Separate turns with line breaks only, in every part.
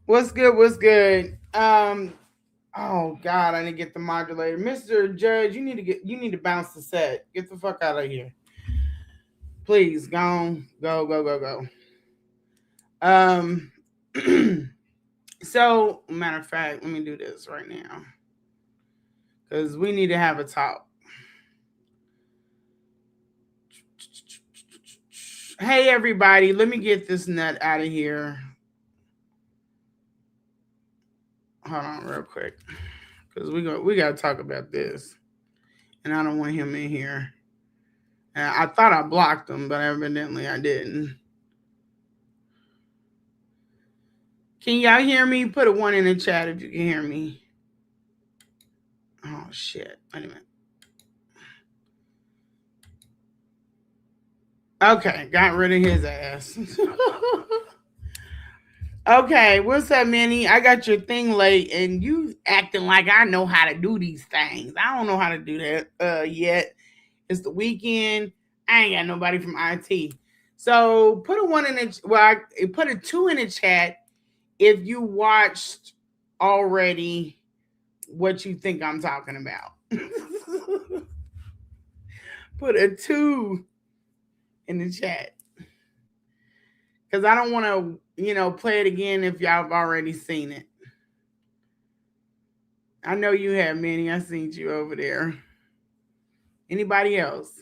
What's good? What's good? Oh God, I didn't get the modulator, Mister Judge. You need to bounce the set. Get the fuck out of here, please. Go on, go go go go. Um, so matter of fact, let me do this right now because we need to have a talk. Hey everybody, let me get this nut out of here. Hold on, real quick, because we got to talk about this, and I don't want him in here. I thought I blocked him, but evidently I didn't. Can y'all hear me? Put a one in the chat if you can hear me. Oh shit. Wait a minute. Okay, got rid of his ass. Okay, what's up, Minnie? I got your thing late and you acting like I know how to do these things. I don't know how to do that yet. It's the weekend. I ain't got nobody from IT. So put a one in the put a two in the chat if you watched already what you think I'm talking about. Put a two in the chat because I don't want to, play it again if y'all have already seen it. I know you have, many. I seen you over there. Anybody else?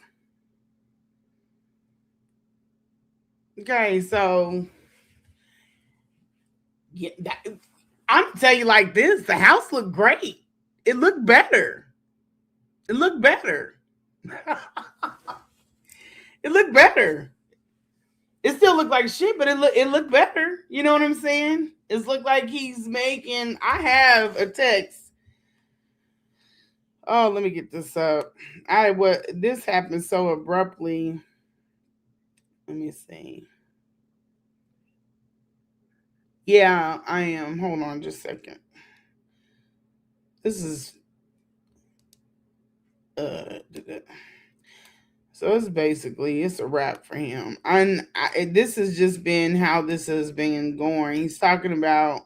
Okay, so yeah, I'm gonna tell you like this: the house looked great. It looked better. It looked better. It looked better. It still looked like shit, but it looked better. You know what I'm saying? It's looked like he's making. I have a text. Oh, let me get this up. What this happened so abruptly. Let me see. Yeah, I am. Hold on just a second. This is so it's basically it's a wrap for him. This has just been how this has been going. He's talking about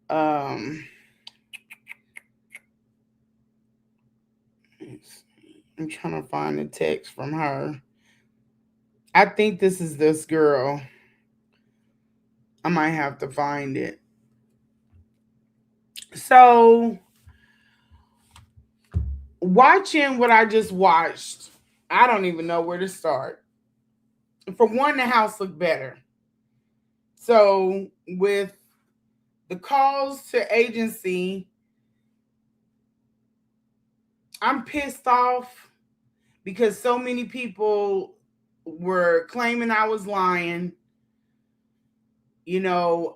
um I'm trying to find the text from her. I think this is this girl. I might have to find it. So watching what I just watched, I don't even know where to start. For one, the house looked better. So with the calls to agency, I'm pissed off because so many people were claiming I was lying. You know,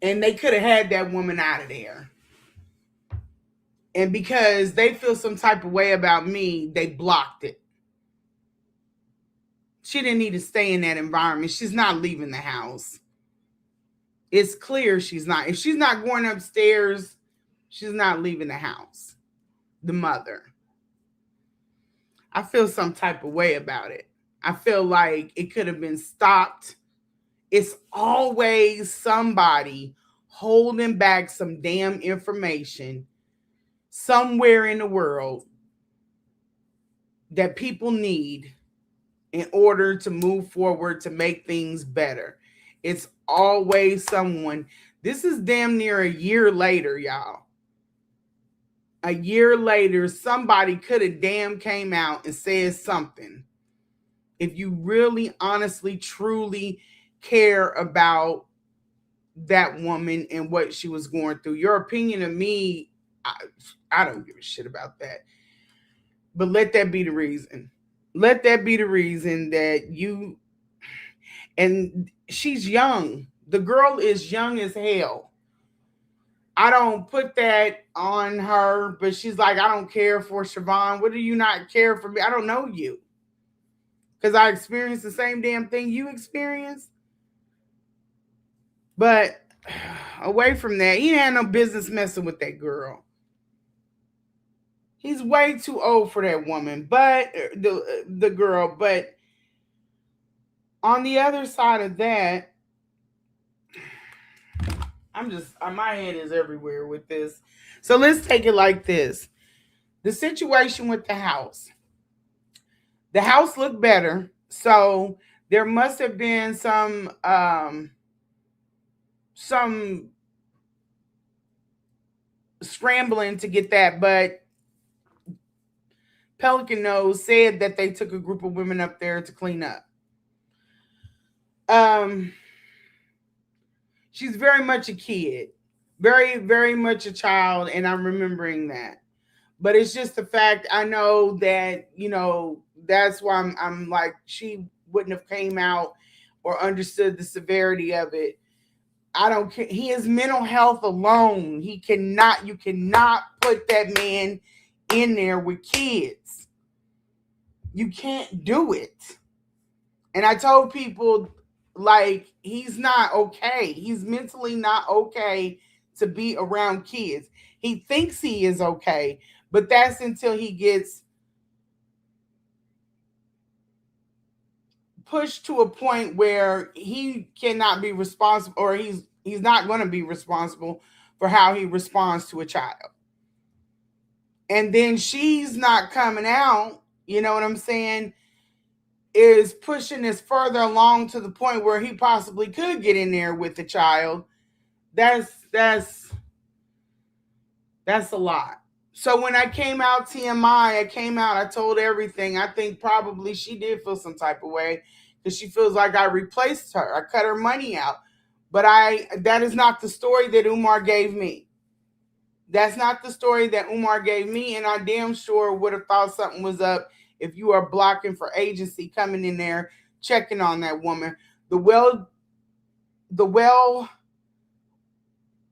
and they could have had that woman out of there. And because they feel some type of way about me, they blocked it. She didn't need to stay in that environment. She's not leaving the house. It's clear she's not. If she's not going upstairs, she's not leaving the house. The mother. I feel some type of way about it. I feel like it could have been stopped. It's always somebody holding back some damn information somewhere in the world that people need in order to move forward to make things better. It's always someone. This is damn near a year later, y'all. A year later, somebody could have damn came out and said something. If you really, honestly, truly care about that woman and what she was going through, your opinion of me, I don't give a shit about that. But let that be the reason. Let that be the reason that you, and she's young. The girl is young as hell. I don't put that on her, but she's like, I don't care for Siobhan. What do you not care for me? I don't know you. Because I experienced the same damn thing you experienced. But away from that, he had no business messing with that girl. He's way too old for that woman, but the girl. But On the other side of that, my head is everywhere with this. So let's take it like this. The situation with the house. The house looked better. So there must have been some scrambling to get that, but Pelican Nose said that they took a group of women up there to clean up. Um she's very much a kid. Very, very much a child, and I'm remembering that. But it's just the fact I know that, that's why I'm like she wouldn't have came out or understood the severity of it. I don't care. He is mental health alone. You cannot put that man in there with kids. You can't do it. And I told people, like, he's not okay. He's mentally not okay to be around kids. He thinks he is okay, but that's until he gets pushed to a point where he cannot be responsible, or he's not going to be responsible for how he responds to a child. And then she's not coming out, you know what I'm saying, is pushing this further along to the point where he possibly could get in there with the child. That's a lot. So when I came out TMI, I told everything. I think probably she did feel some type of way because she feels like I replaced her. I cut her money out. But that is not the story that Umar gave me. That's not the story that Umar gave me, and I damn sure would have thought something was up if you are blocking for agency coming in there checking on that woman. The well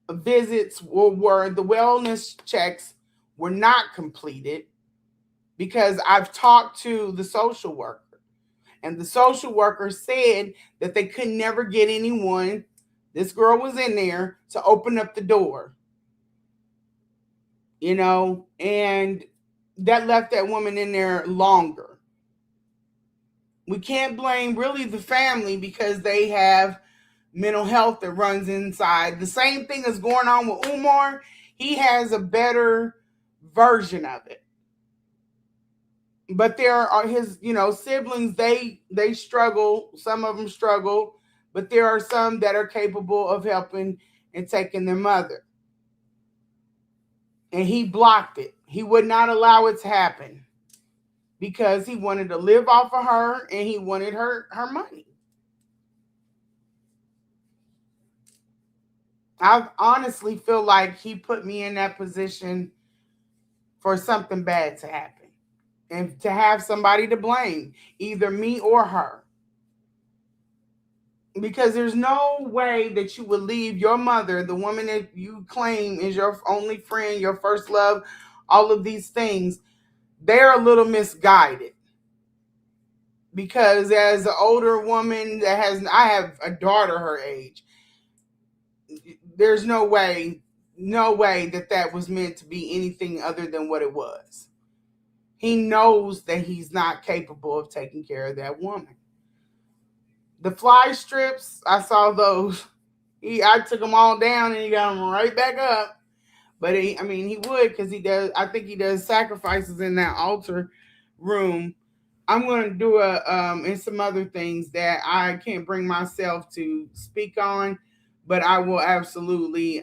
visits were the wellness checks were not completed because I've talked to the social worker, and the social worker said that they could never get anyone. This girl was in there to open up the door, and that left that woman in there longer. We can't blame really the family because they have mental health that runs inside. The same thing is going on with Umar. He has a better version of it. But there are his, siblings, they struggle. Some of them struggle, but there are some that are capable of helping and taking their mother. And he blocked it. He would not allow it to happen because he wanted to live off of her and he wanted her money. I honestly feel like he put me in that position for something bad to happen and to have somebody to blame, either me or her. Because there's no way that you would leave your mother, the woman that you claim is your only friend, your first love, all of these things. They're a little misguided. Because as an older woman I have a daughter her age, there's no way that was meant to be anything other than what it was. He knows that he's not capable of taking care of that woman. The fly strips, I saw those. I took them all down and he got them right back up. But he would, because he does. I think he does sacrifices in that altar room. I'm going to do and some other things that I can't bring myself to speak on, but I will absolutely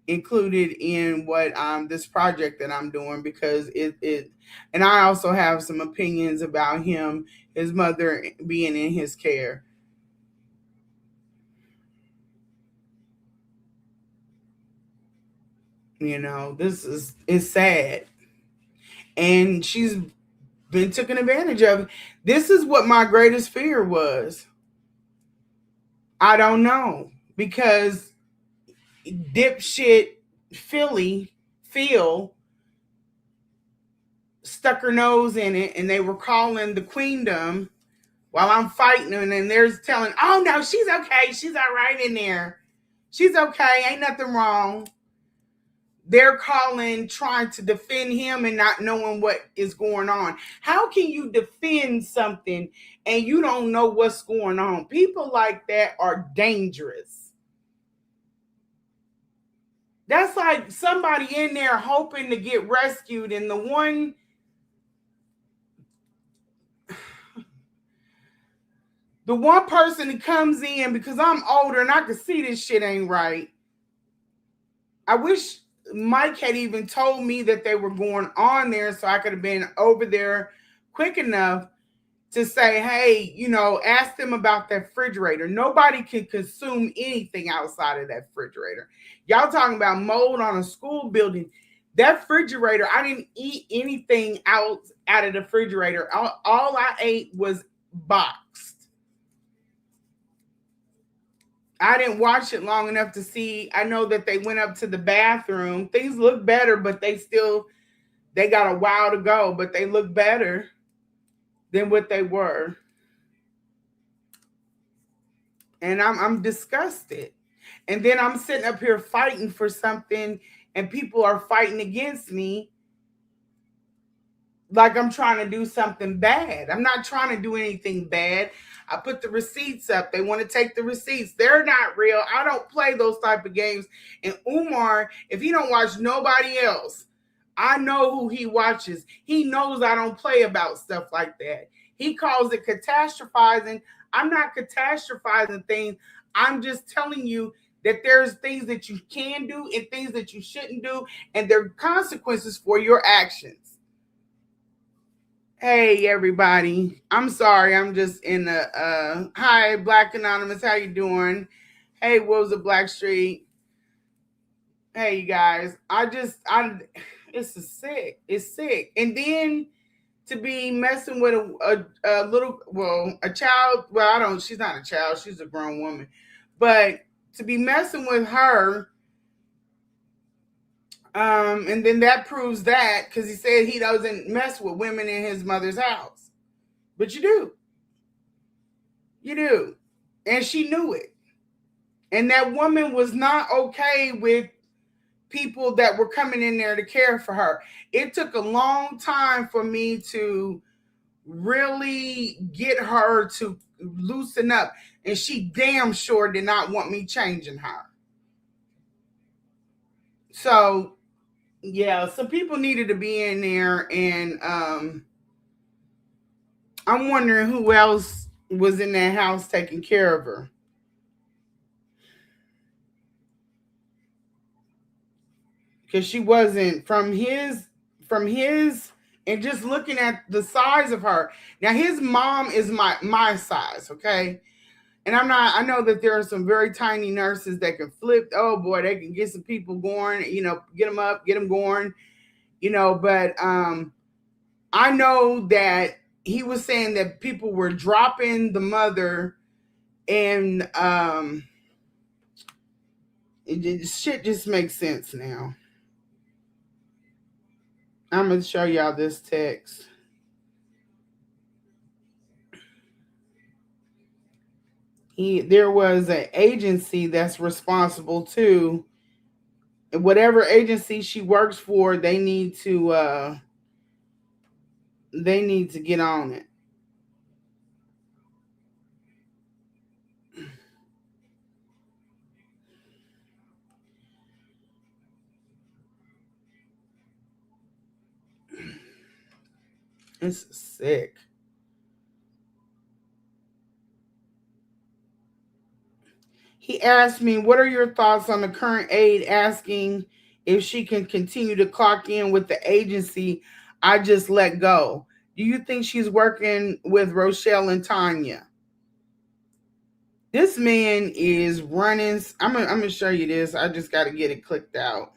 include it in what this project that I'm doing, because it and I also have some opinions about him, his mother being in his care. This is sad, and she's been taken advantage of. This is what my greatest fear was. I don't know, because dipshit Phil stuck her nose in it, and they were calling the queendom while I'm fighting them, and they're telling, oh no, she's okay, she's all right in there, she's okay, ain't nothing wrong. they're calling, trying to defend him and not knowing what is going on. How can you defend something and you don't know what's going on? People like that are dangerous. That's like somebody in there hoping to get rescued, and the one person that comes in, because I'm older and I can see this shit ain't right. I wish Mike had even told me that they were going on there so I could have been over there quick enough to say, hey, ask them about that refrigerator. Nobody can consume anything outside of that refrigerator. Y'all talking about mold on a school building. That refrigerator, I didn't eat anything out of the refrigerator. All I ate was boxed. I didn't watch it long enough to see. I know that they went up to the bathroom. Things look better, but they got a while to go, but they look better than what they were. And I'm disgusted. And then I'm sitting up here fighting for something and people are fighting against me like I'm trying to do something bad. I'm not trying to do anything bad. I put the receipts up. They want to take the receipts. They're not real. I don't play those type of games. And Umar, if he don't watch nobody else, I know who he watches. He knows I don't play about stuff like that. He calls it catastrophizing. I'm not catastrophizing things. I'm just telling you that there's things that you can do and things that you shouldn't do, and there are consequences for your actions. Hey everybody. I'm sorry. I'm just in the hi Black Anonymous. How you doing? Hey Wolves of Black Street. Hey you guys. It's sick. It's sick. And then to be messing with a little, well, a child. Well, I don't, she's not a child. She's a grown woman. But to be messing with her, and then that proves that because he said he doesn't mess with women in his mother's house. But you do. You do. And she knew it. And that woman was not okay with people that were coming in there to care for her. It took a long time for me to really get her to loosen up. And she damn sure did not want me changing her. So, yeah, some people needed to be in there. And I'm wondering who else was in that house taking care of her. Because she wasn't from his and just looking at the size of her. Now his mom is my size, okay? And I know that there are some very tiny nurses that can flip. Oh boy, they can get some people going, get them up, get them going, but I know that he was saying that people were dropping the mother and shit just makes sense now. I'm gonna show y'all this text. There was an agency that's responsible too. Whatever agency she works for, they need to get on it. It's sick. He asked me, "What are your thoughts on the current aide asking if she can continue to clock in with the agency I just let go? Do you think she's working with Rochelle and Tanya?" This man is running. I'm gonna show you this. I just got to get it clicked out.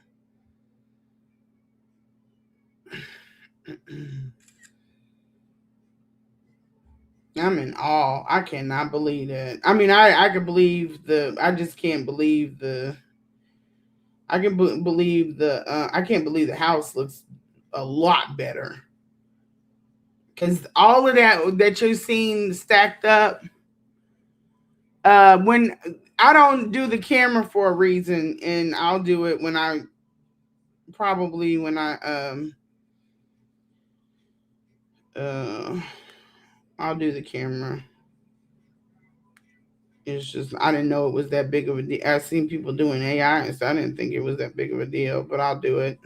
I'm in awe. I cannot believe that. I mean, I can believe the. I just can't believe the. I can believe the. I can't believe the house looks a lot better because all of that you've seen stacked up. When I don't do the camera for a reason, and I'll do it when I probably when uh I'll do the camera. It's just I didn't know it was that big of a deal. I've seen people doing AI, so I didn't think it was that big of a deal. But I'll do it.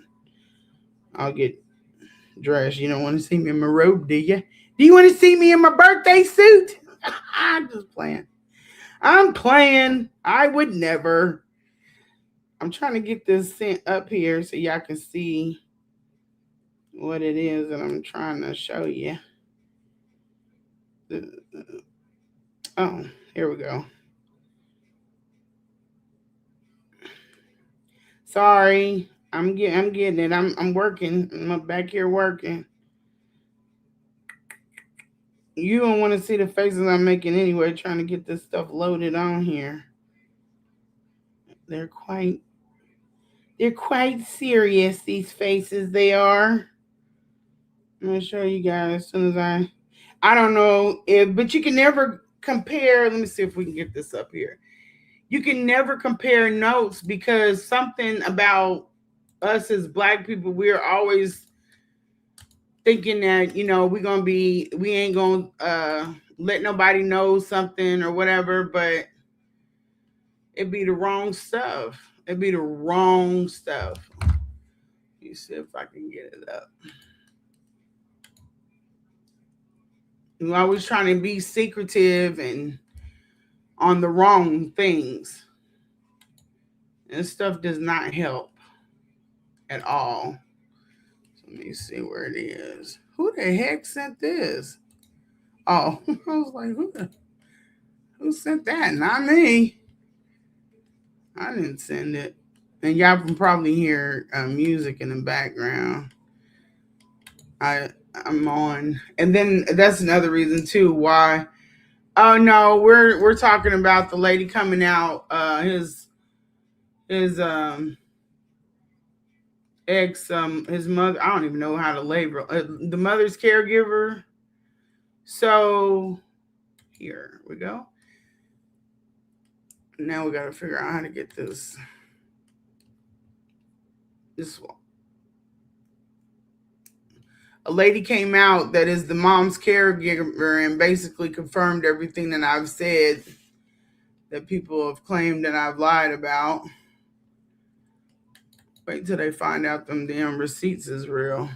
I'll get dressed. You don't want to see me in my robe, do you? Do you want to see me in my birthday suit? I'm just playing. I'm playing. I would never. I'm trying to get this sent up here so y'all can see what it is that I'm trying to show you. Oh, here we go. Sorry, I'm getting it. I'm working. I'm back here working. You don't want to see the faces I'm making anyway. Trying to get this stuff loaded on here. They're quite they're quite serious. These faces they are. I'm gonna show you guys as soon as I don't know if, but you can never compare. Let me see if we can get this up here. You can never compare notes because something about us as black people, we're always thinking that we ain't gonna let nobody know something or whatever, but it'd be the wrong stuff. It'd be the wrong stuff. Let me see if I can get it up. You're always trying to be secretive and on the wrong things. And stuff does not help at all. So let me see where it is. Who the heck sent this? Oh, I was like, who sent that? Not me. I didn't send it. And y'all can probably hear music in the background. I I'm on, and then that's another reason too why. Oh no, we're talking about the lady coming out. His ex his mother. I don't even know how to label the mother's caregiver. So here we go. Now we got to figure out how to get this a lady came out that is the mom's caregiver and basically confirmed everything that I've said that people have claimed that I've lied about. Wait till they find out them damn receipts is real.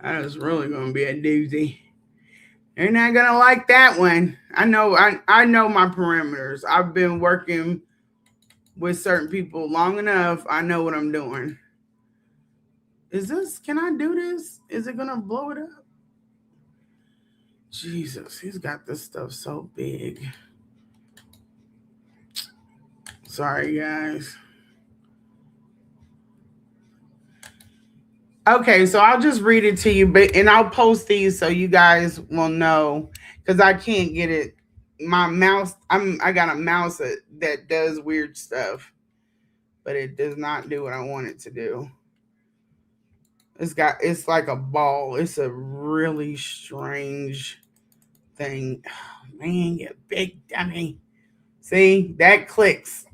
That is really gonna be a doozy. They're not gonna like that one. I know my parameters. I've been working with certain people long enough. I know what I'm doing. Is this can I do this? Is it gonna blow it up? Jesus, he's got this stuff so big. Sorry, guys. Okay, so I'll just read it to you, but and I'll post these so you guys will know because I can't get it. My mouse, I got a mouse that does weird stuff, but it does not do what I want it to do. It's like a ball. It's a really strange thing. Oh, man, you big dummy. See, that clicks.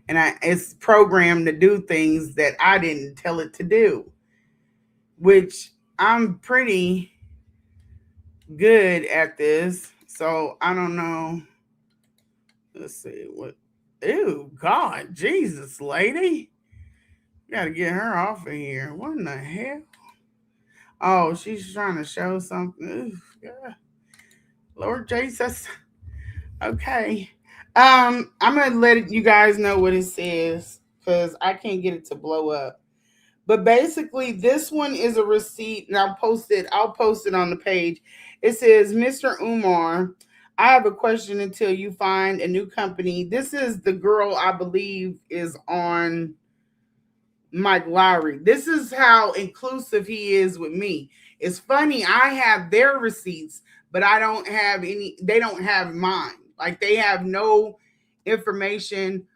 And it's programmed to do things that I didn't tell it to do, which I'm pretty good at this. So I don't know. Let's see what. Ew, God, Jesus, lady. You gotta get her off of here. What in the hell? Oh, she's trying to show something. Ooh, God. Lord Jesus. Okay. I'm gonna let you guys know what it says because I can't get it to blow up. But basically, this one is a receipt, and I'll post it on the page. It says, Mr. Umar, I have a question until you find a new company. This is the girl I believe is on Mike Lowry. This is how inclusive he is with me. It's funny, I have their receipts, but I don't have any, they don't have mine. Like they have no information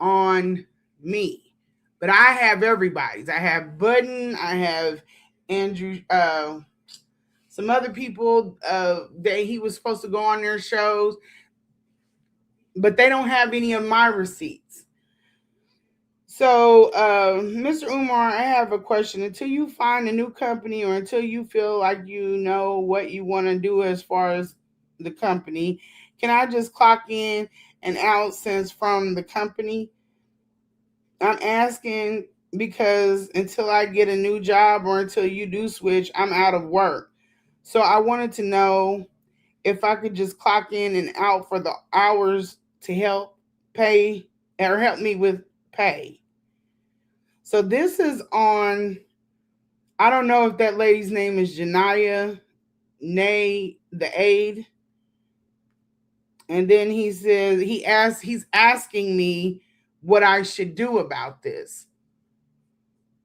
on me. But I have everybody's. I have Budden, I have Andrew, some other people that he was supposed to go on their shows, but they don't have any of my receipts. So, Mr. Umar, I have a question. Until you find a new company or until you feel like you know what you want to do as far as the company, can I just clock in and out since from the company? I'm asking because until I get a new job or until you do switch, I'm out of work. So I wanted to know if I could just clock in and out for the hours to help pay or help me with pay. So this is on, I don't know if that lady's name is Janaya, nay, the aide. And then he says, he's asking me what I should do about this.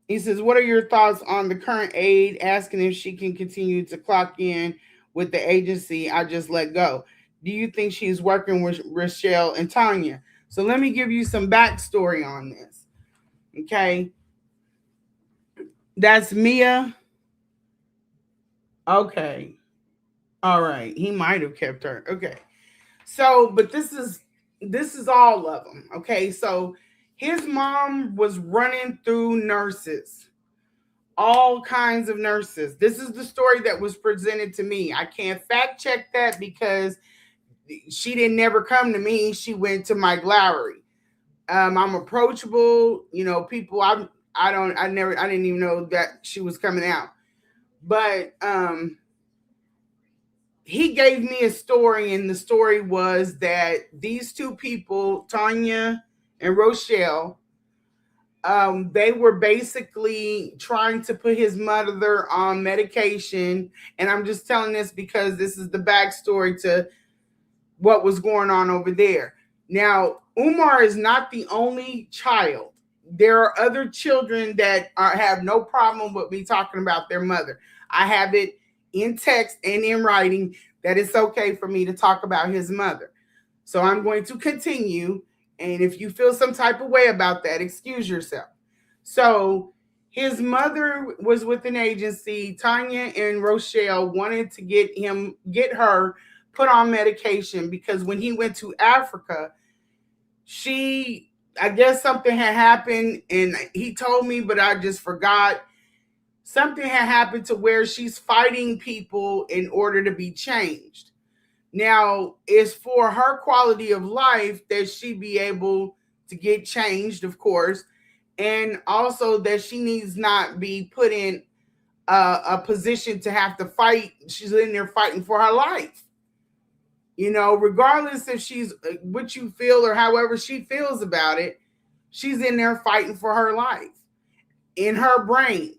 He says, what are your thoughts on the current aide asking if she can continue to clock in with the agency I just let go? Do you think she's working with Rochelle and Tanya? So let me give you some backstory on this. Okay. That's Mia. Okay. All right. He might have kept her. Okay. So, but this is all of them. Okay. So his mom was running through nurses, all kinds of nurses. This is the story that was presented to me. I can't fact check that because she didn't never come to me. She went to Mike Lowry. I'm approachable. You know, people. I didn't even know that she was coming out. But he gave me a story, and the story was that these two people, Tanya and Rochelle, they were basically trying to put his mother on medication. And I'm just telling this because this is the backstory to what was going on over there. Now, Umar is not the only child. There are other children that have no problem with me talking about their mother. I have it in text and in writing that it's okay for me to talk about his mother. So I'm going to continue. And if you feel some type of way about that, excuse yourself. So his mother was with an agency. Tanya and Rochelle wanted to get her put on medication because when he went to Africa, I guess something had happened, and he told me, but I just forgot. Something had happened to where she's fighting people in order to be changed. Now, it's for her quality of life that she be able to get changed, of course, and also that she needs not be put in a position to have to fight. She's in there fighting for her life. You know, regardless if she's what you feel or however she feels about it, she's in there fighting for her life in her brain.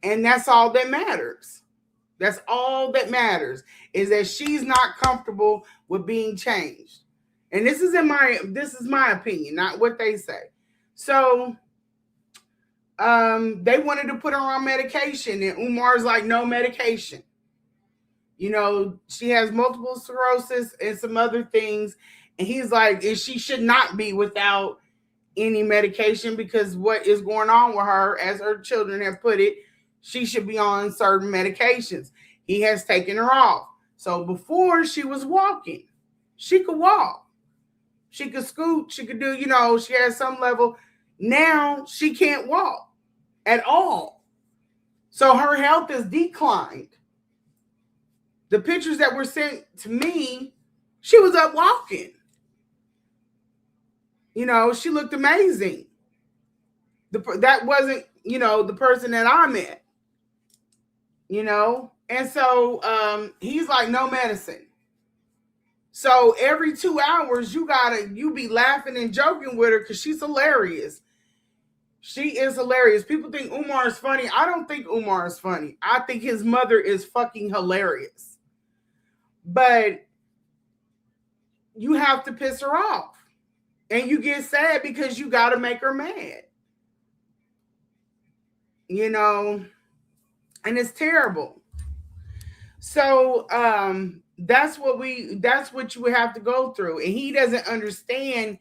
And that's all that matters. That's all that matters is that she's not comfortable with being changed. And this is my opinion, not what they say. So they wanted to put her on medication, and Umar's like, no medication. You know, she has multiple sclerosis and some other things. And he's like, and she should not be without any medication because what is going on with her, as her children have put it, she should be on certain medications. He has taken her off. So before she was walking, she could walk, she could scoot, she could do, you know, she has some level. Now she can't walk at all. So her health has declined. The pictures that were sent to me, she was up walking. You know, she looked amazing. That wasn't, you know, the person that I met. You know, and so he's like, no medicine. So every 2 hours, you be laughing and joking with her because she's hilarious. She is hilarious. People think Umar is funny. I don't think Umar is funny. I think his mother is fucking hilarious. But you have to piss her off. And you get sad because you got to make her mad. You know, and it's terrible. So that's what you would have to go through. And he doesn't understand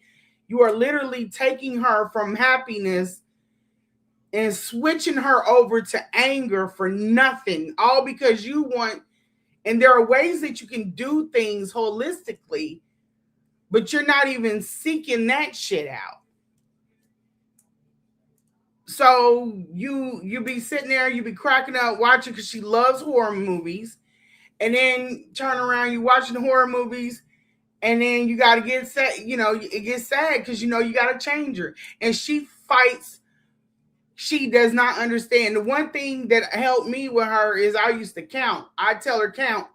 you are literally taking her from happiness and switching her over to anger for nothing, all because you want. And there are ways that you can do things holistically, but you're not even seeking that shit out. So you be sitting there, you be cracking up watching because she loves horror movies, and then turn around, you watching the horror movies, and then you got to get sad. It gets sad because you got to change her, and she fights. She does not understand. The one thing that helped me with her is I used to count. I tell her count.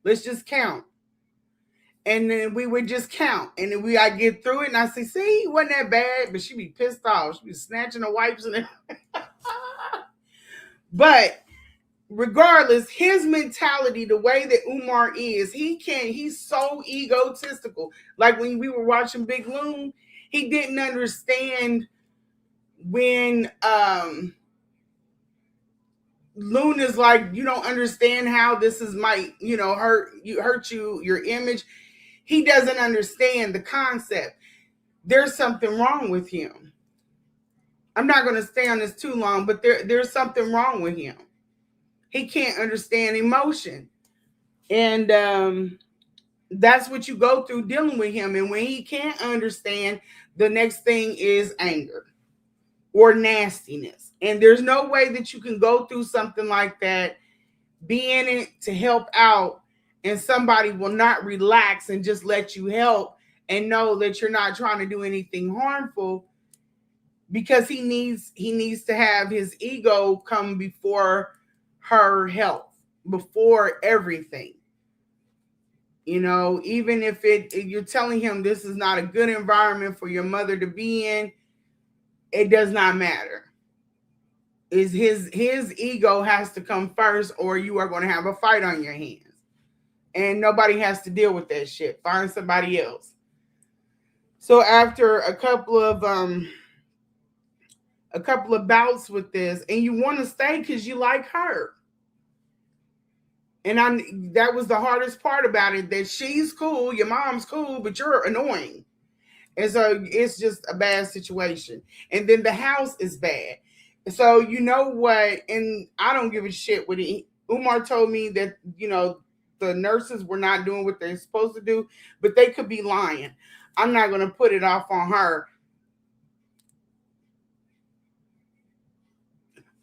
Let's just count. And then we would just count. And then I get through it and I say, see, it wasn't that bad. But she'd be pissed off. She'd be snatching the wipes and everything. But regardless, his mentality, the way that Umar is, he's so egotistical. Like when we were watching Big Loon, he didn't understand when Loon is like, you don't understand how this is might, hurt you, your image. He doesn't understand the concept. There's something wrong with him. I'm not going to stay on this too long, but there's something wrong with him. He can't understand emotion. And that's what you go through dealing with him. And when he can't understand, the next thing is anger or nastiness. And there's no way that you can go through something like that, be in it to help out, and somebody will not relax and just let you help and know that you're not trying to do anything harmful, because he needs to have his ego come before her health, before everything. Even if you're telling him this is not a good environment for your mother to be in, it does not matter. Is his ego has to come first, or you are going to have a fight on your hands. And nobody has to deal with that shit. Find somebody else. So after a couple of bouts with this, and you want to stay because you like her. And that was the hardest part about it, that she's cool, your mom's cool, but you're annoying. And so it's just a bad situation. And then the house is bad. So you know what? And I don't give a shit what Umar told me that, the nurses were not doing what they're supposed to do, but they could be lying. I'm not going to put it off on her.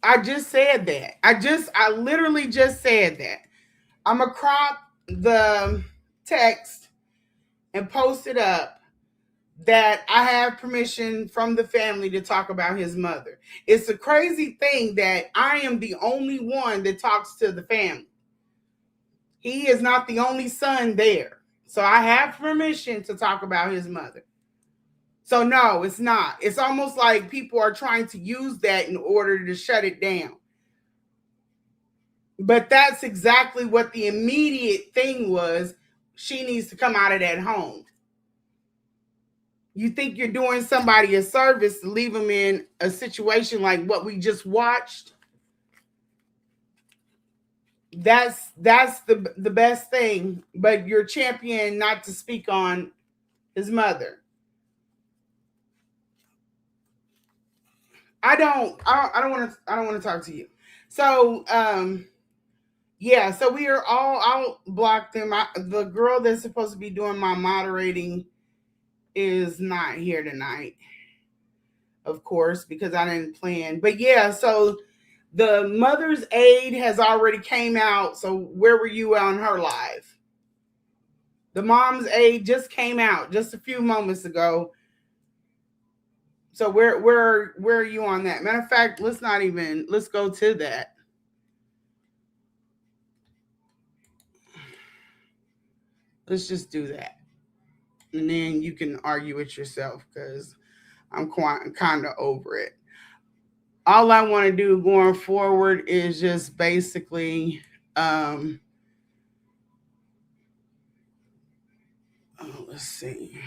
I just said that. I literally just said that. I'm going to crop the text and post it up that I have permission from the family to talk about his mother. It's a crazy thing that I am the only one that talks to the family. He is not the only son there. So I have permission to talk about his mother. So no, it's not. It's almost like people are trying to use that in order to shut it down. But that's exactly what the immediate thing was. She needs to come out of that home. You think you're doing somebody a service to leave them in a situation like what we just watched? That's the best thing. But you're champion not to speak on his mother. I don't want to talk to you. So yeah, so we are all, I'll block them. The girl that's supposed to be doing my moderating is not here tonight, of course, because I didn't plan. But yeah, so the mother's aid has already came out. So where were you on her live? The mom's aid just came out just a few moments ago. So where are you on that? Matter of fact, let's go to that. Let's just do that. And then you can argue it yourself, because I'm kind of over it. All I want to do going forward is just basically let's see.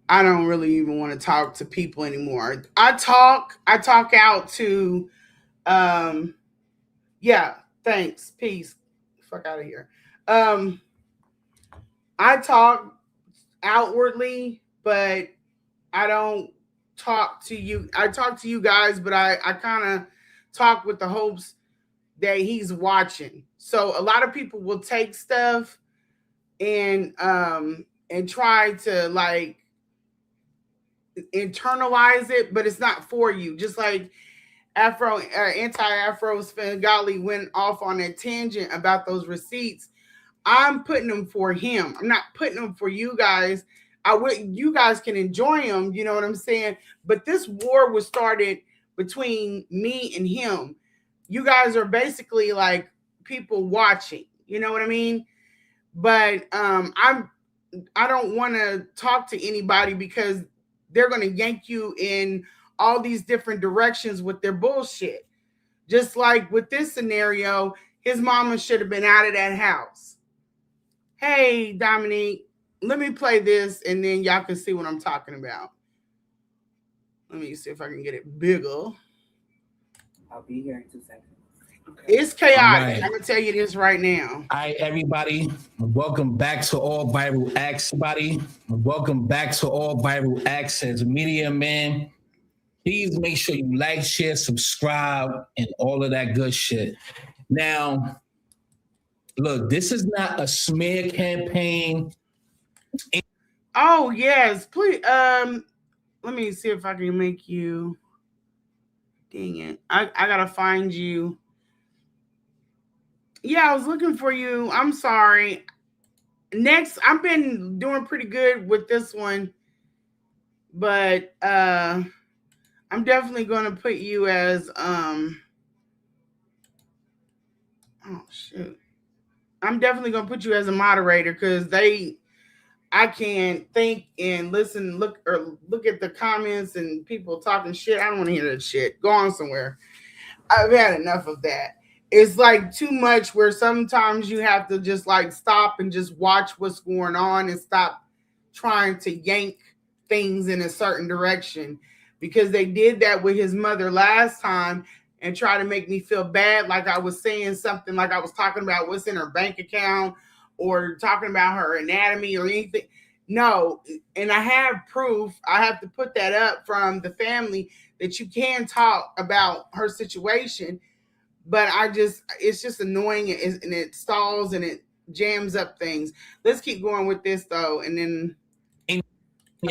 I don't really even want to talk to people anymore. I talk out to yeah, thanks. Peace. Fuck out of here. I talk outwardly, but I don't talk to you. I talk to you guys, but I kind of talk with the hopes that he's watching. So a lot of people will take stuff and try to like internalize it, but it's not for you. Just like anti-Afro Svengali went off on a tangent about those receipts. I'm putting them for him. I'm not putting them for you guys. You guys can enjoy them, you know what I'm saying? But this war was started between me and him. You guys are basically like people watching, you know what I mean? But I don't want to talk to anybody because they're going to yank you in all these different directions with their bullshit. Just like with this scenario, his mama should have been out of that house. Hey, Dominique, let me play this and then y'all can see what I'm talking about. Let me see if I can get it bigger.
I'll be here in 2 seconds.
Okay. It's chaotic. Right. I'm going to tell you this right now.
All right, everybody. Welcome back to All Viral Acts, buddy. Welcome back to All Viral Acts as Media Man. Please make sure you like, share, subscribe, and all of that good shit. Now, look, this is not a smear campaign.
Oh, yes. Please, let me see if I can make you. Dang it. I got to find you. Yeah, I was looking for you. I'm sorry. Next, I've been doing pretty good with this one. But I'm definitely going to put you as oh shoot. I'm definitely going to put you as a moderator cuz I can't think and listen look at the comments and people talking shit. I don't want to hear that shit. Go on somewhere. I've had enough of that. It's like too much where sometimes you have to just like stop and just watch what's going on and stop trying to yank things in a certain direction because they did that with his mother last time and try to make me feel bad like I was saying something like I was talking about what's in her bank account or talking about her anatomy or anything. No, and I have proof. I have to put that up from the family that you can talk about her situation. But it's just annoying and it stalls and it jams up things. Let's keep going with this though. And then.
Any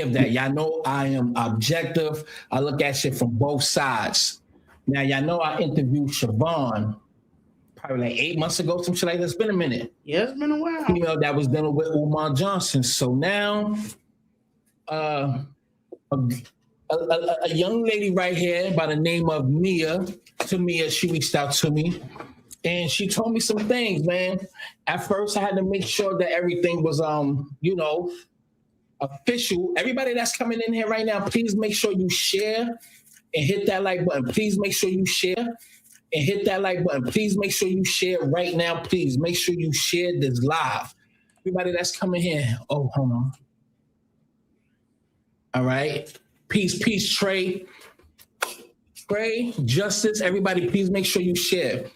of that. Y'all know I am objective. I look at shit from both sides. Now, y'all know I interviewed Siobhan probably like 8 months ago, some shit like that. It's been a minute.
Yeah, it's been a while.
Female that was dealing with Umar Johnson. So now, a young lady right here by the name of Mia, she reached out to me and she told me some things, man. At first I had to make sure that everything was, official. Everybody that's coming in here right now, please make sure you share and hit that like button. Please make sure you share and hit that like button. Please make sure you share right now. Please make sure you share this live. Everybody that's coming here. Oh, hold on. All right. Peace, Trey, Justice, everybody, please make sure you share.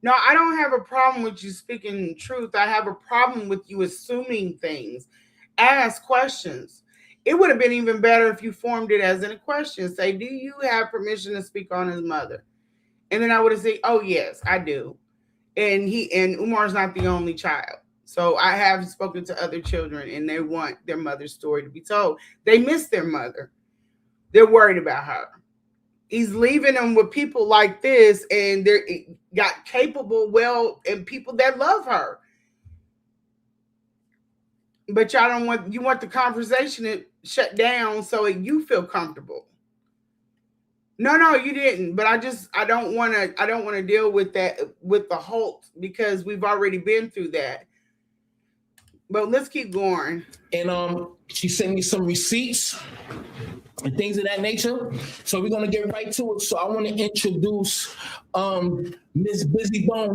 No, I don't have a problem with you speaking truth. I have a problem with you assuming things. Ask questions. It would have been even better if you formed it as in a question. Say, do you have permission to speak on his mother? And then I would have said, oh, yes, I do. And Umar's not the only child. So I have spoken to other children and they want their mother's story to be told. They miss their mother. They're worried about her. He's leaving them with people like this, and they're got capable, and people that love her. But you want the conversation to shut down so you feel comfortable. No, you didn't. But I don't want to deal with that with the halt because we've already been through that. But let's keep going.
And she sent me some receipts and things of that nature. So we're gonna get right to it. So I want to introduce Miss Busy Bone.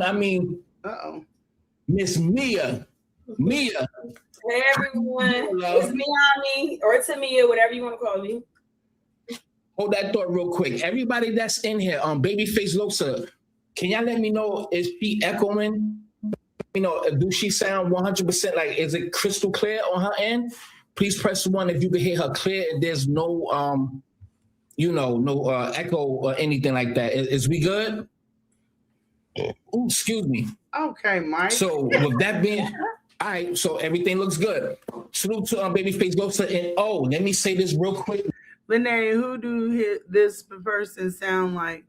Miss Mia. Mia.
Hey everyone. Hello. It's Miami or Tamia, whatever you want to call me.
Hold that thought real quick. Everybody that's in here, Babyface Losa, can y'all let me know, is she echoing? Do she sound 100% like, is it crystal clear on her end? Please press 1 if you can hear her clear and there's no, echo or anything like that. Is we good? Ooh, excuse me.
Okay, Mike.
So with that being, all right, so everything looks good. Salute to Babyface Losa. And let me say this real quick.
Lene, who do this person sound like?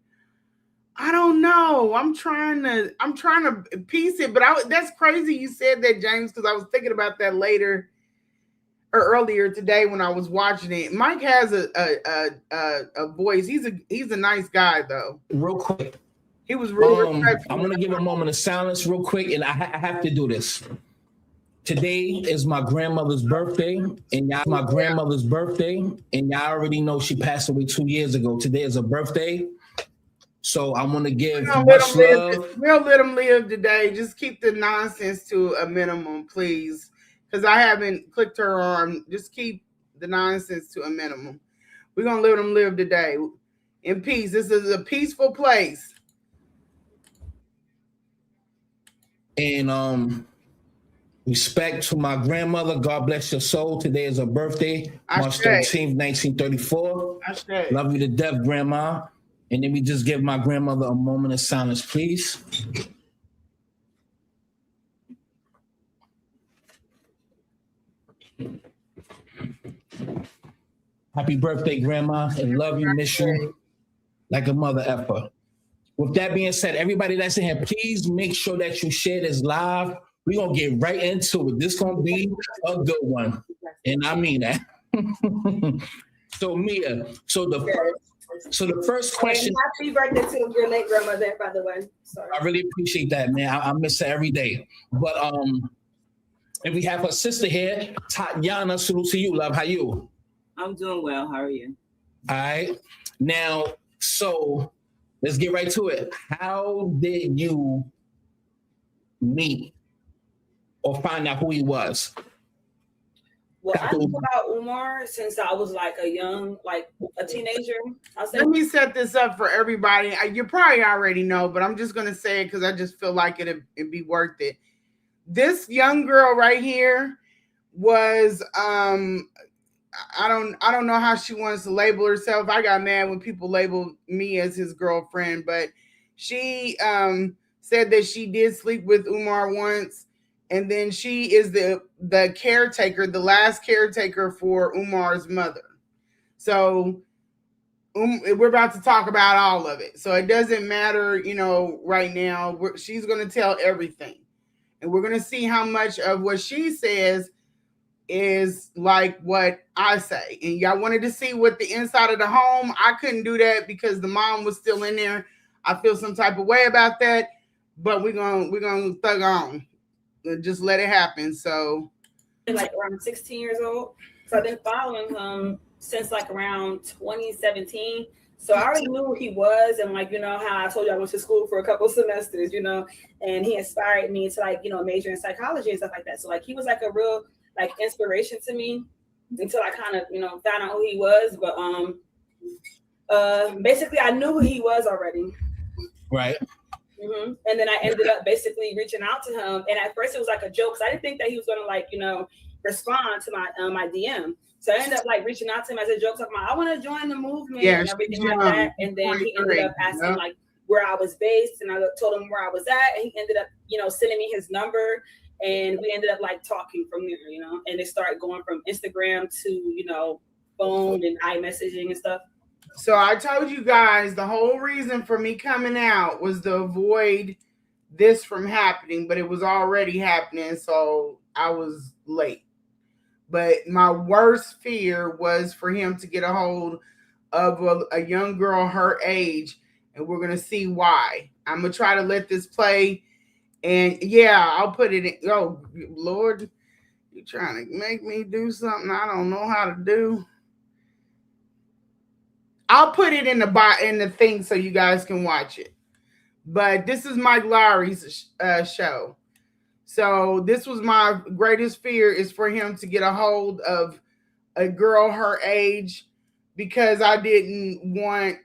I don't know. I'm trying to piece it, but that's crazy you said that, James, because I was thinking about that later or earlier today when I was watching it. Mike has a voice. He's a nice guy though.
Real quick.
He was real respectful.
I'm gonna give a moment of silence real quick, and I have to do this. Today is my grandmother's birthday, and y'all already know she passed away 2 years ago. Today is her birthday. So I want to give much love.
We'll let them live today. Just keep the nonsense to a minimum, please. Because I haven't clicked her on. Just keep the nonsense to a minimum. We're going to let them live today in peace. This is a peaceful place.
And respect to my grandmother. God bless your soul. Today is her birthday, March 13th, 1934. Love you to death, Grandma. And then we just give my grandmother a moment of silence, please. Happy birthday, Grandma, and love you, miss you like a mother effer. With that being said, everybody that's in here, please make sure that you share this live. We're going to get right into it. This going to be a good one, and I mean that. So, Mia, the first question.
Happy birthday to your late grandmother, by the way. Sorry.
I really appreciate that, man. I miss her every day. But and we have her sister here, Tatiana. Salute to you, love. How you?
I'm doing well. How are you?
All right. Now, so let's get right to it. How did you meet or find out who he was?
Well, I knew about Umar since I was like a teenager.
Let me set this up for everybody. You probably already know, but I'm just going to say it because I just feel like it'd be worth it. This young girl right here was, I don't know how she wants to label herself. I got mad when people labeled me as his girlfriend, but she said that she did sleep with Umar once. And then she is the caretaker, the last caretaker for Umar's mother. So we're about to talk about all of it. So it doesn't matter, right now. She's going to tell everything. And we're going to see how much of what she says is like what I say. And y'all wanted to see what the inside of the home. I couldn't do that because the mom was still in there. I feel some type of way about that. But we're gonna thug on. Just let it happen. So
like around 16 years old. So I've been following him since like around 2017. So I already knew who he was, and how I told you I went to school for a couple semesters, and he inspired me to major in psychology and stuff like that. So he was like a real inspiration to me until I kind of found out who he was. But basically I knew who he was already.
Right.
Mm-hmm. And then I ended up basically reaching out to him. And at first it was like a joke, because I didn't think that he was going to respond to my DM. So I ended up reaching out to him as a joke, talking about I want to join the movement and everything like that. And then he ended up asking where I was based, and I told him where I was at, and he ended up sending me his number, and we ended up talking from there, and it started going from Instagram to phone and iMessaging and stuff.
So I told you guys the whole reason for me coming out was to avoid this from happening, but it was already happening, so I was late. But my worst fear was for him to get a hold of a young girl her age, and we're going to see why. I'm going to try to let this play, and I'll put it in. Oh, Lord, you're trying to make me do something I don't know how to do. I'll put it in the thing so you guys can watch it. But this is Mike Lowry's show. So this was my greatest fear, is for him to get a hold of a girl her age, because I didn't want,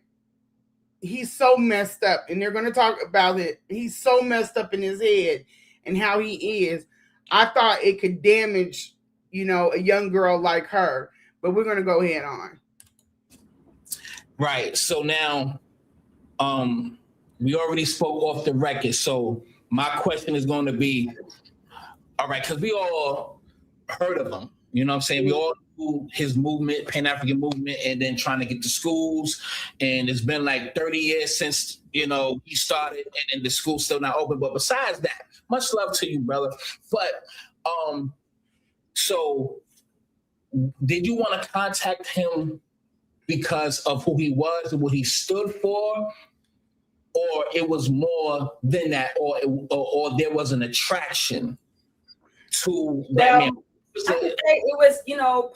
he's so messed up, and they're going to talk about it. He's so messed up in his head and how he is. I thought it could damage, a young girl like her, but we're going to go ahead on.
Right. So now, we already spoke off the record. So my question is going to be, all right, because we all heard of him. You know what I'm saying? We all knew his movement, Pan-African movement, and then trying to get to schools. And it's been like 30 years since, he started, and the school's still not open. But besides that, much love to you, brother. But so did you want to contact him because of who he was and what he stood for? Or it was more than that, or there was an attraction to that man?
I would say it was,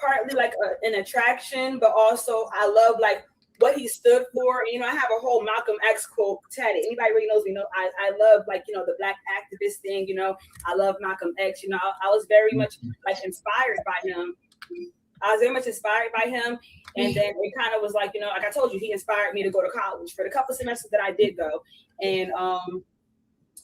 partly like an attraction, but also I love like what he stood for. I have a whole Malcolm X quote tatted. Anybody really knows me, I love like, the black activist thing, I love Malcolm X, I was very much like inspired by him. And then it kind of was like, like I told you, he inspired me to go to college for the couple semesters that I did go. And,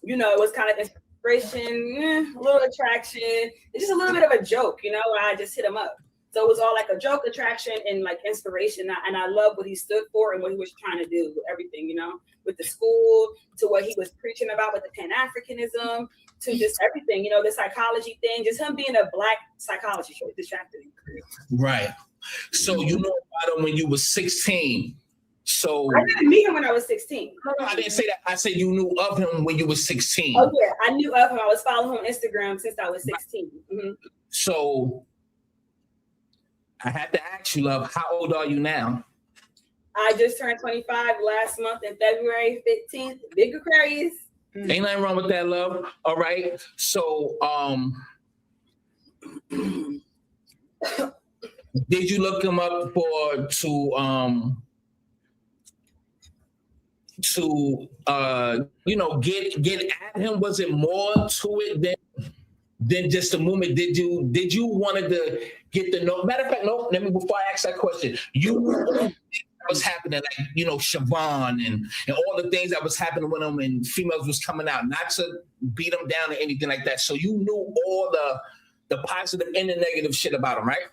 it was kind of inspiration, a little attraction. It's just a little bit of a joke, when I just hit him up. So it was all like a joke, attraction, and like inspiration. And I love what he stood for and what he was trying to do with everything, with the school, to what he was preaching about with the Pan-Africanism, to just everything, the psychology thing, just him being a black psychologist, distracted me.
Right. So you know about him when you were 16. So
I didn't meet him when I was 16.
No, I didn't say that. I said you knew of him when you were 16.
Oh yeah, I knew of him. I was following him on Instagram since I was 16. Mm-hmm.
So I had to ask you, love, how old are you now?
I just turned 25 last month in February 15th. Big Aquarius.
Ain't nothing wrong with that, love. All right. So did you look him up get at him? Was it more to it than just the movement? Did you wanted to get the know? Matter of fact, no, let me, before I ask that question, you knew was happening, like, Siobhan and all the things that was happening with them and females was coming out, not to beat them down or anything like that. So you knew all the positive and the negative shit about him, right?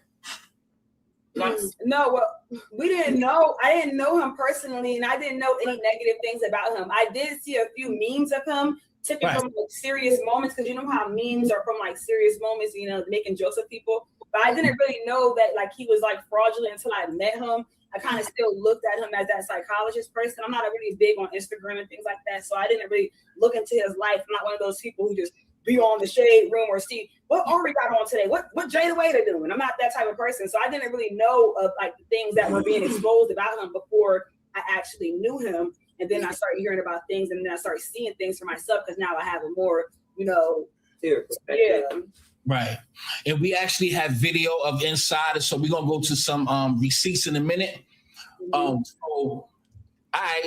No, well, we didn't know. I didn't know him personally, and I didn't know any negative things about him. I did see a few memes of him, taken from like serious moments, because you know how memes are from like serious moments, making jokes of people. But I didn't really know that like he was like fraudulent until I met him. I kind of still looked at him as that psychologist person. I'm not really big on Instagram and things like that, so I didn't really look into his life. I'm not one of those people who just be on the shade room or see what Ari got on today, what Jada Waiter doing. I'm not that type of person, so I didn't really know of like the things that were being exposed about him before I actually knew him. And then I started hearing about things, and then I started seeing things for myself because now I have a more,
Right. And we actually have video of inside, so we're gonna go to some receipts in a minute.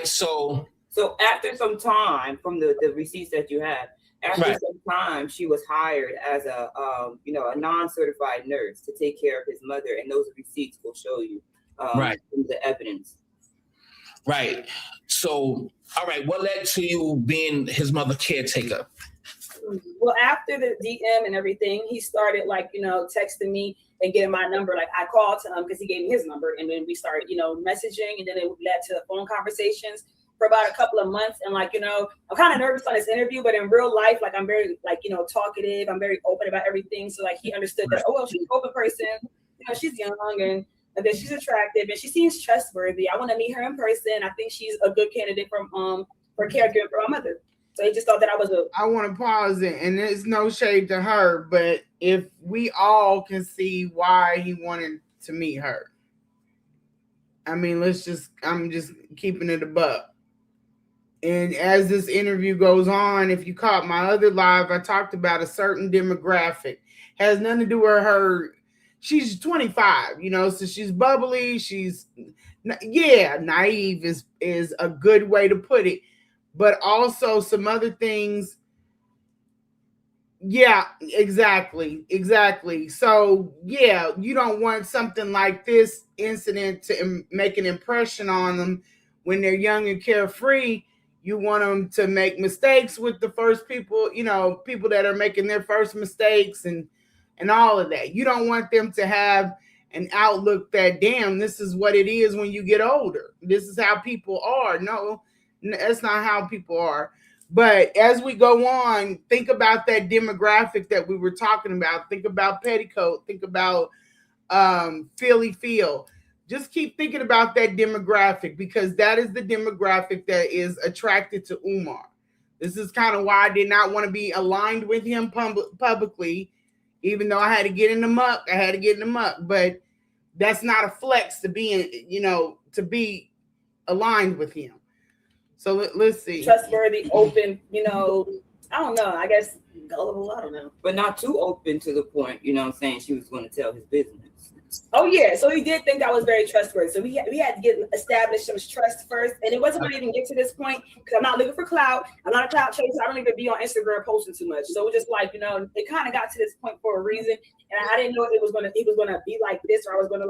So
after some time from the receipts that you had, after some time, she was hired as a a non-certified nurse to take care of his mother, and those receipts will show you the evidence.
Right. So, all right, what led to you being his mother caretaker?
Well, after the DM and everything, he started texting me and getting my number. Like I called to him because he gave me his number, and then we started, messaging, and then it led to phone conversations for about a couple of months. And I'm kind of nervous on this interview, but in real life, I'm very talkative. I'm very open about everything. So he understood that, she's an open person. She's young and then she's attractive and she seems trustworthy. I want to meet her in person. I think she's a good candidate for caregiving for my mother. So he just thought that I
But as we go on, think about that demographic that we were talking about. Think about Petticoat. Think about Philly Phil. Just keep thinking about that demographic, because that is the demographic that is attracted to Umar. This is kind of why I did not want to be aligned with him publicly, even though I had to get in the muck. But that's not a flex to be in, to be aligned with him. So let's see.
Trustworthy, open, I don't know. I guess gullible. I don't know.
But not too open to the point, saying she was going to tell his business.
Oh yeah, so he did think I was very trustworthy. So we had to get established some trust first, and it wasn't going to even get to this point because I'm not looking for clout. I'm not a clout chaser. I don't even be on Instagram posting too much. So it was just like it kind of got to this point for a reason, and I didn't know it was gonna be like this, or I was gonna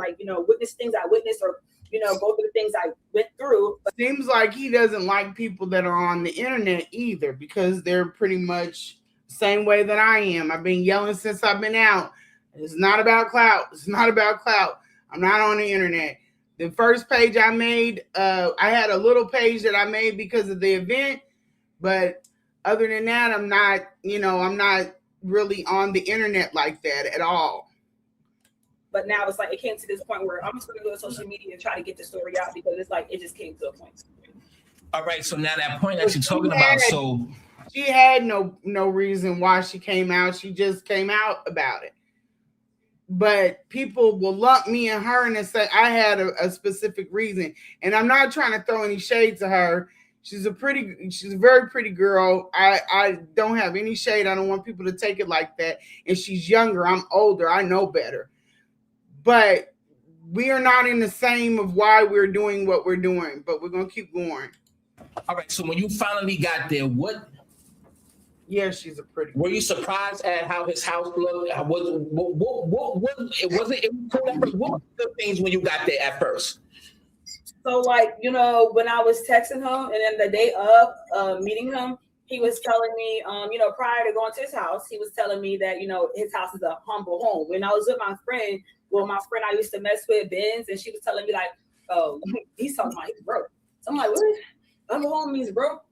witness things I witnessed, or go through the things I went through. But
seems like he doesn't like people that are on the internet either, because they're pretty much the same way that I am. I've been yelling since I've been out. It's not about clout. It's not about clout. I'm not on the internet. The first page I made, I had a little page that I made because of the event, but other than that, I'm not really on the internet like that at all.
But now it's like it came to this point where I'm just going to go to social media and try to get the story out, because it's like it just came to a point.
All right, so now that point that you're talking about, so
she had no reason why she came out. She just came out about it. But people will lump me and her and say I had a specific reason. And I'm not trying to throw any shade to her. She's a very pretty girl. I don't have any shade. I don't want people to take it like that. And she's younger. I'm older. I know better. But we are not in the same of why we're doing what we're doing. But we're going to keep going.
All right. So when you finally got there,
yeah, she's a pretty.
Were you surprised at how his house looked? What were the things when you got there at first?
So when I was texting him, and then the day of meeting him, he was telling me, prior to going to his house, he was telling me that, his house is a humble home. When I was with my friend I used to mess with, Benz, and she was telling me like, oh, he's talking about he's broke. So I'm like, what? Humble home means broke?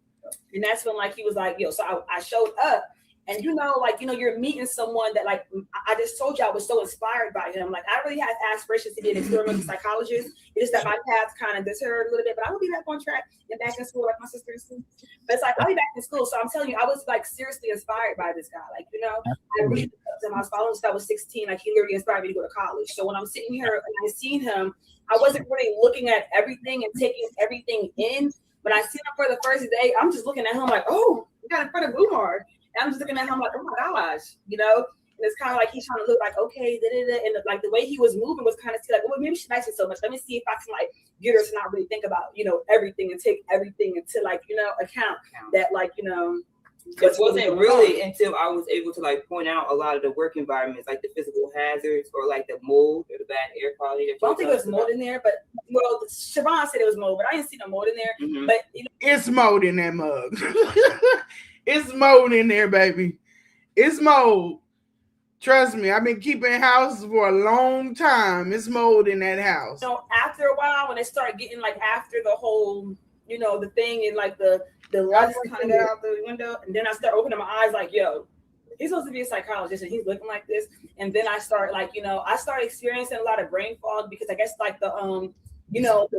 And that's when he was like, so I showed up, and you're meeting someone that I just told you I was so inspired by him. I really had aspirations to be an experimental psychologist. It's just that my path kind of deterred a little bit, but I will be back on track and back in school like my sister in school. But it's I'll be back in school. So I'm telling you, I was seriously inspired by this guy. I really looked up to him. I was following since I was 16. He literally inspired me to go to college. So when I'm sitting here and I seen him, I wasn't really looking at everything and taking everything in. When I see him for the first day, I'm just looking at him like, oh, we got in front of Umar. And I'm just looking at him like, oh my gosh, And it's kind of he's trying to look like, okay, and the way he was moving was kind of well, maybe she likes it so much. Let me see if I can get her to not really think about, everything and take everything into account that
It wasn't really until I was able to point out a lot of the work environments, like the physical hazards or the mold or the bad air quality.
I don't think it was mold in there, but Siobhan said it was mold, but I didn't see no mold in there.
Mm-hmm.
But
it's mold in that mug. It's mold in there, baby. It's mold. Trust me, I've been keeping houses for a long time. It's mold in that house.
After a while, when it started getting after the whole, the thing and the lights kind of got out the window, and then I start opening my eyes yo, he's supposed to be a psychologist and he's looking like this. And then I start I started experiencing a lot of brain fog, because I guess the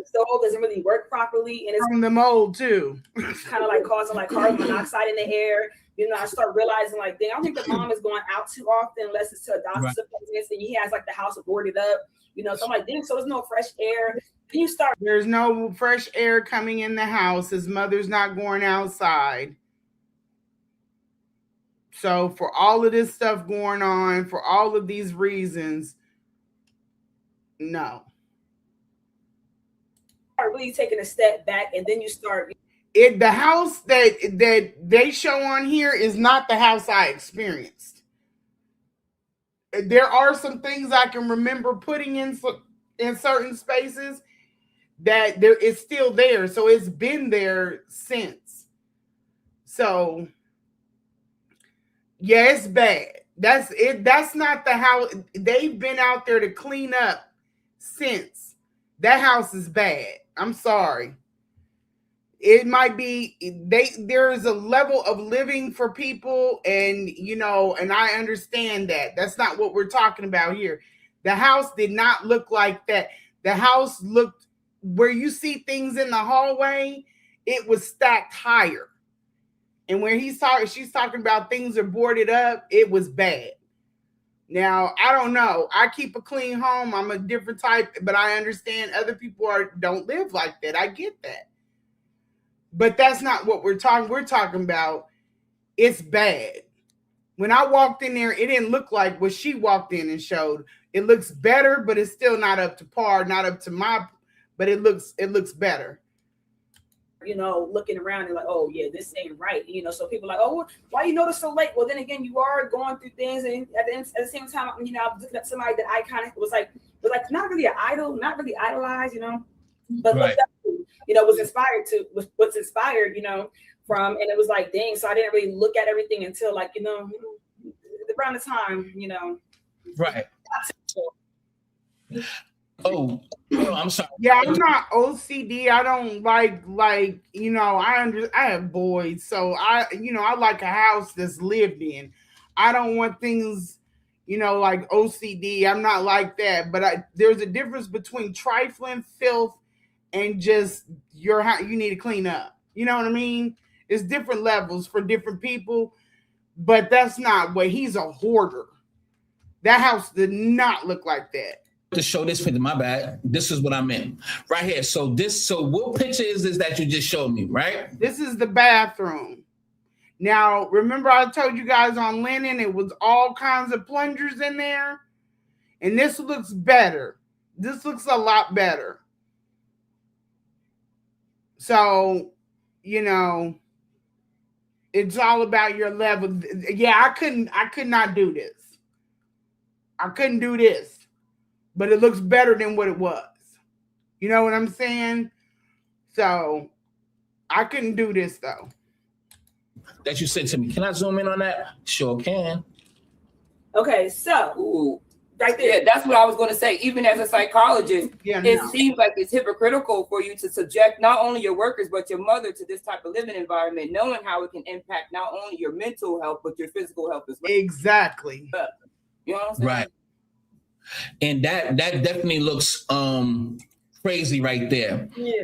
stove doesn't really work properly, and it's
from the mold too.
Kind of causing carbon monoxide in the air. I start realizing dang, I don't think the mom is going out too often unless it's to a doctor's appointment, and he has the house boarded up. So I'm dang, so there's no fresh air. Then you start.
There's no fresh air coming in the house. His mother's not going outside. So for all of this stuff going on, for all of these reasons, no.
Really taking a step back, and then you start.
The house that they show on here is not the house I experienced. There are some things I can remember putting in certain spaces that there is still there. So it's been there since. So yeah, it's bad. That's it. That's not the house. They've been out there to clean up since. That house is bad. I'm sorry. it might be there is a level of living for people, and and I understand that. That's not what we're talking about here. The house did not look like that. The house looked, where you see things in the hallway, it was stacked higher. And where she's talking about things are boarded up, it was bad. Now, I don't know. I keep a clean home. I'm a different type, but I understand other people don't live like that. I get that. But that's not what we're talking. We're talking about it's bad. When I walked in there, it didn't look like what she walked in and showed. It looks better, but it's still not up to par, not up to but it looks better.
Looking around and like, oh yeah, this ain't right. So people are like, oh, why you notice so late? Well, then again, you are going through things, and at the same time, I was looking at somebody that I kind of was like not really an idol, not really idolized, but
right.
Was inspired what's inspired, from, and it was like, dang. So I didn't really look at everything until like, around the time,
Right.
Oh, I'm sorry.
Yeah, I'm not OCD. I don't like I have boys, so I like a house that's lived in. I don't want things, like OCD. I'm not like that, but there's a difference between trifling filth and just your house you need to clean up. You know what I mean? It's different levels for different people, but that's not what he's a hoarder. That house did not look like that.
To show this picture, my bad. This is what I meant right here. So what picture is this that you just showed me, right?
This is the bathroom. Now, remember I told you guys on linen, it was all kinds of plungers in there. And this looks better. This looks a lot better. So, it's all about your level. Yeah, I could not do this. I couldn't do this. But it looks better than what it was. You know what I'm saying? So I couldn't do this though.
That you said to me. Can I zoom in on that? Sure can.
Okay, so
right there, that's what I was going to say. Even as a psychologist, it seems like it's hypocritical for you to subject not only your workers but your mother to this type of living environment, knowing how it can impact not only your mental health but your physical health as well.
Exactly.
You know what I'm saying?
Right. And that definitely looks crazy right there.
Yeah.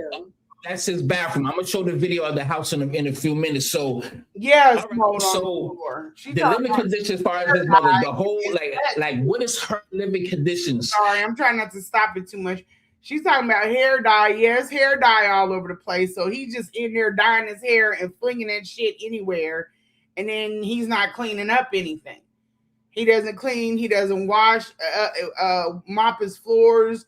That's his bathroom. I'm gonna show the video of the house in a few minutes. So
yes,
right, so the living conditions as far as his mother, the whole like what is her living conditions?
Sorry, I'm trying not to stop it too much. She's talking about hair dye. Yes, hair dye all over the place. So he's just in there dyeing his hair and flinging that shit anywhere, and then he's not cleaning up anything. He doesn't clean. He doesn't wash, mop his floors,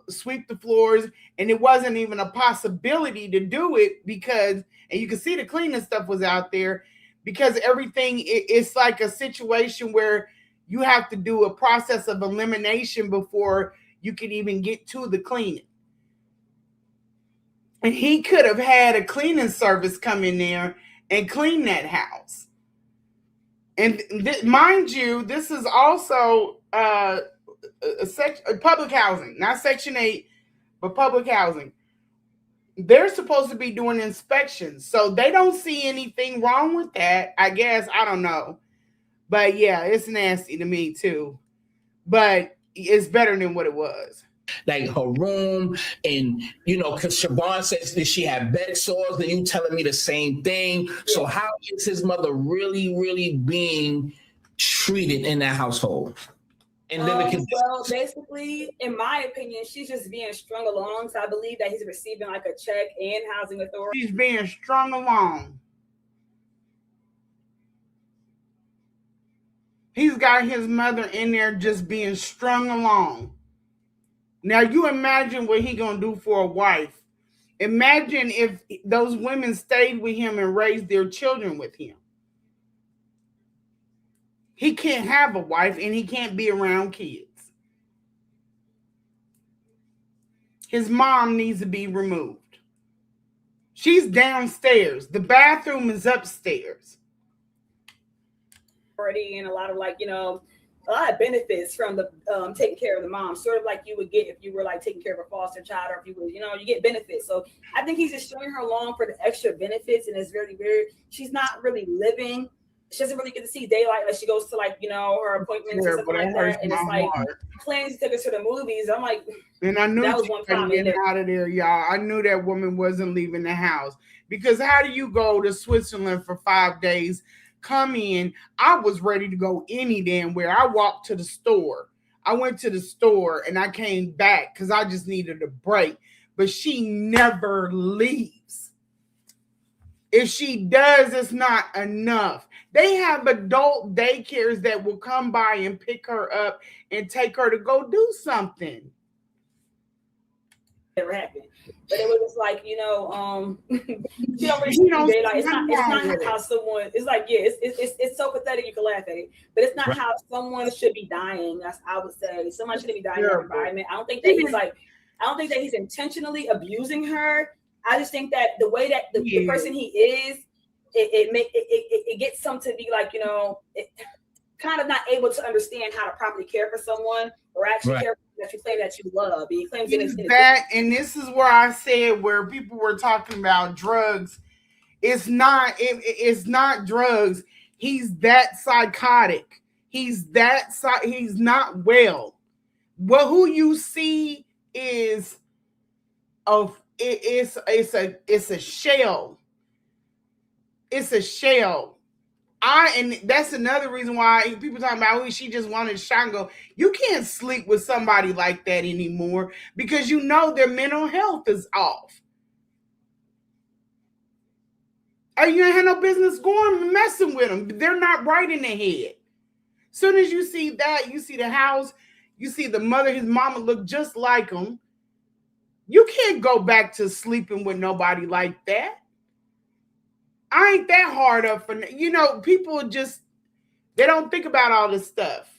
sweep the floors. And it wasn't even a possibility to do it because, and you can see the cleaning stuff was out there because everything, it's like a situation where you have to do a process of elimination before you can even get to the cleaning. And he could have had a cleaning service come in there and clean that house. And mind you, this is also a public housing, not Section 8, but public housing. They're supposed to be doing inspections, so they don't see anything wrong with that, I guess. I don't know. But yeah, it's nasty to me too. But it's better than what it was.
Like her room, and because Siobhan says that she had bed sores, and you telling me the same thing. Yeah. So how is his mother really, really being treated in that household? And
well, basically, in my opinion, she's just being strung along. So I believe that he's receiving like a check and housing authority.
She's being strung along. He's got his mother in there just being strung along. Now, you imagine what he going to do for a wife. Imagine if those women stayed with him and raised their children with him. He can't have a wife and he can't be around kids. His mom needs to be removed. She's downstairs. The bathroom is upstairs.
And a lot of a lot of benefits from the taking care of the mom, sort of like you would get if you were like taking care of a foster child, or if you were, you get benefits. So I think he's just stringing her along for the extra benefits, and it's really weird. She's not really living. She doesn't really get to see daylight unless she goes to like her appointments or something like that. And it's like claims to take us to the movies. I'm like,
and I knew
that was one time
getting out of there, y'all. I knew that woman wasn't leaving the house, because how do you go to Switzerland for 5 days? Come in. I was ready to go any damn where. I walked to the store. I went to the store and I came back because I just needed a break. But she never leaves. If she does, it's not enough. They have adult daycares that will come by and pick her up and take her to go do something.
Never happened. But it was just like, she don't really see daylight. It's not how someone, it's like, it's so pathetic you can laugh at it. But it's not how someone should be dying. That's, I would say. Someone shouldn't be dying in their environment. I don't think that he's intentionally abusing her. I just think that the way that the person he is, it gets some to be like, kind of not able to understand how to properly care for someone or actually care for that you claim that you love. He claims
and this is where I said where people were talking about drugs. It's not drugs. He's that psychotic. He's not well. Well, who you see is it's a shell. It's a shell. And that's another reason why people talking about, she just wanted a shot and go. You can't sleep with somebody like that anymore because their mental health is off. Or you ain't had no business going messing with them. They're not right in the head. Soon as you see that, you see the house, you see the mother, his mama look just like him. You can't go back to sleeping with nobody like that. I ain't that hard up for, people just, they don't think about all this stuff.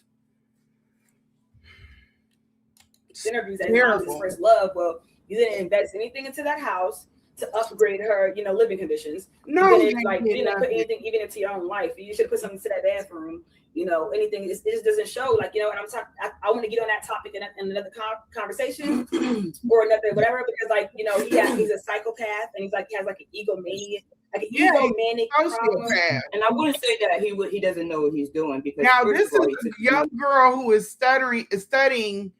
Interviews that his first love. Well, you didn't invest anything into that house to upgrade her, living conditions.
No,
you didn't put anything even into your own life. You should put something to that bathroom. Anything. It just doesn't show. Like, and I'm talking. I want to get on that topic in another conversation or another whatever, because he's a psychopath and he has like an egomaniac. Egomanic problem.
And I wouldn't say that he doesn't know what he's doing, because
now this is a young girl who is studying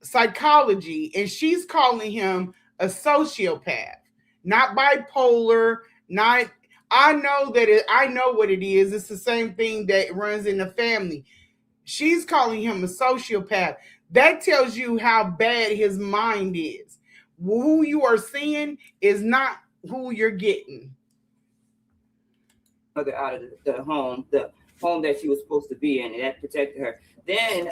psychology, and she's calling him a sociopath, not bipolar, not. I know what it is. It's the same thing that runs in the family. She's calling him a sociopath. That tells you how bad his mind is. Who you are seeing is not who you're getting.
Out of the home that she was supposed to be in, and that protected her. Then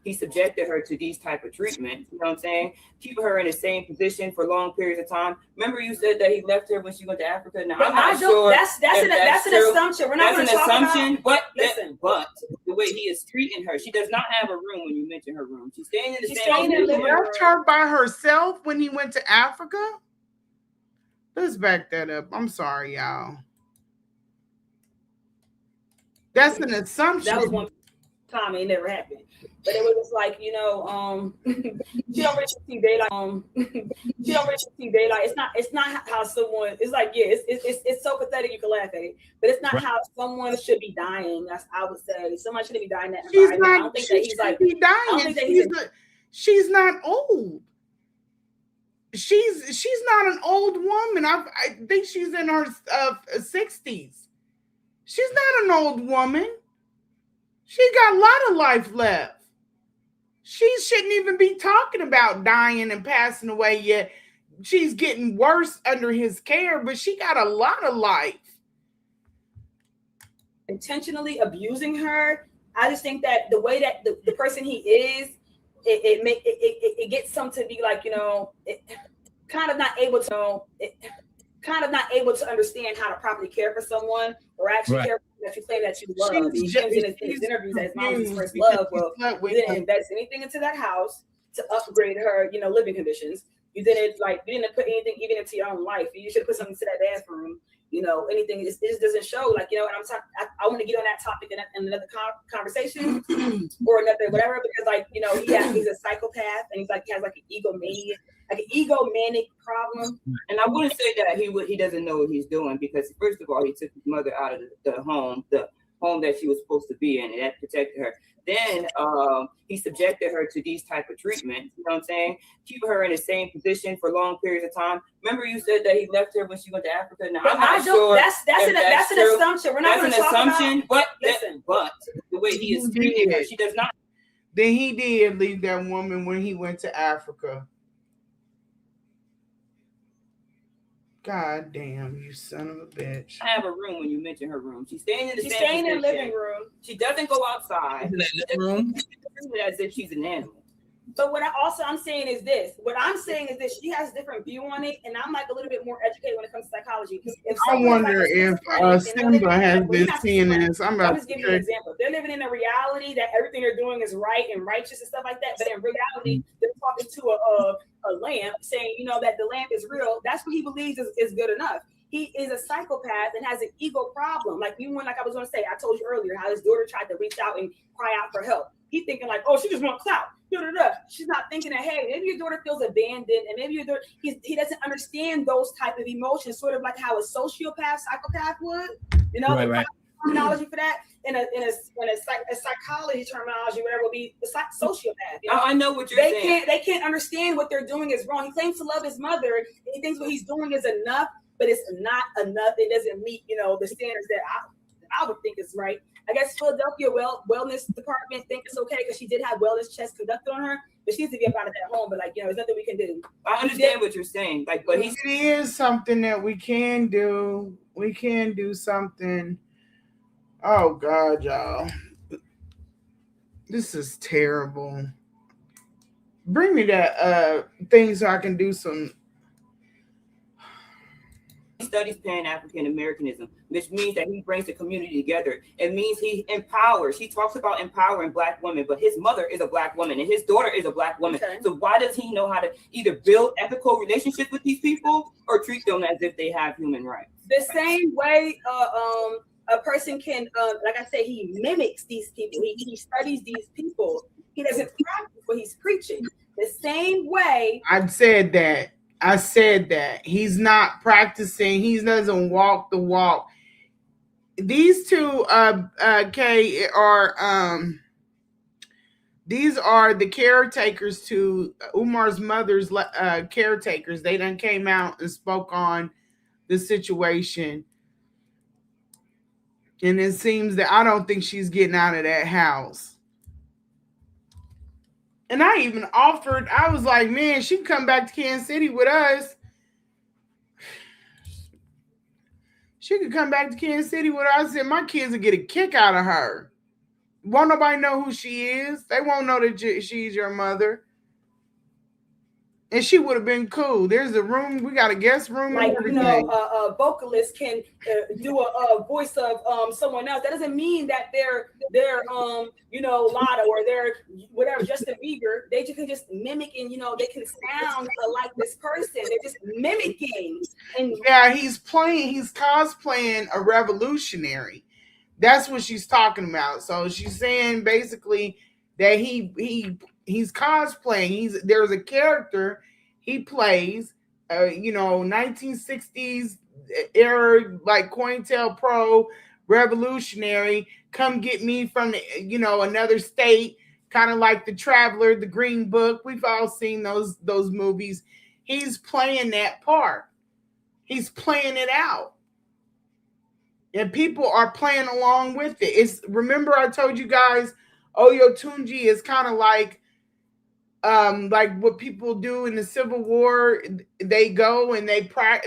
he subjected her to these type of treatments, you know what I'm saying? Keeping her in the same position for long periods of time. Remember you said that he left her when she went to Africa? Now, I'm not sure.
That's an assumption. We're not going to talk about.
But the way he is treating her, she does not have a room when you mention her room. She's staying in the same room.
He left her by herself when he went to Africa? Let's back that up. I'm sorry, y'all. That's an assumption.
That was one time, it never happened. But it was just like, she don't really see daylight. She don't really see daylight. It's not how someone. It's like, it's so pathetic you can laugh at it. But it's not how someone should be dying. That's, I would say, someone shouldn't be dying that environment. I don't think that he's like dying. I don't think that
she's not old. She's not an old woman. I think she's in her 60s. She's not an old woman. She got a lot of life left. She shouldn't even be talking about dying and passing away yet. She's getting worse under his care, but she got a lot of life.
Intentionally abusing her. I just think that the way that the person he is, it gets some to be like, kind of not able to understand how to properly care for someone or actually care for that you claim that you love. He claims in his interviews that his mom was his first love. Well, you didn't invest anything into that house to upgrade her, living conditions. You didn't put anything even into your own life. You should put something to that bathroom. anything. It just doesn't show, like, and I want to get on that topic in another conversation or another whatever, because, like, he's a psychopath, and he's like, he has like an egomanic problem.
And I wouldn't say that he doesn't know what he's doing, because first of all, he took his mother out of the home that she was supposed to be in, and that protected her. Then he subjected her to these type of treatments, you know what I'm saying? Keep her in the same position for long periods of time. Remember, you said that he left her when she went to Africa. Now, I'm not sure.
That's an assumption. We're not going to talk
assumption,
about.
But the way he is treating her, she does not.
Then he did leave that woman when he went to Africa. God damn, you son of a bitch.
I have a room when you mention her room. She's staying in the
She's staying in the living room.
She doesn't go outside.
Room?
As if she's an animal.
But I'm saying is this. What I'm saying is this. She has a different view on it, and I'm like a little bit more educated when it comes to psychology.
I wonder if Simba has been seeing this. I'm
just giving you an example. They're living in a reality that everything they're doing is right and righteous and stuff like that. But in reality, they're talking to a lamp, saying, that the lamp is real. That's what he believes is good enough. He is a psychopath and has an ego problem. Like I was going to say, I told you earlier how his daughter tried to reach out and cry out for help. He's thinking like, oh, she just wants clout. She's not thinking that, hey, maybe your daughter feels abandoned, and maybe your daughter, he doesn't understand those type of emotions, sort of like how a psychopath would,
right.
Terminology for that in a psychology terminology, whatever will be the sociopath.
I know what you're saying.
They can't understand what they're doing is wrong. He claims to love his mother. He thinks what he's doing is enough, but it's not enough. It doesn't meet, the standards that I would think is right. I guess Philadelphia wellness department think it's okay because she did have wellness checks conducted on her, but she needs to be up out of that home. But there's nothing we can do.
I understand what you're saying. But
it is something that we can do. We can do something. Oh God, y'all, this is terrible. Bring me that thing so I can do some.
He studies Pan-African Americanism, which means that he brings the community together. It means he empowers. He talks about empowering Black women, but his mother is a Black woman and his daughter is a Black woman. Okay. So why does he know how to either build ethical relationships with these people or treat them as if they have human rights?
The same way a person can, like I say, he mimics these people. He studies these people. He doesn't practice what he's preaching. The same way.
I said that he's not practicing. He doesn't walk the walk. These two, Kay, are these are the caretakers to Umar's mother's caretakers. They done came out and spoke on the situation, and it seems that I don't think she's getting out of that house. And I even offered, I was like, man, she can come back to Kansas City with us. She could come back to Kansas City with us and my kids would get a kick out of her. Won't nobody know who she is. They won't know that she's your mother. And she would have been cool. There's a room. We got a guest room.
Like, a vocalist can do a voice of someone else. That doesn't mean that they're Lotto or they're whatever, Justin Bieber. They can just mimic and, they can sound like this person. They're just mimicking. And
yeah, he's cosplaying a revolutionary. That's what she's talking about. So she's saying basically that he's cosplaying. There's a character he plays, 1960s era, like COINTELPRO revolutionary. Come get me from another state, kind of like The Traveler, The Green Book. We've all seen those movies. He's playing that part. He's playing it out. And people are playing along with it. Remember I told you guys, Oyo Tunji is kind of like what people do in the Civil War. They go and they play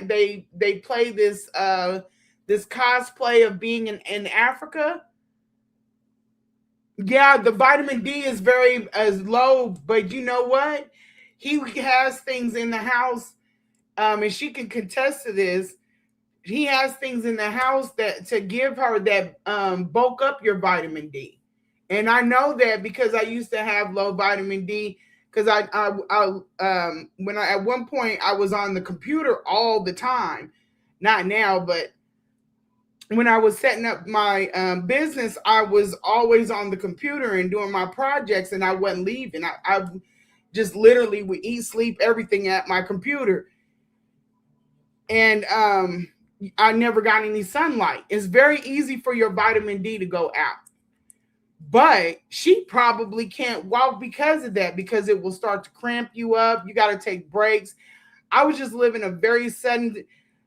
this cosplay of being in Africa. Yeah, the vitamin D is very low, but you know what? He has things in the house, and she can contest to this. He has things in the house that to give her that bulk up your vitamin D. And I know that because I used to have low vitamin D because when at one point I was on the computer all the time, not now, but when I was setting up my business, I was always on the computer and doing my projects, and I wasn't leaving. I just literally would eat, sleep, everything at my computer. And I never got any sunlight. It's very easy for your vitamin D to go out. But she probably can't walk because of that, because it will start to cramp you up. You got to take breaks. I was just living a very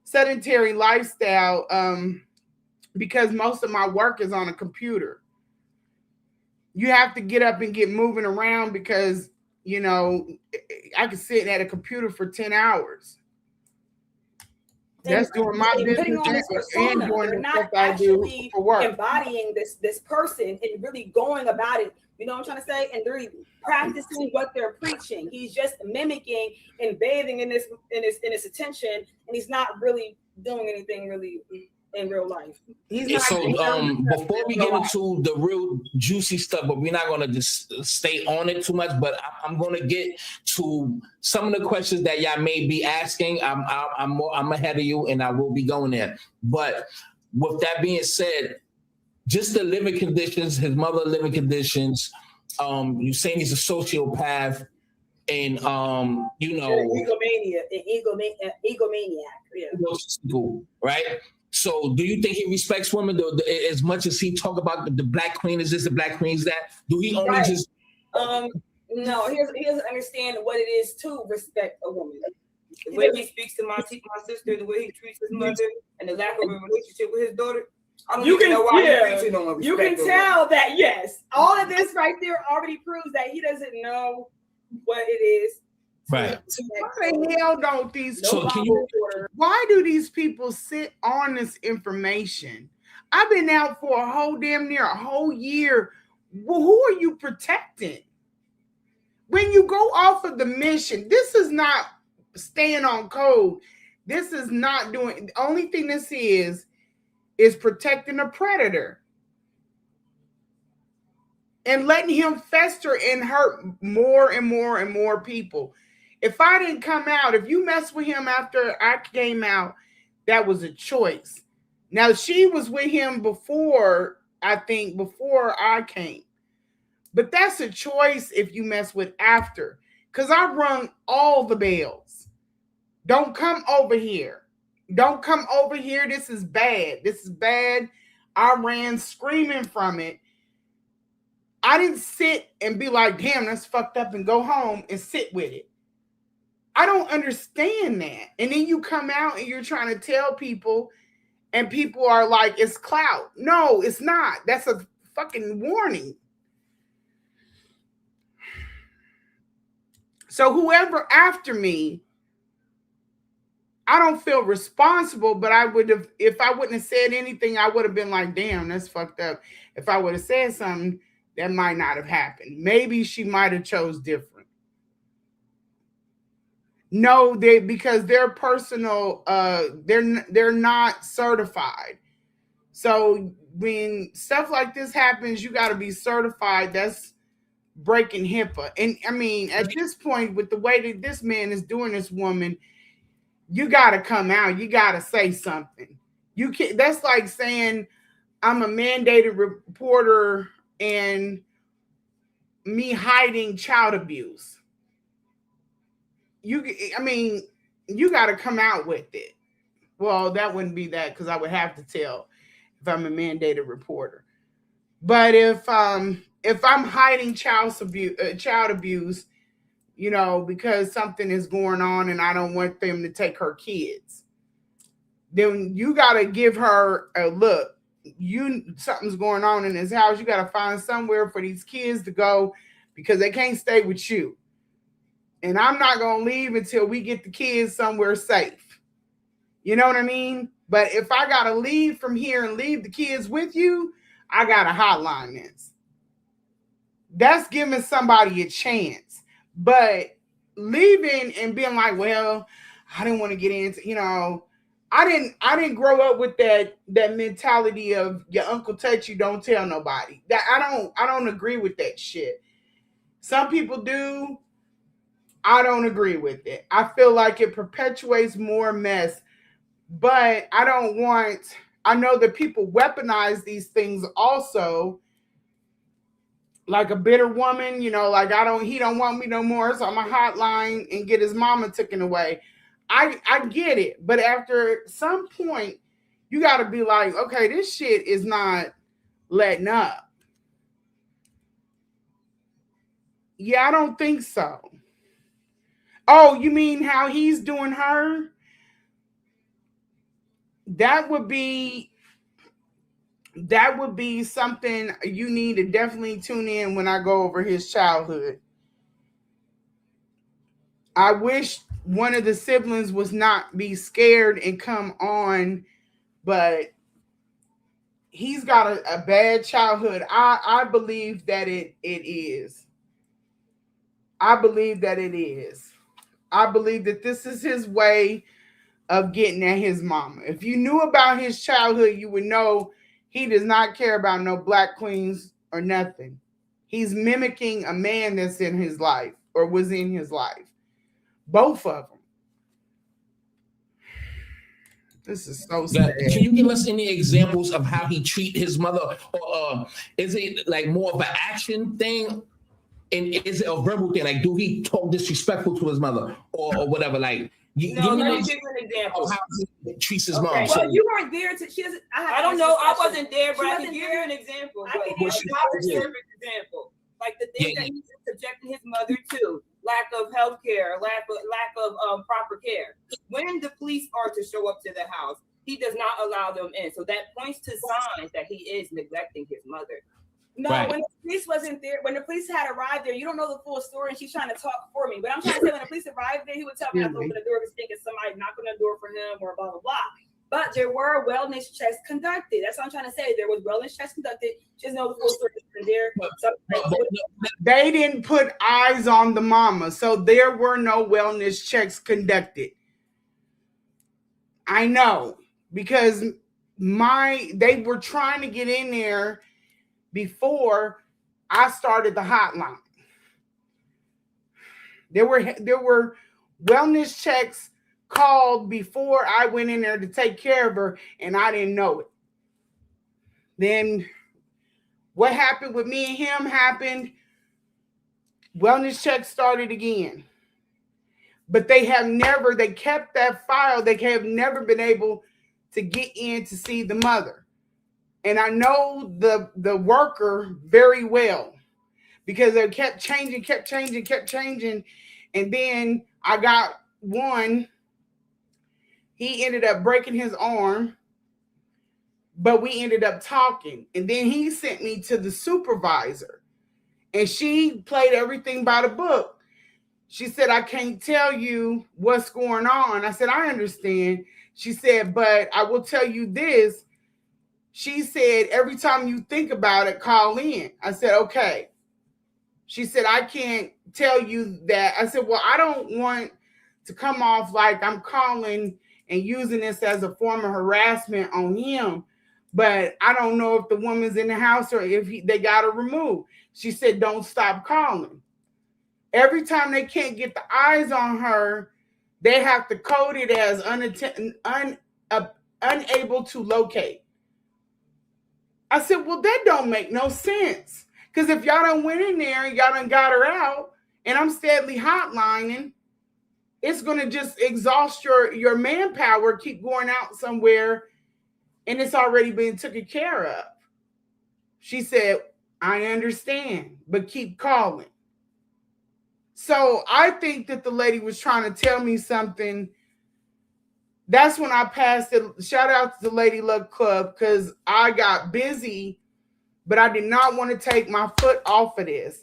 sedentary lifestyle because most of my work is on a computer. You have to get up and get moving around because, you know, I could sit at a computer for 10 hours. That's doing my business
and doing the stuff I do for work. Embodying this person and really going about it, you know what I'm trying to say, and really practicing what they're preaching. He's just mimicking and bathing in this attention, and he's not really doing anything really in real life.
So before we get into the real juicy stuff, but we're not gonna just stay on it too much, but I'm gonna get to some of the questions that y'all may be asking. I'm ahead of you, and I will be going there. But with that being said, just the living conditions, his mother living conditions, you saying he's a sociopath, and you know,
egomaniac, yeah.
Right? So do you think he respects women as much as he talk about the black queen is this, the black queen is that? Do he only just
no, he doesn't understand what it is to respect a woman.
The way he speaks to my sister, the way he treats his mother, and the lack of a relationship with his daughter. I don't even know why he's preaching on respect.
You can tell that, yes. All of this right there already proves that he doesn't know what it is.
Right.
Why the hell don't these why do these people sit on this information? I've been out for a whole damn near a whole year. Well, who are you protecting? When you go off of the mission, this is not staying on code. This is not doing, the only thing this is protecting a predator and letting him fester and hurt more and more and more people. If I didn't come out, if you mess with him after I came out, that was a choice. Now, she was with him before, I think, before I came. But that's a choice if you mess with after. Because I rung all the bells. Don't come over here. Don't come over here. This is bad. This is bad. I ran screaming from it. I didn't sit and be like, damn, that's fucked up, and go home and sit with it. I don't understand that. And then you come out and you're trying to tell people, and people are like, it's clout. No, it's not. That's a fucking warning. So whoever after me, I don't feel responsible, but I would have, if I wouldn't have said anything, I would have been like, damn, that's fucked up. If I would have said something, that might not have happened. Maybe she might have chose different. No, because they're personal, they're not certified. So when stuff like this happens, you got to be certified. That's breaking HIPAA. And I mean, at this point, with the way that this man is doing this woman, you got to come out. You got to say something. You can't. That's like saying I'm a mandated reporter and me hiding child abuse. You got to come out with it. Well, that wouldn't be that, because I would have to tell if I'm a mandated reporter. But if I'm hiding child abuse, you know, because something is going on and I don't want them to take her kids, then you got to give her a look. Something's going on in this house. You got to find somewhere for these kids to go, because they can't stay with you. And I'm not going to leave until we get the kids somewhere safe. You know what I mean? But if I got to leave from here and leave the kids with you, I got to hotline this. That's giving somebody a chance. But leaving and being like, well, I didn't want to get into, you know, I didn't grow up with that mentality of your uncle touch you, don't tell nobody. That I don't agree with that shit. Some people do. I don't agree with it. I feel like it perpetuates more mess, but I I know that people weaponize these things also. Like a bitter woman, you know, like he don't want me no more, so I'm a hotline and get his mama taken away. I get it, but after some point, you got to be like, okay, this shit is not letting up. Yeah, I don't think so. Oh, you mean how he's doing her? That would be something you need to definitely tune in when I go over his childhood. I wish one of the siblings was not be scared and come on, but he's got a bad childhood. I believe that it is. I believe that it is. I believe that this is his way of getting at his mama. If you knew about his childhood, you would know he does not care about no black queens or nothing. He's mimicking a man that's in his life or was in his life. Both of them. This is so sad.
Can you give us any examples of how he treat his mother? Or is it like more of an action thing? And is it a verbal thing? Like, do he talk disrespectful to his mother or whatever? Like,
let me give you an example
of how he treats his mom.
Well,
So,
you weren't there to.
I don't know. I wasn't there, but I can give you an example.
I can
give you a perfect example. Like the thing that he's subjecting his mother to, lack of health care, lack of proper care. When the police are to show up to the house, he does not allow them in. So that points to signs that he is neglecting his mother.
No, right. When the police wasn't there, when the police had arrived there, you don't know the full story, and she's trying to talk for me. But I'm trying to say, when the police arrived there, he would tell me not to open the door because thinking somebody knocking on the door for him or blah blah blah. But there were wellness checks conducted. That's what I'm trying to say. There was wellness checks conducted. She doesn't know the full story there.
They didn't put eyes on the mama, so there were no wellness checks conducted. I know because they were trying to get in there before I started the hotline. There were wellness checks called before I went in there to take care of her, and I didn't know it. Then what happened with me and him happened. Wellness checks started again. But they kept that file. They have never been able to get in to see the mother. And I know the worker very well because they kept changing. And then I got one. He ended up breaking his arm, but we ended up talking. And then he sent me to the supervisor, and she played everything by the book. She said, I can't tell you what's going on. I said, I understand. She said, but I will tell you this. She said, every time you think about it, call in. I said, okay. She said, I can't tell you that. I said, well, I don't want to come off like I'm calling and using this as a form of harassment on him, but I don't know if the woman's in the house or if they got her removed. She said, don't stop calling. Every time they can't get the eyes on her, they have to code it as unable to locate. I said, well, that don't make no sense. Because if y'all done went in there and y'all done got her out, and I'm steadily hotlining, it's going to just exhaust your manpower, keep going out somewhere, and it's already been taken care of. She said, I understand, but keep calling. So I think that the lady was trying to tell me something. That's when I passed it. Shout out to the Lady Luck Club because I got busy, but I did not want to take my foot off of this.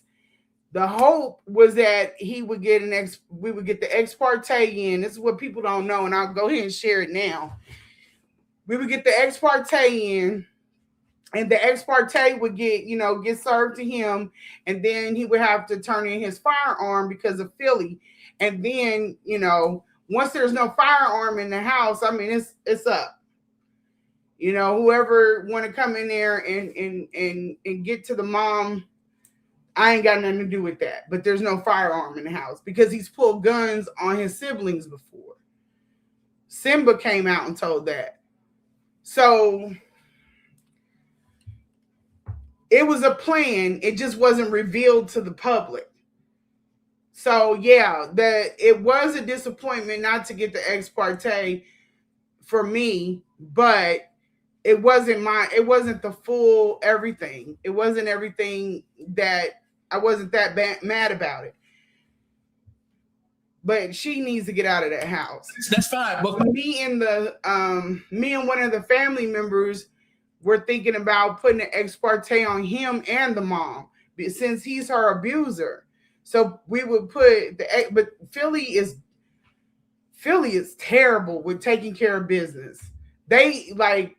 The hope was that we would get the ex parte in. This is what people don't know, and I'll go ahead and share it now. We would get the ex parte in, and the ex parte would get served to him, and then he would have to turn in his firearm because of Philly. And then, once there's no firearm in the house, I mean, it's up. Whoever want to come in there and get to the mom, I ain't got nothing to do with that. But there's no firearm in the house because he's pulled guns on his siblings before. Simba came out and told that. So it was a plan. It just wasn't revealed to the public. So yeah, it was a disappointment not to get the ex parte for me, but it wasn't the full everything. It wasn't everything that I wasn't that mad about it. But she needs to get out of that house.
That's fine. But
me and one of the family members were thinking about putting an ex parte on him and the mom, since he's her abuser. So we would put but Philly is terrible with taking care of business. They like,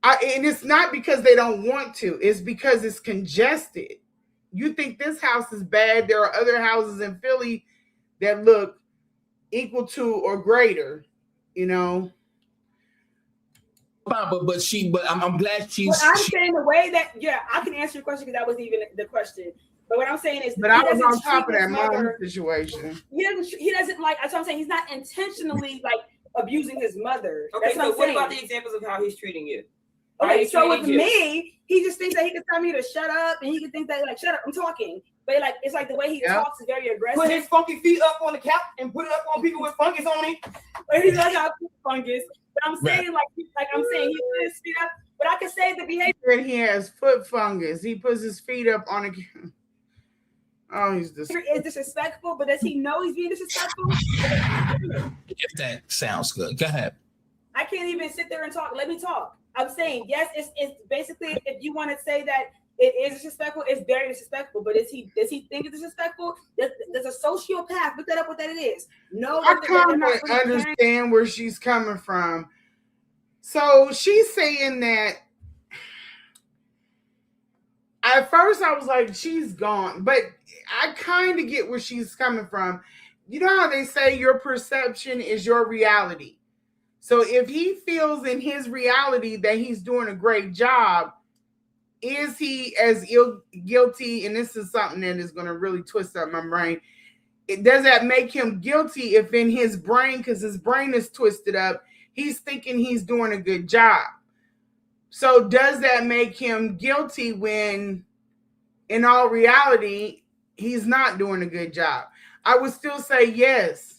and it's not because they don't want to. It's because it's congested. You think this house is bad? There are other houses in Philly that look equal to or greater, you know.
But I'm glad she's.
Well, I'm saying the way that I can answer your question because that wasn't even the question. But what I'm saying is,
but I was on top of that mom situation.
He doesn't like. That's what I'm saying. He's not intentionally like abusing his mother.
Okay,
that's
so what about the examples of how he's treating you?
Okay, so with me, he just thinks that he can tell me to shut up, and he can think that like, shut up, I'm talking. But like, it's like the way he talks is very aggressive.
Put his funky feet up on the couch and put it up on people with fungus on it.
But he's like, I put fungus. But I'm saying like I'm saying he put his feet up. But I can say the behavior.
He has foot fungus. He puts his feet up on a. Oh, he's
disrespectful. But does he know he's being disrespectful?
If that sounds good, go ahead.
I can't even sit there and talk. Let me talk. I'm saying, yes, it's basically, if you want to say that it is disrespectful, it's very disrespectful. But does he think it's disrespectful? There's a sociopath. Look that up what that is. No,
I kind of understand where she's coming from. So she's saying that at first I was like, she's gone, but I kind of get where she's coming from. You know how they say your perception is your reality. So if he feels in his reality that he's doing a great job, is he as guilty? And this is something that is going to really twist up my brain. Does that make him guilty if in his brain, because his brain is twisted up, he's thinking he's doing a good job? So does that make him guilty when in all reality, he's not doing a good job? I would still say yes.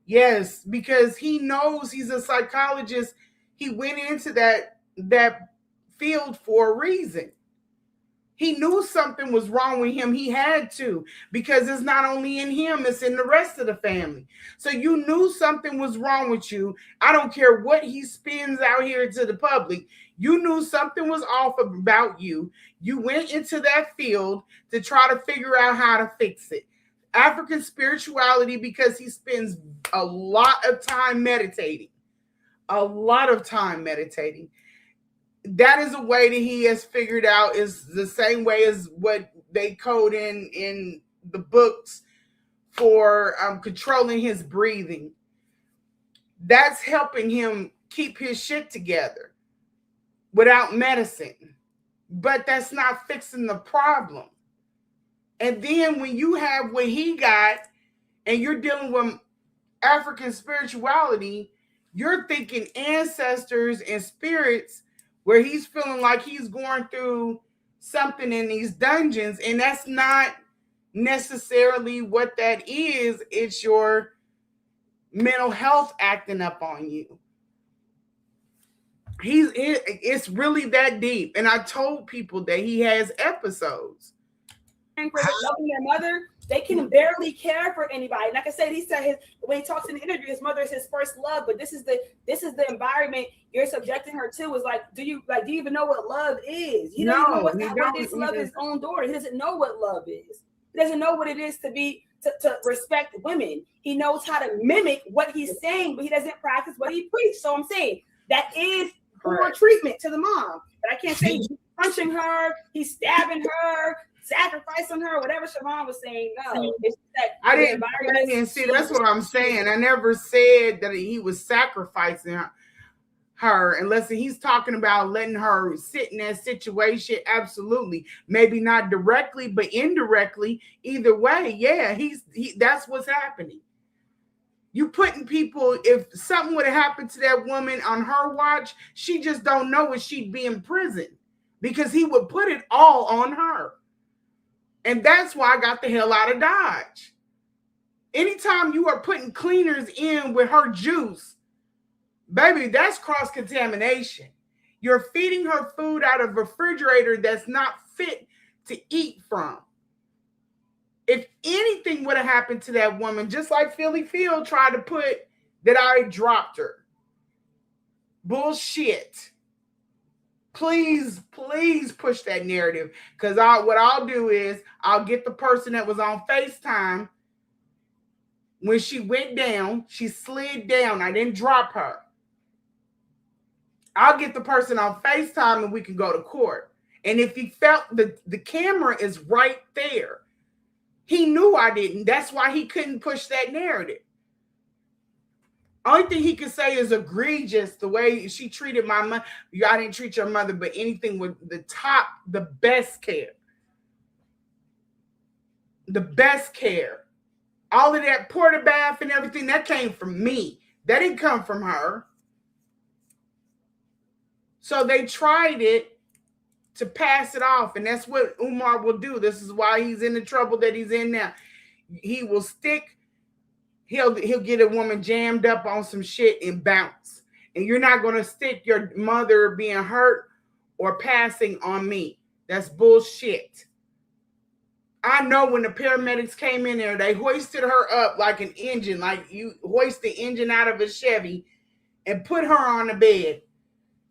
Yes, because he knows, he's a psychologist. He went into that field for a reason. He knew something was wrong with him. He had to, because it's not only in him, it's in the rest of the family. So you knew something was wrong with you. I don't care what he spins out here to the public. You knew something was off about you. You went into that field to try to figure out how to fix it. African spirituality, because he spends a lot of time meditating. That is a way that he has figured out, is the same way as what they code in the books for controlling his breathing. That's helping him keep his shit together without medicine. But that's not fixing the problem. And then when you have what he got and you're dealing with African spirituality, you're thinking ancestors and spirits where he's feeling like he's going through something in these dungeons. And that's not necessarily what that is. It's your mental health acting up on you. It's really that deep. And I told people that he has episodes.
For loving their mother, they can barely care for anybody. Like I said, he said when he talks in the interview, his mother is his first love. But this is the environment you're subjecting her to. Is like, do you even know what love is? He doesn't know what is love his own daughter. He doesn't know what love is. He doesn't know what it is to respect women. He knows how to mimic what he's saying, but he doesn't practice what he preached. So I'm saying that is poor treatment to the mom. But I can't say he's punching her, he's stabbing her, sacrificing her, whatever Siobhan was saying. No, it's that
I didn't see. That's what I'm saying. I never said that he was sacrificing her, unless he's talking about letting her sit in that situation. Absolutely, maybe not directly, but indirectly. Either way, yeah, that's what's happening. You putting people, if something would have happened to that woman on her watch, she just don't know if she'd be in prison because he would put it all on her. And that's why I got the hell out of Dodge. Anytime you are putting cleaners in with her juice, baby, that's cross-contamination. You're feeding her food out of a refrigerator that's not fit to eat from. If anything would have happened to that woman, just like Philly Phil tried to put that I dropped her. Bullshit. Please push that narrative. Because what I'll do is I'll get the person that was on FaceTime. When she went down, she slid down. I didn't drop her. I'll get the person on FaceTime and we can go to court. And if he felt the camera is right there, he knew I didn't. That's why he couldn't push that narrative. Only thing he could say is egregious the way she treated my mother. I didn't treat your mother, but anything with the best care. The best care. All of that porta bath and everything, that came from me. That didn't come from her. So they tried it to pass it off. And that's what Umar will do. This is why he's in the trouble that he's in now. He will he'll get a woman jammed up on some shit and bounce. And you're not going to stick your mother being hurt or passing on me. That's bullshit. I know when the paramedics came in there, they hoisted her up like an engine, like you hoist the engine out of a Chevy and put her on the bed.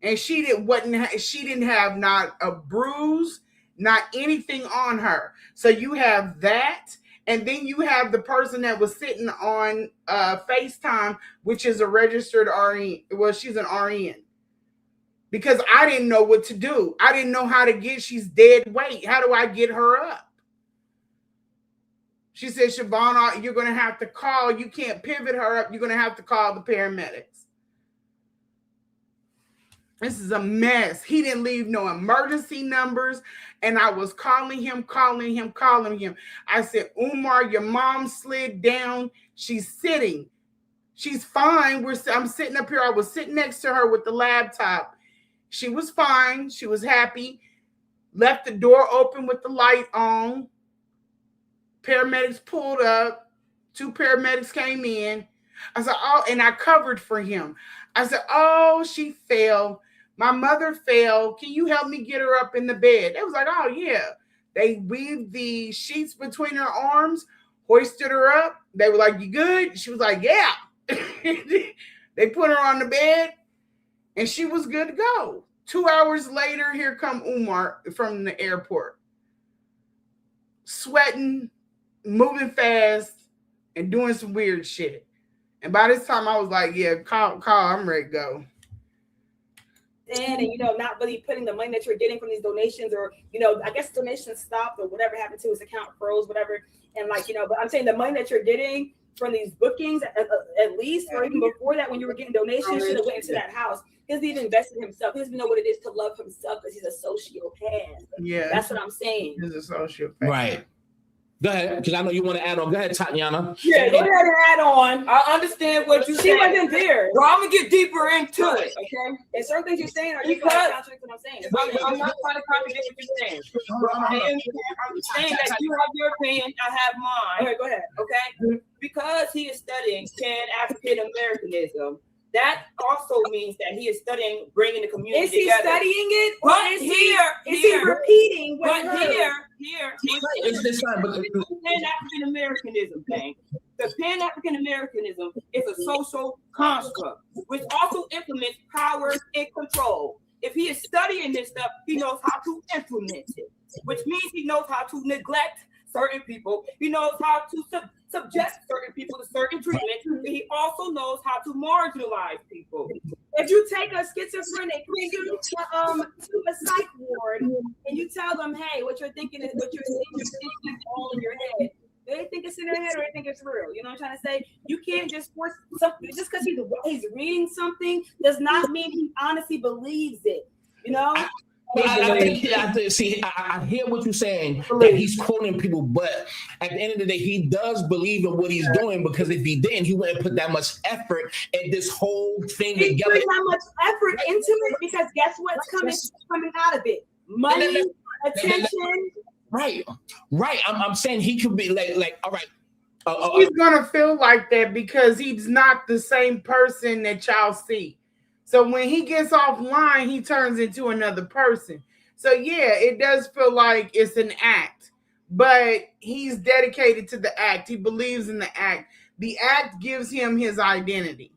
And she didn't have not a bruise, not anything on her. So you have that. And then you have the person that was sitting on FaceTime, which is a registered RN. Well, she's an RN. Because I didn't know what to do. I didn't know how to she's dead weight. How do I get her up? She said, Siobhan, you're going to have to call. You can't pivot her up. You're going to have to call the paramedics. This is a mess. He didn't leave no emergency numbers. And I was calling him. I said, Umar, your mom slid down. She's sitting. She's fine. I'm sitting up here. I was sitting next to her with the laptop. She was fine. She was happy. Left the door open with the light on. Paramedics pulled up. 2 paramedics came in. I said, oh, and I covered for him. I said, oh, she fell. My mother fell. Can you help me get her up in the bed? They was like, oh, yeah. They weaved the sheets between her arms, hoisted her up. They were like, you good? She was like, yeah. They put her on the bed, and she was good to go. 2 hours later, here come Umar from the airport. Sweating, moving fast, and doing some weird shit. And by this time, I was like, yeah, call, I'm ready to go.
And not really putting the money that you're getting from these donations, or I guess donations stopped or whatever happened to his account froze, whatever. And but I'm saying the money that you're getting from these bookings, at least, or even before that, when you were getting donations, should have went into that house. He doesn't even invest in himself. He doesn't know what it is to love himself because he's a sociopath.
Yeah,
that's what I'm saying.
He's a sociopath,
right? Go ahead, because I know you want to add on. Go ahead, Tatiana.
Yeah, go ahead and add on.
I understand what you're saying.
She wasn't there.
Well, I'm gonna get deeper into it, okay?
And certain things you're saying are
because
contradicting what I'm saying.
I'm not trying to contradict what you're saying. I'm saying that you have your opinion, I have mine.
All right, go ahead.
Okay? Because he is studying Pan-African Americanism, that also means that he is studying bringing the community
together. Is he
together.
studying it? Or
but
is
he
repeating what
it's this time, but the Pan-African Americanism thing. The Pan-African Americanism is a social construct which also implements power and control. If he is studying this stuff, he knows how to implement it, which means he knows how to neglect certain people. He knows how to subject certain people to certain treatment. He also knows how to marginalize people.
If you take a schizophrenic to a psych ward and you tell them, hey, what you're thinking is what you're thinking all in your head. Do they think it's in their head or they think it's real? You know what I'm trying to say? You can't just force something just because he's reading something does not mean he honestly believes it.
I hear what you're saying, that he's quoting people, but at the end of the day, he does believe in what he's doing, because if he didn't, he wouldn't put that much effort in this whole thing
He
together.
put that much effort into it, because guess what's coming out of it? Money, attention.
Right. I'm saying he could be like, all right.
He's gonna feel like that because he's not the same person that y'all see. So when he gets offline, he turns into another person. So yeah, it does feel like it's an act, but he's dedicated to the act. He believes in the act. The act gives him his identity.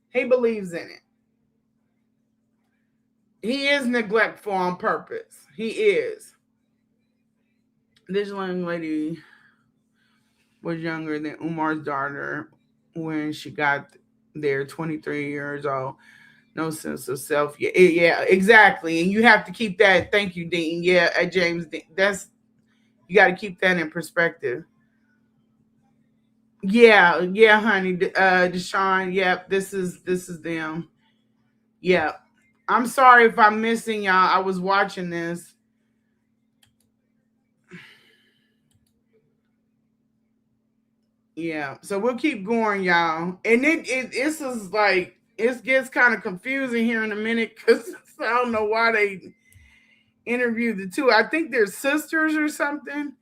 He believes in it. He is neglectful on purpose. He is. This young lady was younger than Umar's daughter when she got there, 23 years old. No sense of self. Yeah, exactly. And you have to keep that. Thank you, Dean. Yeah, James. That's, you got to keep that in perspective. Yeah, honey. Deshaun. Yep, this is them. Yeah. I'm sorry if I'm missing y'all. I was watching this. Yeah, so we'll keep going, y'all. And this is like, it gets kind of confusing here in a minute, because I don't know why they interviewed the two. I think they're sisters or something.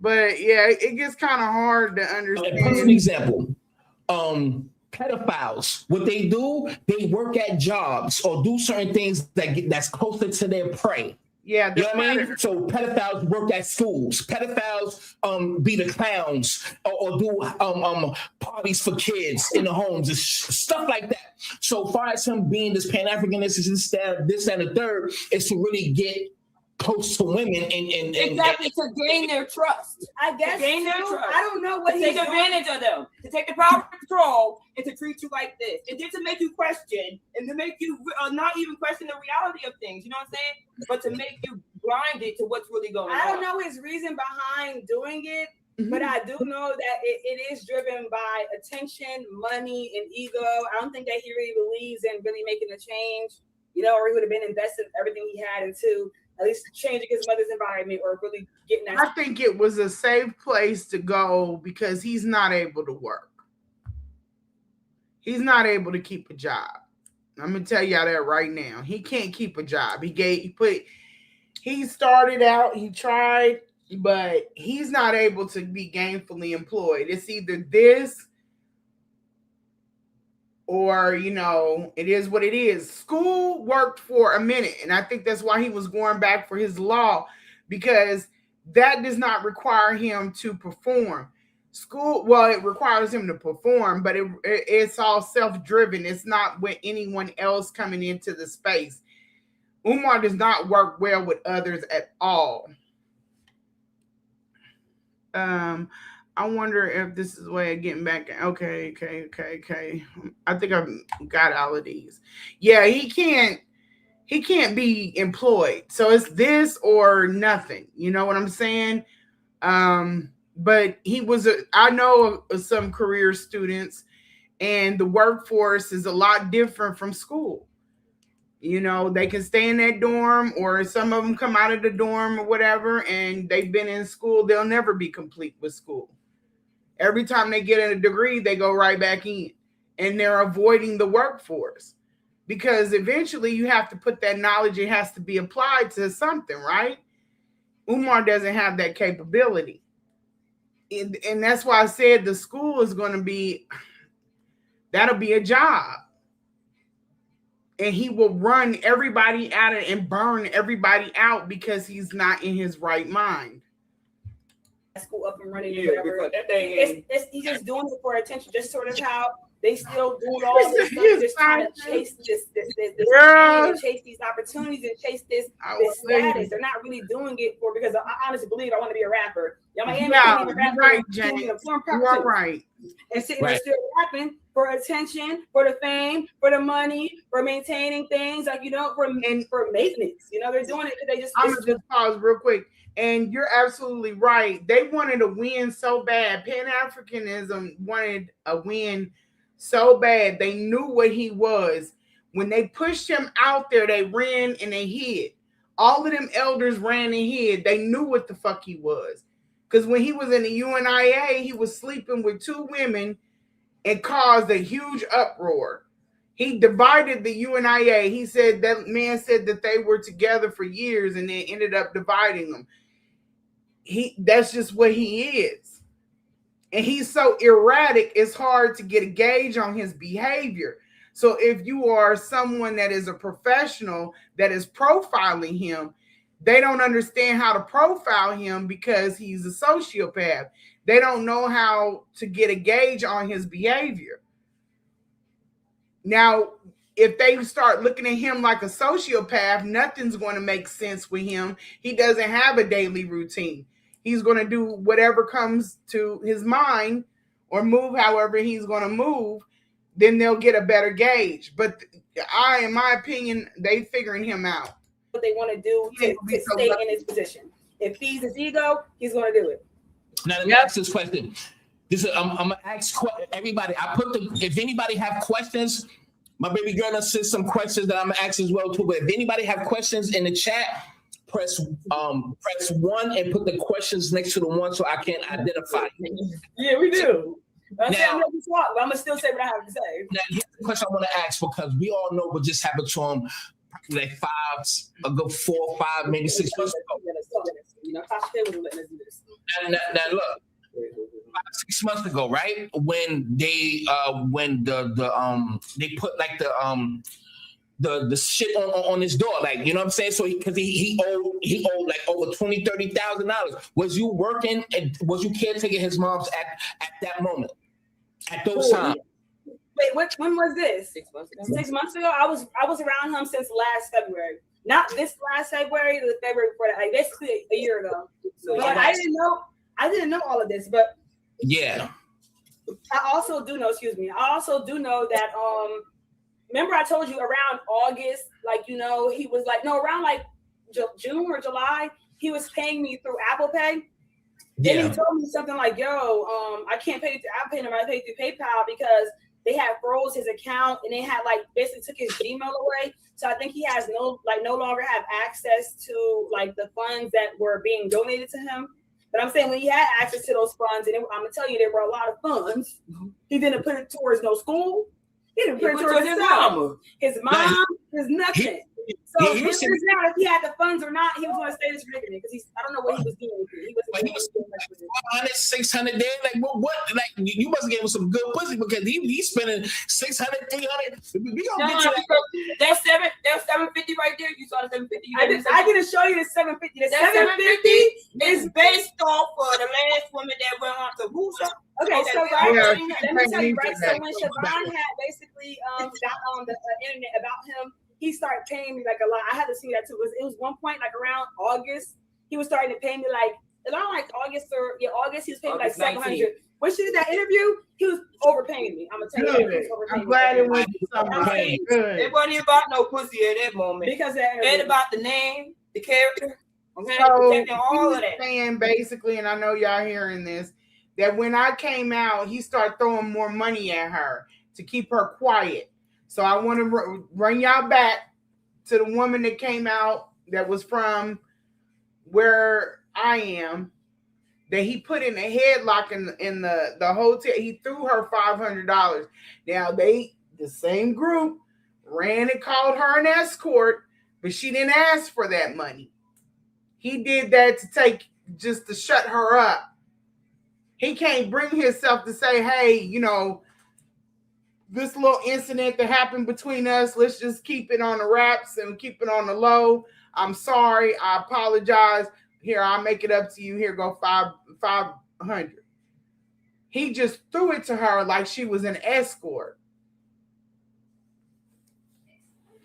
But yeah, it gets kind of hard to understand.
Perfect example. Pedophiles, what they do, they work at jobs or do certain things that's closer to their prey.
Yeah,
you know what I mean? So pedophiles work at schools. Pedophiles be the clowns or do parties for kids in the homes, and stuff like that. So far as him being this Pan-Africanist, this and the third, is to really get close to women and
exactly, to gain their trust.
I guess
to gain their trust.
I don't know what
to
he's
take advantage of them, to take the power of control, and to treat you like this, and then to make you question, and to make you not even question the reality of things. You know what I'm saying? But to make you blinded to what's really going on.
I don't know his reason behind doing it, but I do know that it is driven by attention, money, and ego. I don't think that he really believes in really making a change, or he would have been invested everything he had into at least changing his mother's environment, or really getting that.
I think it was a safe place to go because he's not able to work. He's not able to keep a job. I'm gonna tell y'all that right now. He can't keep a job. He started out, he tried, but he's not able to be gainfully employed. It's either this or, it is what it is. School worked for a minute, and I think that's why he was going back for his law, because that does not require him to perform. School, well, it requires him to perform, but it's all self-driven. It's not with anyone else coming into the space. Umar does not work well with others at all. I wonder if this is a way of getting back. Okay. I think I've got all of these. Yeah, he can't be employed. So it's this or nothing. You know what I'm saying? But I know of some career students, and the workforce is a lot different from school. They can stay in that dorm, or some of them come out of the dorm or whatever, and they've been in school. They'll never be complete with school. Every time they get a degree, they go right back in, and they're avoiding the workforce because eventually you have to put that knowledge. It has to be applied to something, right? Umar doesn't have that capability. And that's why I said the school is going to be, that'll be a job. And he will run everybody out and burn everybody out because he's not in his right mind.
School up and running, whatever. He's just doing it for attention, just sort of how they still doing all this stuff, just trying to chase this and chase these opportunities and chase this status. They're not really doing it because I honestly believe I want to be a rapper. You're
right, James. You are right.
And sitting there still rapping for attention, for the fame, for the money, for maintaining things, for maintenance. They're doing it because they just.
I'm gonna just pause real quick. And you're absolutely right. They wanted a win so bad. Pan-Africanism wanted a win so bad. They knew what he was. When they pushed him out there, they ran and they hid. All of them elders ran and hid. They knew what the fuck he was. Because when he was in the UNIA, he was sleeping with 2 women and caused a huge uproar. He divided the UNIA. He said that man said that they were together for years and then ended up dividing them. That's just what he is. And he's so erratic, it's hard to get a gauge on his behavior. So if you are someone that is a professional that is profiling him, they don't understand how to profile him because he's a sociopath. They don't know how to get a gauge on his behavior. Now, if they start looking at him like a sociopath, nothing's going to make sense with him. He doesn't have a daily routine. He's going to do whatever comes to his mind or move however he's going to move. Then they'll get a better gauge. But in my opinion, they figuring him out.
What they want to do to stay in his position. If feeds his ego, he's going to do it.
Now let me ask this question. I'm gonna ask everybody. If anybody have questions, my baby girl done sent some questions that I'm gonna ask as well too. But if anybody have questions in the chat, press 1 and put the questions next to the one so I can identify.
Yeah, we do. I'm gonna still say what I have to say.
Now here's the question I want to ask because we all know what just happened to him like 4, 5, maybe 6 months ago. Now look. 5, 6 months ago, right? When they they put like the shit on his door, like, you know what I'm saying? So because he owed like over $20,000-$30,000. Was you working and was you caretaking his mom's at that moment? At those times?
Wait, when was this?
6 months ago.
6 months ago? I was around him since last February. Not this last February, the February before that, like basically a year ago. So but I didn't know all of this, but
yeah.
I also do know that remember I told you around August, like, you know, he was like, no, around like June or July, he was paying me through Apple Pay.
Yeah.
Then he told me something like, yo, I can't pay through Apple Pay, I pay through PayPal because they had froze his account and they had like basically took his Gmail away. So I think he has no longer have access to like the funds that were being donated to him. But I'm saying when he had access to those funds, and I'm gonna tell you there were a lot of funds, he didn't put it towards no school. He didn't put it towards his mom, his nothing. So now if he had the funds or not, he was going to stay this predicament because I don't know what he was doing with it. He was doing much with it.
100, 600 days. Like what? Like you must have gave him some good pussy because he's spending 600, 300. We gonna get to that.
That's 750 right there. You saw the 750.
I didn't show you the 750. The 750
is based off of the last woman that went on to Wusa.
Okay, so right, let me tell you, right? So when Siobhan had basically got on the internet about him, he started paying me like a lot. I had to see that too. It was one point like around August, he was starting to pay me like around like August. He was paying me like 700. When she did that interview, he was overpaying me. I'm gonna tell you, he was overpaying
I'm glad it went
good. It wasn't about no pussy at that moment
because
it's about the name, the character. Okay,
so
all of that.
Saying basically, and I know y'all hearing this, that when I came out, he started throwing more money at her to keep her quiet. So I want to run y'all back to the woman that came out that was from where I am, that he put in a headlock in the hotel. He threw her $500. Now the same group ran and called her an escort, but she didn't ask for that money. He did that to shut her up. He can't bring himself to say, hey, you know, this little incident that happened between us, let's just keep it on the wraps and keep it on the low. I'm sorry. I apologize. Here, I'll make it up to you. Here go 500. He just threw it to her like she was an escort.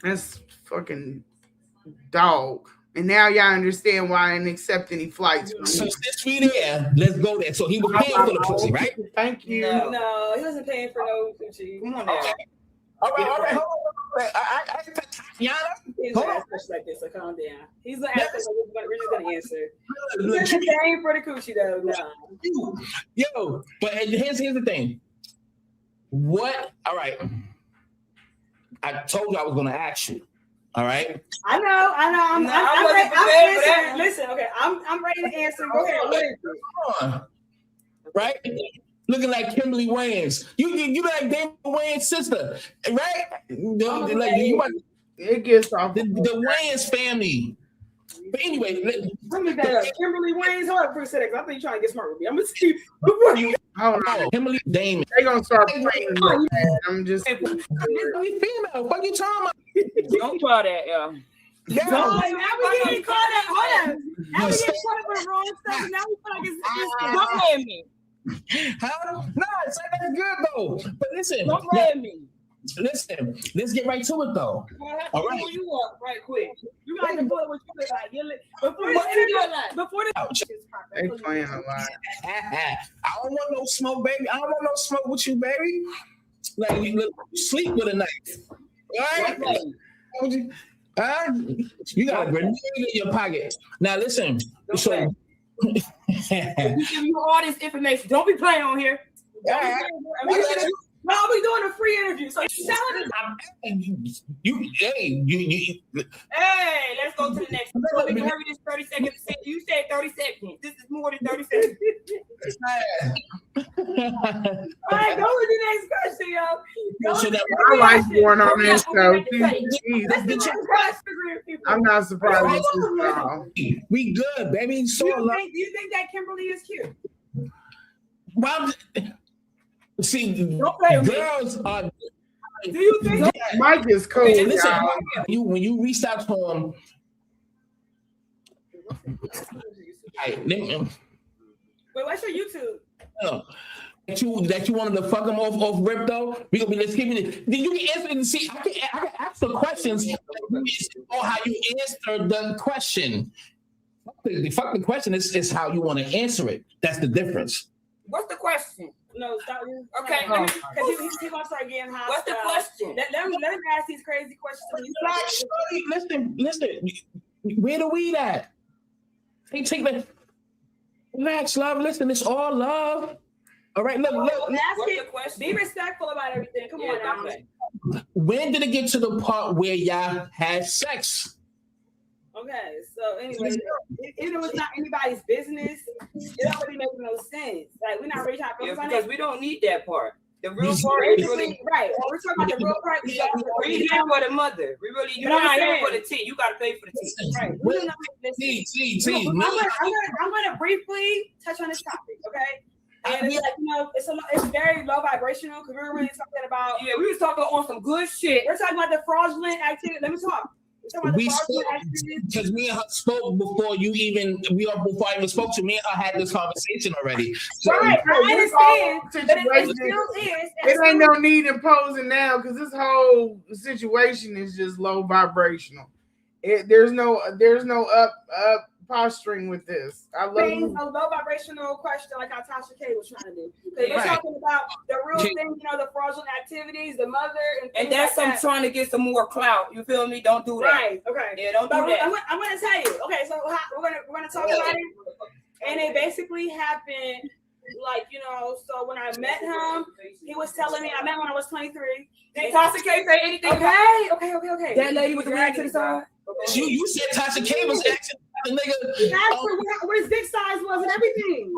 That's fucking dog. And now y'all understand why I didn't accept any flights.
So since we there, let's go there. So he was paying for the pussy, right?
Thank you.
No, he wasn't paying for no coochie.
Come on now.
Okay. All right. Hold on. Yana,
he's gonna ask questions like this, so calm down. He's gonna ask us, we're just gonna answer. He wasn't paying for the coochie though. No.
Yo, but here's the thing. What? All right. I told you I was gonna ask you. All right.
I know. I'm
wasn't
ready.
prepared for that.
Listen, okay. I'm ready to answer. Go ahead. What is it?
Come on. Right? Looking like Kimberly Wayans. You like Damon Wayans' sister, right?
It gets off
the Wayans family. But anyway,
let me back up. Kimberly Wayans. Hold up for a second. I think you're trying to get smart with me. I'm gonna see before you.
Hold on.
Kimberly Damon.
They gonna start playing. I'm just.
This female. What you talking about?
Don't try that, y'all.
Yeah.
Now we getting caught up. Hold on. Now we getting caught up with wrong stuff. And now we feel like it's
Don't blame me.
How? No, it's like that's good though. But listen,
Don't blame me.
Listen, let's get right to it though.
All right. You up right quick.
You got to put what you look like. Before the
They playing a lot.
I don't want no smoke, baby. I don't want no smoke with you, baby. Like you sleep with a knife. All right? You got a grenade in your pocket. Now listen. So
we give you all this information. Don't be playing on here.
No, we doing a free interview. So
Hey, let's go to the next one. So we can hurry this 30 seconds. You said 30 seconds. This is more than 30 seconds.
All right, go with the next question, y'all.
I like going on this show. I'm not surprised with this y'all.
We good, baby. So
do you think that Kimberly is cute?
Well, see, girls are.
Do you think
Mike is cool?
Listen, when you reached out to him,
wait, what's your YouTube?
That you wanted to fuck him off rip though. We gonna be let's keep it. Then you can answer and see. I can ask the questions or how you answer the question. Fuck the question is how you want to answer it. That's the difference.
What's the question?
No, stop.
Okay,
because he wants to start getting hot.
What's the question?
Let him ask these crazy questions.
Listen. Where the weed at? Hey, take that. Relax, love. Listen, it's all love. All right, look.
What's the question?
Be respectful about everything. Come on now.
When did it get to the part where y'all had sex?
Okay, so anyway, it was not anybody's business. It don't really make no sense. Like we're not really trying to focus on
because
it.
we don't need that part. The real part is really
right. We're talking about the real part.
We here for the mother. We really you're not here for the tea. You gotta pay for the tea.
Right. I'm gonna briefly touch on this topic, okay? And it's like, it's very low vibrational because we're really talking about
we was talking on some good shit.
We're talking about the fraudulent activity. Let me talk.
We spoke because me and her spoke before I even spoke to me and her had this conversation already. So,
right, I understand. But it still is.
It ain't no need in posing now because this whole situation is just low vibrational. There's no up posturing with this. I love
a low vibrational question like how Tasha K was trying to do. Because you're talking about the real thing, the fraudulent activities, the mother, and
that's some trying to get some more clout. You feel me? Don't do that.
Right. Okay.
Yeah, don't do that.
I'm gonna tell you. Okay, so we're gonna talk about it, and it basically happened. So when I met him, he was telling me I met when I was 23.
Did Tasha K say anything?
Okay.
That lady was reacting to the side.
You said Tasha K was acting the nigga.
That's what his dick size was and everything.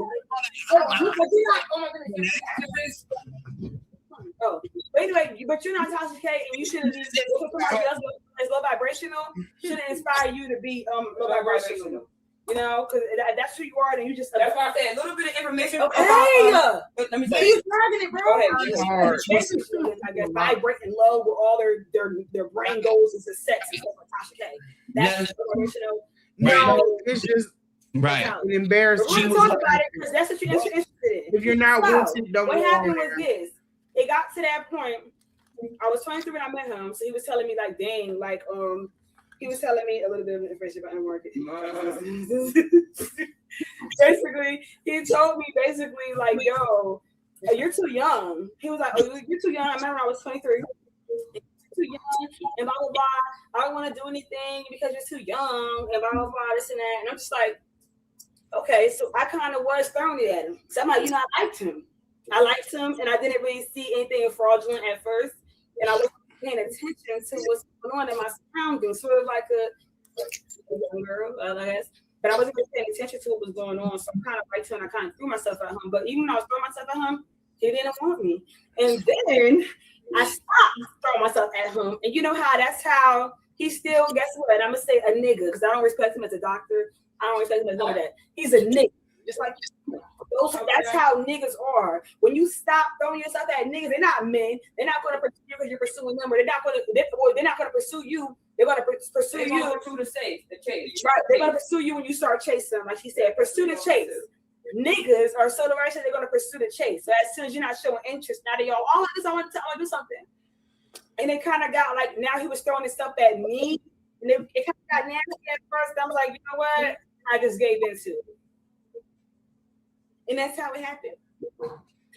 But anyway, but you're not Tasha K, and you shouldn't be somebody else is low vibrational. Shouldn't inspire you to be low vibrational. Because that's who you are, and you just.
That's why I said a little bit of information.
Okay.
Let me say.
He's dragging it, bro. I guess vibrating low with all their brain goes into sex and stuff like Tasha K. That's vibrational. No,
it's just
right.
Embarrassing.
We're gonna talk about it because that's what you're interested in.
If you're not willing, don't.
What happened was this. It got to that point. I was 23 when I met him, so he was telling me like, dang, like he was telling me a little bit of information about the market. Basically, he told me like, yo, you're too young. He was like, oh, you're too young. I remember I was 23. Too young and blah blah blah. I don't want to do anything because you're too young and blah blah blah. This and that. And I'm just like, okay. So I kind of was throwing it at him. So I'm like, I liked him. I liked him, and I didn't really see anything fraudulent at first. And I was paying attention to what's going on in my surroundings, sort of like a young girl, I guess. But I wasn't really paying attention to what was going on. So I kind of right turn, I kind of threw myself at him. But even when I was throwing myself at him, he didn't want me. And then I stopped throwing myself at him. And you know how that's how he still, guess what? I'm going to say a nigga because I don't respect him as a doctor. I don't respect him as none of that. He's a nigga. Just like that's how niggas are. When you stop throwing yourself at niggas, they're not men. They're not going to pursue you because you're pursuing them, or they're not going to pursue you. They're going to pursue you.
Pursue the chase.
Right. They're going to pursue you when you start chasing them. Like she said, pursue the chase. Niggas are so the right, they're going to pursue the chase. So as soon as you're not showing interest, now they all this, I want to do something. And it kind of got like, now he was throwing his stuff at me. And it kind of got nasty at first. I'm like, you know what? I just gave in to it. And that's how it happened.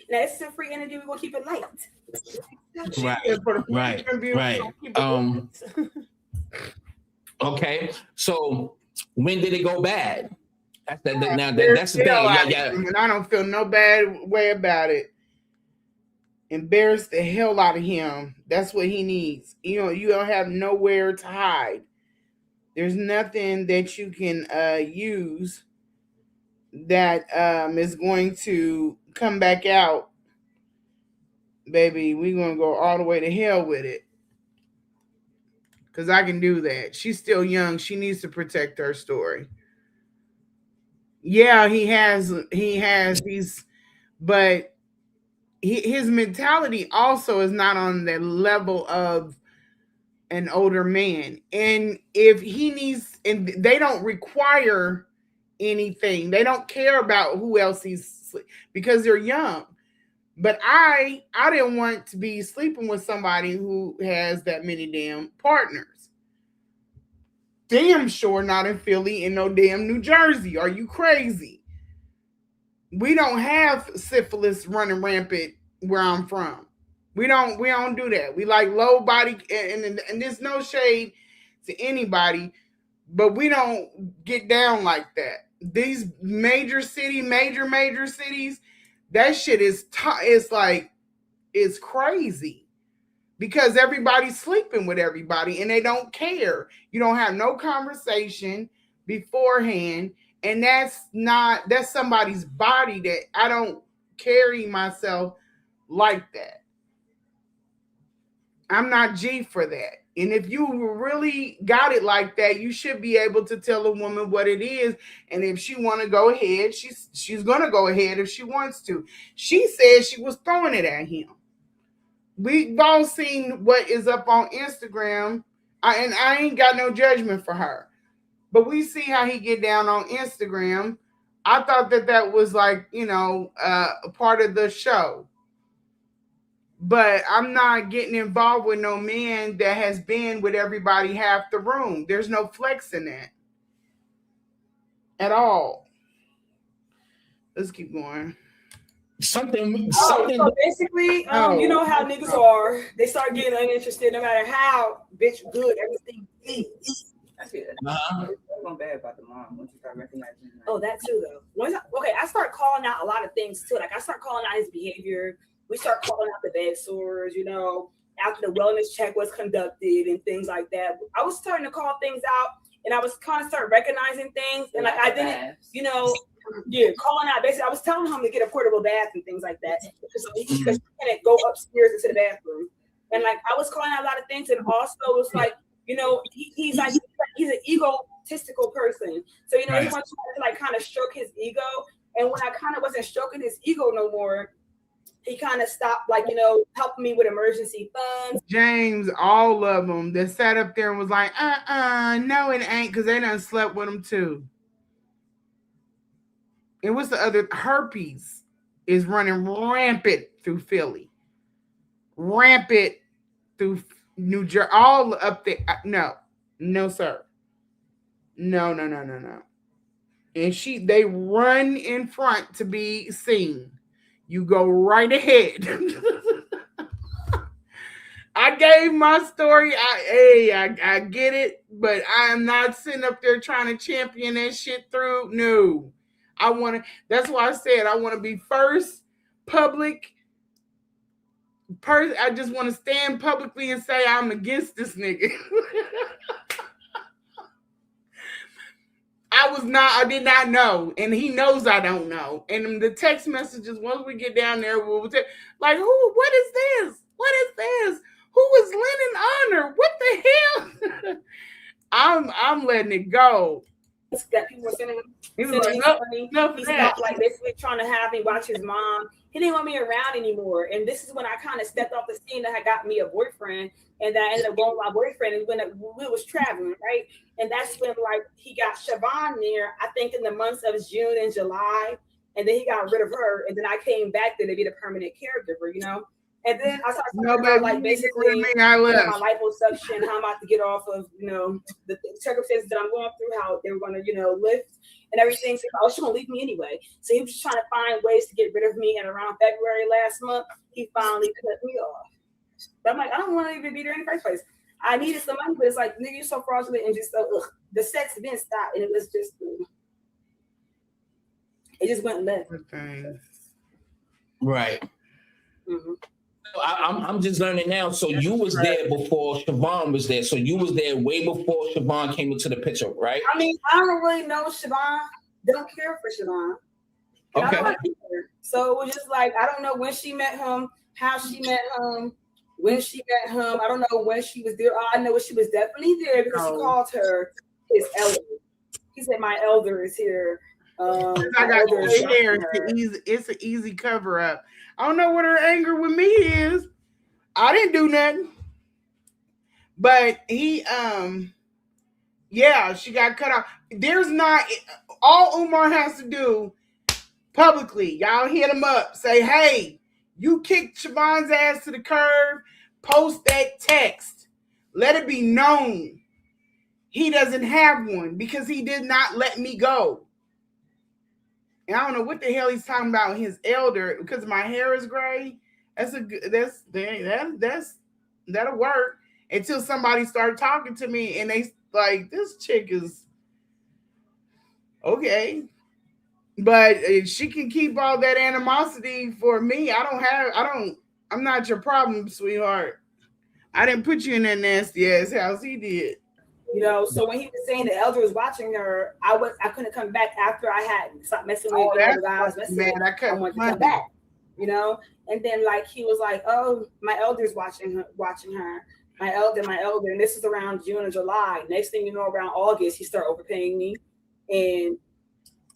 Now it's some free energy. We're gonna keep it light.
Right. Okay. So when did it go bad? That's the thing. Yeah.
And I don't feel no bad way about it. Embarrass the hell out of him. That's what he needs. You don't have nowhere to hide. There's nothing that you can use that is going to come back out. Baby, we're going to go all the way to hell with it. Because I can do that. She's still young. She needs to protect her story. Yeah, but his mentality also is not on the level of an older man. And if he needs, and they don't require anything, they don't care about who else he's, because they're young. But I didn't want to be sleeping with somebody who has that many damn partners. Damn sure not in Philly and no damn New Jersey. Are you crazy? We don't have syphilis running rampant where I'm from. We don't do that. We like low body, and there's no shade to anybody, but we don't get down like that. These major cities, that shit is it's crazy because everybody's sleeping with everybody and they don't care. You don't have no conversation beforehand, and that's somebody's body that I don't carry myself like that. I'm not G for that. And if you really got it like that, you should be able to tell a woman what it is. And if she want to go ahead, she's going to go ahead if she wants to. She said she was throwing it at him. We've all seen what is up on Instagram. And I ain't got no judgment for her. But we see how he get down on Instagram. I thought that was like, a part of the show. But I'm not getting involved with no man that has been with everybody half the room. There's no flex in that at all. Let's keep going.
Something.
So basically, you know how niggas are. They start getting uninterested no matter how bitch good everything is.
That's it. Going bad about the mom once you start recognizing.
Oh, that too though. I start calling out a lot of things too. Like I start calling out his behavior. We start calling out the bed sores, after the wellness check was conducted and things like that. I was starting to call things out, and I was kind of start recognizing things, and like I didn't, calling out. Basically, I was telling him to get a portable bath and things like that, so he couldn't go upstairs into the bathroom. And like I was calling out a lot of things, and also it was like, he's an egotistical person, so he wants to like kind of stroke his ego. And when I kind of wasn't stroking his ego no more, he kind of stopped, helping me with emergency funds.
James, all of them that sat up there and was like, no, it ain't, because they done slept with him too. And what's the other? Herpes is running rampant through Philly. Rampant through New Jersey. All up there. No, sir. No. And they run in front to be seen. You go right ahead. I gave my story. I get it, but I am not sitting up there trying to champion that shit through. No. That's why I said I want to be first public I just want to stand publicly and say I'm against this nigga. I did not know, and he knows I don't know. And the text messages, once we get down there, we'll take, like, what is this? What is this? Who is Lennon Honor? What the hell? I'm letting it go.
That people were sending
He was
sending
like,
money.
enough
He
of that.
stopped like basically trying to have me watch his mom. He didn't want me around anymore. And this is when I kind of stepped off the scene that had got me a boyfriend. And that I ended up going with my boyfriend and when we was traveling, right? And that's when like he got Siobhan there, I think in the months of June and July. And then he got rid of her. And then I came back there to be the permanent caregiver, you know? And then I started talking about like basically
I left.
my liposuction, how I'm about to get off of, you know, the circumstances that I'm going through, how they were going to, you know, lift and everything. So, oh, she's going to leave me anyway. So he was just trying to find ways to get rid of me. And around February last month, he finally cut me off. But I'm like, I don't want to even be there in the first place. I needed some money, but it's like, nigga, you're so fraudulent and just so, the sex didn't stop. And it was just, it just went left.
Right.
Mm-hmm.
I'm just learning now. So you was there before Siobhan was there. So you was there way before Siobhan came into the picture, right?
I mean, I don't really know Siobhan. Don't care for Siobhan.
Okay.
So it was just like, I don't know when she met him, how she met him, when she met him. I don't know when she was there. All I know is she was definitely there because he called her his elder. He said, my elder is here.
I got gray hair. It's an easy cover up. I don't know what her anger with me is. I didn't do nothing. But he, yeah, she got cut off. There's not, all Umar has to do publicly, y'all hit him up. Say, hey, you kicked Siobhan's ass to the curb. Post that text. Let it be known he doesn't have one because he did not let me go. And I don't know what the hell he's talking about. His elder, because my hair is gray. That'll work until somebody started talking to me and they like, this chick is okay, but she can keep all that animosity for me. I'm not your problem, sweetheart. I didn't put you in that nasty ass house. He did.
You know, so when he was saying the elder was watching her, I couldn't come back after I had stopped messing with the guy I was messing with. I wanted to come back, you know. And then like he was like, "Oh, my elder's watching her. My elder." And this is around June or July. Next thing you know, around August, he started overpaying me. And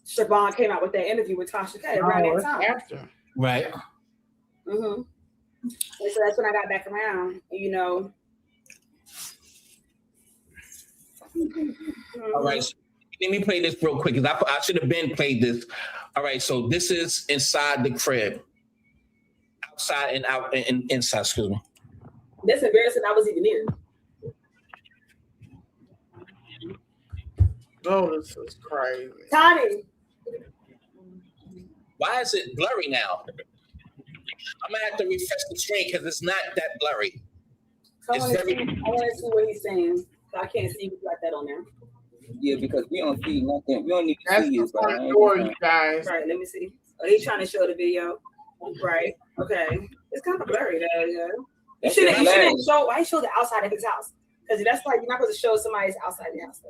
Siobhan came out with that interview with Tasha K around that time.
After.
Right.
Mm-hmm. And so that's when I got back around. You know.
All right, so let me play this real quick because I should have been played this. All right, so this is inside the crib, outside and out and inside. Excuse me.
That's embarrassing. I was even near.
Oh, this is crazy.
Tony.
Why is it blurry now? I'm gonna have to refresh the screen because it's not that blurry.
I want to see what he's saying. So I can't see if you got that on there.
Yeah, because we don't see nothing. We don't need to
That's
see
the
it.
front door, you guys.
Right, let me see. Oh, he's trying to show the video. Right. Okay. It's kind of blurry though, yeah. You shouldn't show. Why show the outside of his house? Because that's like you're not supposed to show somebody's outside the house.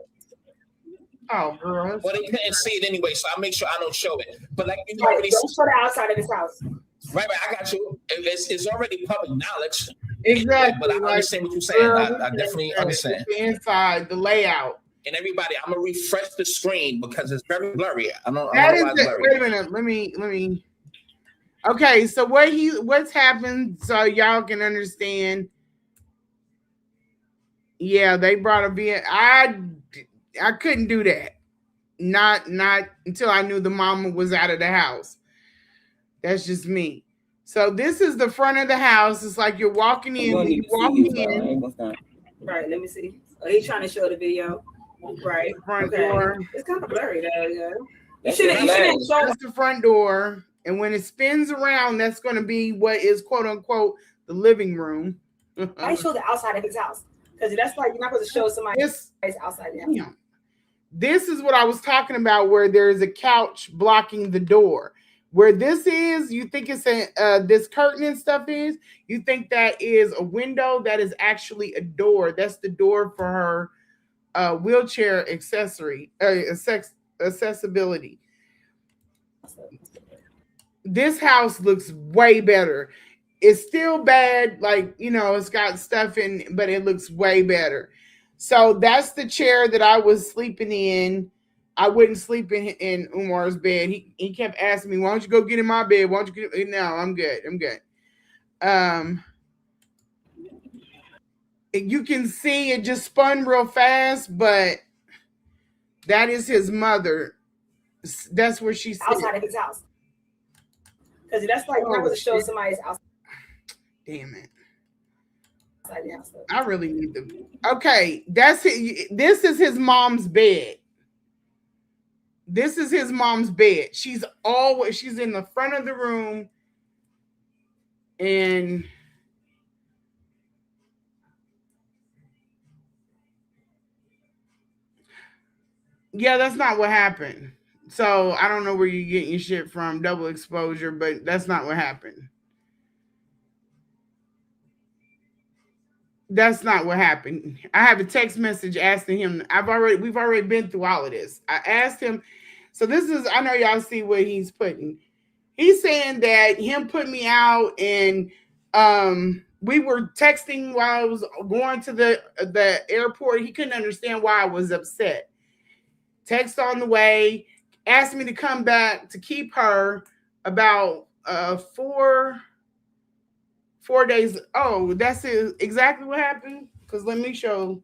Oh, girl.
Well, they couldn't see it anyway, so I make sure I don't show it. But like you
Right,
already
don't show the outside of his house.
Right, I got you. It's already public knowledge.
Exactly.
But I understand what you're saying. I definitely understand.
The inside, the layout.
And everybody, I'm gonna refresh the screen because it's very blurry. I don't know
why
it's blurry.
Wait a minute. Let me. Okay, so what's happened so y'all can understand. Yeah, they brought a vehicle. I couldn't do that. Not until I knew the mama was out of the house. That's just me. So this is the front of the house. It's like you're walking in. You walking in.
Right. Let me see. Oh, he's trying to show the video. Right.
Front door.
It's kind of blurry though. Yeah. You
shouldn't show. That's the front door. And when it spins around, that's going to be what is quote unquote the living room.
I show the outside of his house because that's like you're not supposed to show somebody's outside the house.
Yeah. This is what I was talking about, where there is a couch blocking the door. Where this is, you think it's this curtain and stuff is, you think that is a window. That is actually a door. That's the door for her wheelchair accessibility. This house looks way better. It's still bad, like, it's got stuff in, but it looks way better. So that's the chair that I was sleeping in. I wouldn't sleep in Umar's bed. He kept asking me, "Why don't you go get in my bed? Why don't you get?" No, I'm good. I'm good. You can see it just spun real fast, but that is his mother. That's where she's
outside of his house. Because that's like not going to show somebody's house.
Damn it.
Outside the house.
I really need to. Okay, that's it. This is his mom's bed. This is his mom's bed. She's in the front of the room, and yeah, that's not what happened. So I don't know where you're getting your shit from, double exposure, but that's not what happened. That's not what happened. I have a text message asking him. We've already been through all of this. I asked him. So this is, I know y'all see what he's putting. He's saying that him put me out, and we were texting while I was going to the airport. He couldn't understand why I was upset. Text on the way, asked me to come back to keep her about 4 days. Oh, that's exactly what happened. Because let me show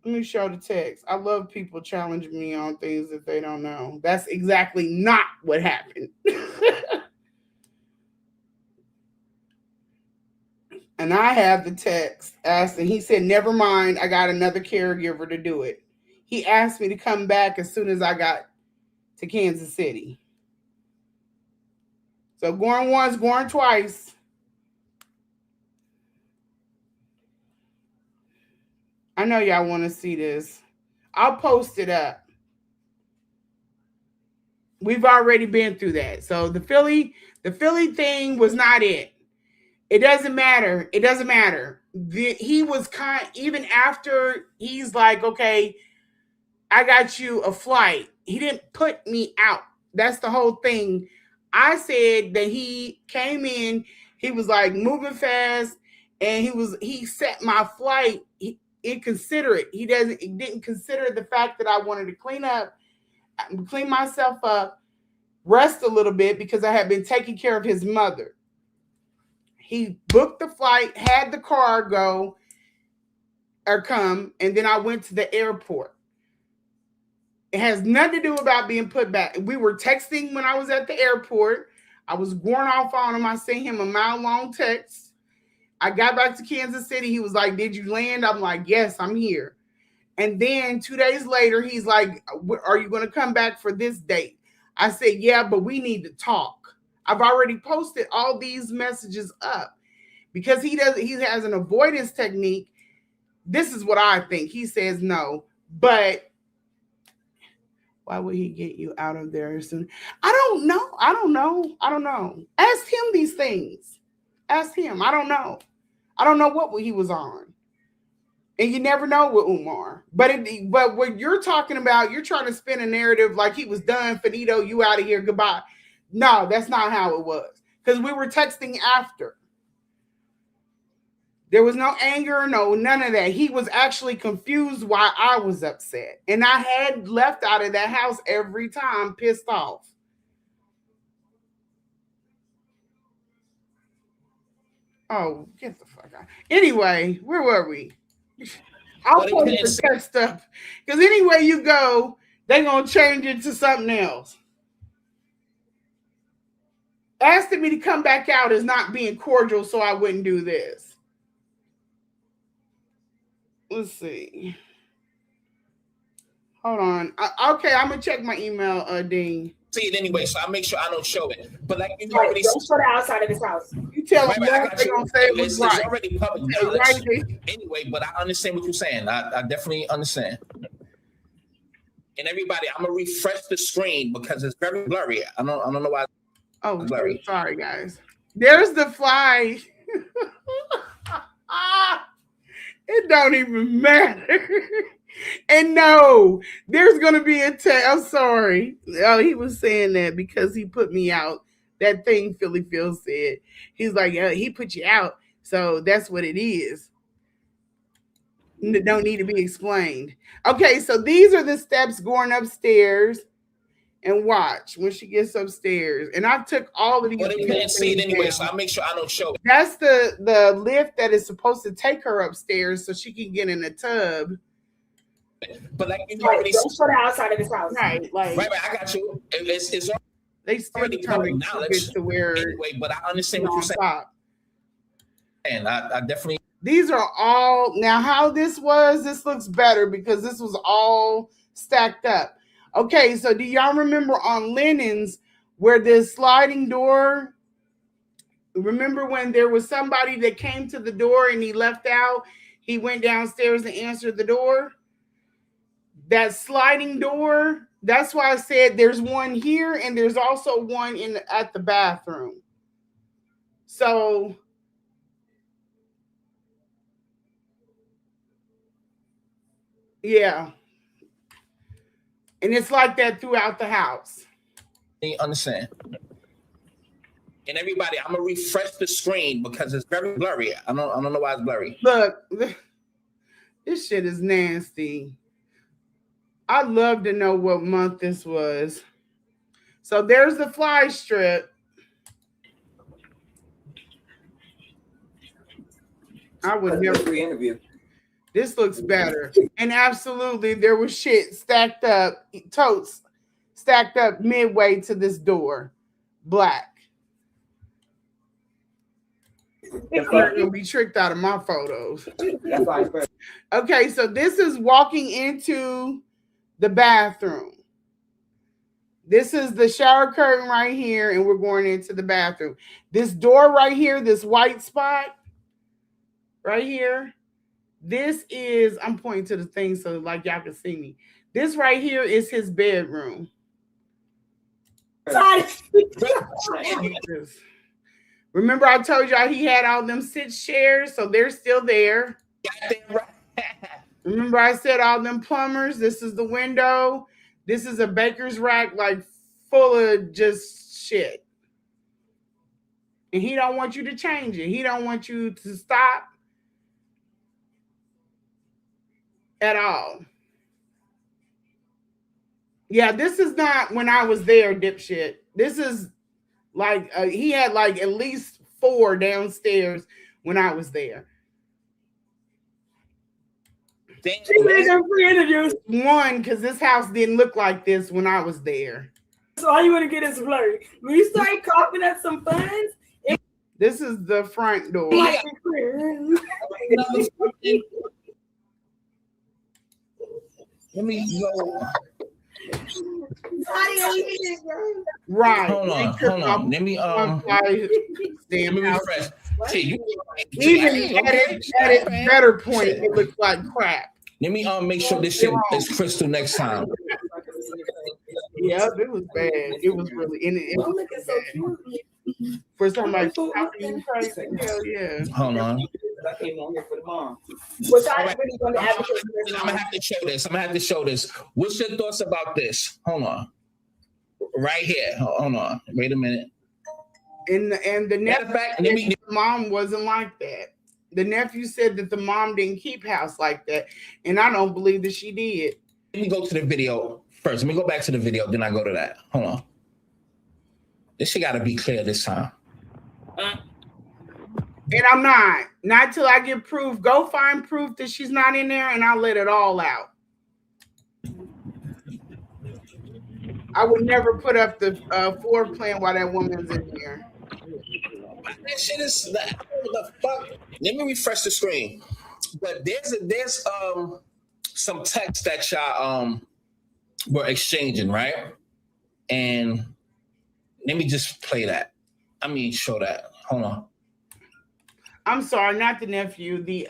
the text. I love people challenging me on things that they don't know. That's exactly not what happened. And I have the text asking. He said, "Never mind. I got another caregiver to do it." He asked me to come back as soon as I got to Kansas City. So going once, going twice. I know y'all want to see this. I'll post it up. We've already been through that. So the Philly thing was not it. It doesn't matter. It doesn't matter. He was even after he's like, "Okay, I got you a flight." He didn't put me out. That's the whole thing. I said that he came in, he was like moving fast, and he set my flight inconsiderate. He didn't consider the fact that I wanted to clean myself up, rest a little bit because I had been taking care of his mother. He booked the flight, had the car go or come, and then I went to the airport. It has nothing to do about being put back. We were texting when I was at the airport. I was going off on him. I sent him a mile-long text. I got back to Kansas City. He was like, "Did you land?" I'm like, "Yes, I'm here." And then 2 days later, he's like, "Are you going to come back for this date?" I said, "Yeah, but we need to talk." I've already posted all these messages up because he has an avoidance technique. This is what I think. He says no, but why would he get you out of there soon? I don't know. Ask him these things. Ask him. I don't know. I don't know what he was on. And you never know with Umar. But what you're talking about, you're trying to spin a narrative like he was done, finito, you out of here, goodbye. No, that's not how it was. Because we were texting after. There was no anger, none of that. He was actually confused why I was upset. And I had left out of that house every time pissed off. Oh, get the fuck out. Anyway, where were we? I'll post the text stuff. Because anyway you go, they're going to change it to something else. Asking me to come back out is not being cordial, so I wouldn't do this. Let's see. Hold on. Okay, I'm going to check my email, Dean.
See it anyway, so I make sure I don't show it. But like you
already don't show the outside of his house.
You tell them what they're going to say was right.
It's already public knowledge anyway, but I understand what you're saying. I definitely understand. And everybody, I'm gonna refresh the screen because it's very blurry. I don't know why.
Oh,
Blurry.
sorry, guys. There's the fly. It don't even matter. And no, there's gonna be a test. I'm sorry. Oh, he was saying that because he put me out. That thing Philly Phil said. He's like, yeah, he put you out. So that's what it is. Don't need to be explained. Okay, so these are the steps going upstairs. And watch when she gets upstairs. And I took all of these.
Well, they can't see it anyway, so I'll make sure I don't show it.
That's the lift that is supposed to take her upstairs so she can get in the tub.
But like you
Right,
already
don't put it outside of his house.
Right, like
right, I got you. It's
they still
already
trying
public
to
knowledge
get to where
anyway, but I understand what
on
you're saying.
top.
And I definitely.
These are all now how this looks better because this was all stacked up. Okay, so do y'all remember on Lennon's where this sliding door? Remember when there was somebody that came to the door and he left out? He went downstairs and answered the door. That sliding door, that's why I said there's one here and there's also one at the bathroom. So yeah. And it's like that throughout the house.
You understand? And everybody, I'm gonna refresh the screen because it's very blurry. I don't know why it's blurry.
Look, this shit is nasty. I'd love to know what month this was. So there's the fly strip. I would never
re-interview.
This looks better. And absolutely, there was shit stacked up, totes stacked up midway to this door. Black. I'm not going to be tricked out of my photos.
That's why it's
Okay, so this is walking into the bathroom. This is the shower curtain right here, and we're going into the bathroom. This door right here, this white spot right here, this is, I'm pointing to the thing so like y'all can see me. This right here is his bedroom. Remember I told y'all he had all them sit chairs, so they're still there. Remember I said all them plumbers, this is the window. This is a baker's rack like full of just shit. And he don't want you to change it. He don't want you to stop at all. Yeah, this is not when I was there, dipshit. This is like he had like at least 4 downstairs when I was there. One, because this house didn't look like this when I was there.
So all you want to get is blurry. When you start coughing at some funds,
this is the front door.
Let me go.
Right.
Hold on. Let me refresh.
Even at its better point, it looks like crap.
Let me make sure this shit is crystal next time.
Yeah, it was bad. It was really it was so cute. For somebody crazy. Hell yeah.
Hold on.
I came on here for the mom.
I'm gonna have to show this. What's your thoughts about this? Hold on. Right here. Hold on. Wait a minute.
And the nephew, the mom wasn't like that. The nephew said that the mom didn't keep house like that, and I don't believe that she did.
Let me go to the video first. Let me go back to the video, then I go to that. Hold on. This shit gotta be clear this time.
And I'm not till I get proof. Go find proof that she's not in there, and I'll let it all out. I would never put up the floor plan while that woman's in here.
That shit is the fuck. Let me refresh the screen. But there's some text that y'all were exchanging, right? And let me just play that. Show that. Hold on.
I'm sorry, not the nephew, the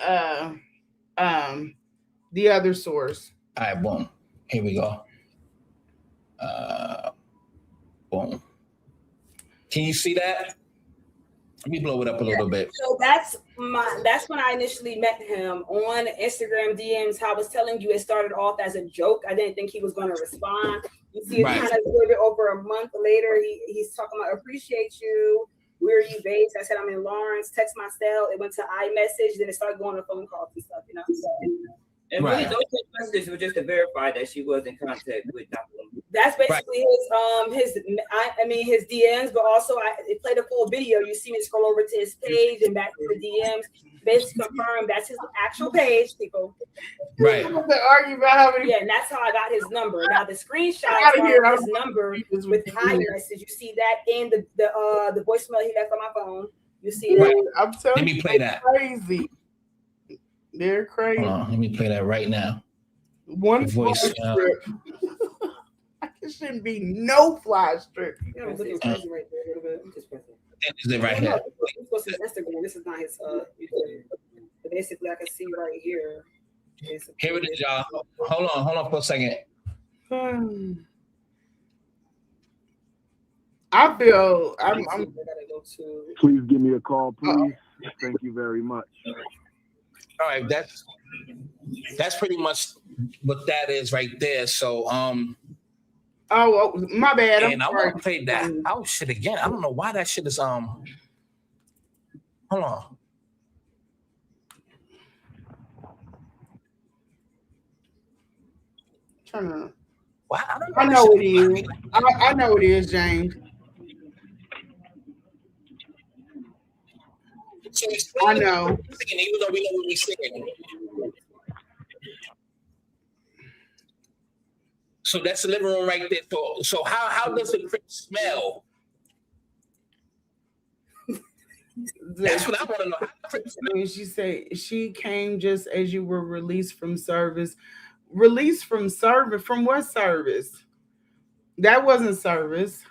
other source.
All right, boom. Here we go. Boom. Can you see that? Let me blow it up a little bit.
So that's when I initially met him on Instagram DMs. How I was telling you, it started off as a joke. I didn't think he was going to respond. You see, it's kind of a little bit over a month later. He's talking about appreciate you. Where are you based? I said I'm in Lawrence. Text my cell. It went to iMessage. Then it started going to phone calls and stuff. You know.
And really, those text messages were just to verify that she was in contact with Dr.
That's basically his DMs, but also it played a full video. You see me scroll over to his page and back to the DMs. Basically confirm that's his actual page, people.
Right.
Argue about how many.
Yeah, and that's how I got his number. Now the screenshot of his number with iMessage. You see that in the voicemail he left on my phone. You see that.
I'm telling
Let me play that.
Crazy. They're crazy.
Hold on, let me play that right now.
One
voice
strip. It shouldn't be no fly strip.
Yeah, I'm looking crazy right there a little bit. Just press it.
Is it right here?
This is Instagram. This is not his YouTube. But basically, I can see right here.
Here it is, y'all. Hold on for a second.
I feel I'm
Please give me a call, please. Thank you very much.
All right, that's pretty much what that is right there. So
oh my bad.
And I want to play that house shit again. I don't know why that shit is hold on. Wow,
I know it is. I know it is, James. I know.
Even though we know what we're saying. So that's the living room right there. So how does the crib smell? That's what I want to know. How the crib smell?
She said she came just as you were released from service. Released from service? From what service? That wasn't service.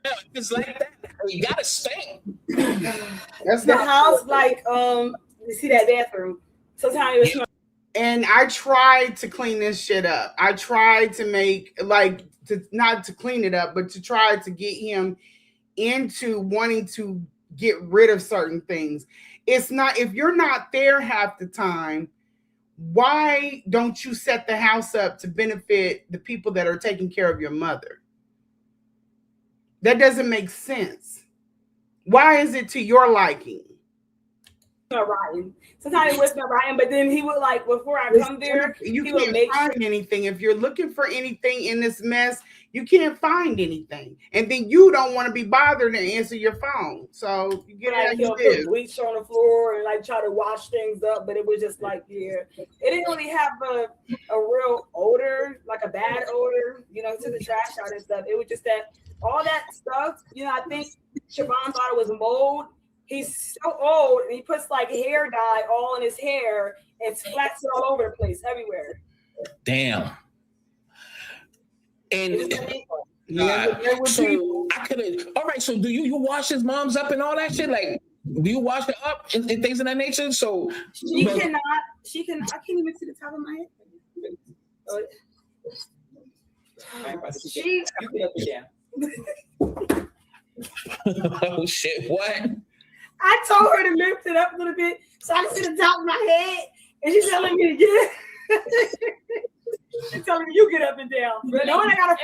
Yeah, it's like that. You gotta stay.
That's
the
not
house, like you see that bathroom. Sometimes it was
and I tried to clean this shit up. I tried to make not to clean it up, but to try to get him into wanting to get rid of certain things. It's not, if you're not there half the time, why don't you set the house up to benefit the people that are taking care of your mother? That doesn't make sense. Why is it to your liking?
Rotten. Sometimes it was not rotten, but then he would like before I come there,
you
he
can't
would make
find anything. If you're looking for anything in this mess, you can't find anything, and then you don't want to be bothered to answer your phone. So you get
like
out
put bleach on the floor and like try to wash things up, but it was just like it didn't really have a real odor, like a bad odor. You know, took the trash out and stuff. It was just that all that stuff. You know, I think Siobhan thought it was mold. He's so old and he puts like hair dye all in his hair and splats it all over the place, everywhere.
Damn. And so I could have. All right. So do you wash his mom's up and all that shit? Like, do you wash her up and things of that nature? So
she cannot. She can. I can't even see the top of my head. She.
You get up and down.
Oh shit! What?
I told her to lift it up a little bit so I can see the top of my head, and she's telling me to get. She's telling me you get up and down.
Really?
No one I gotta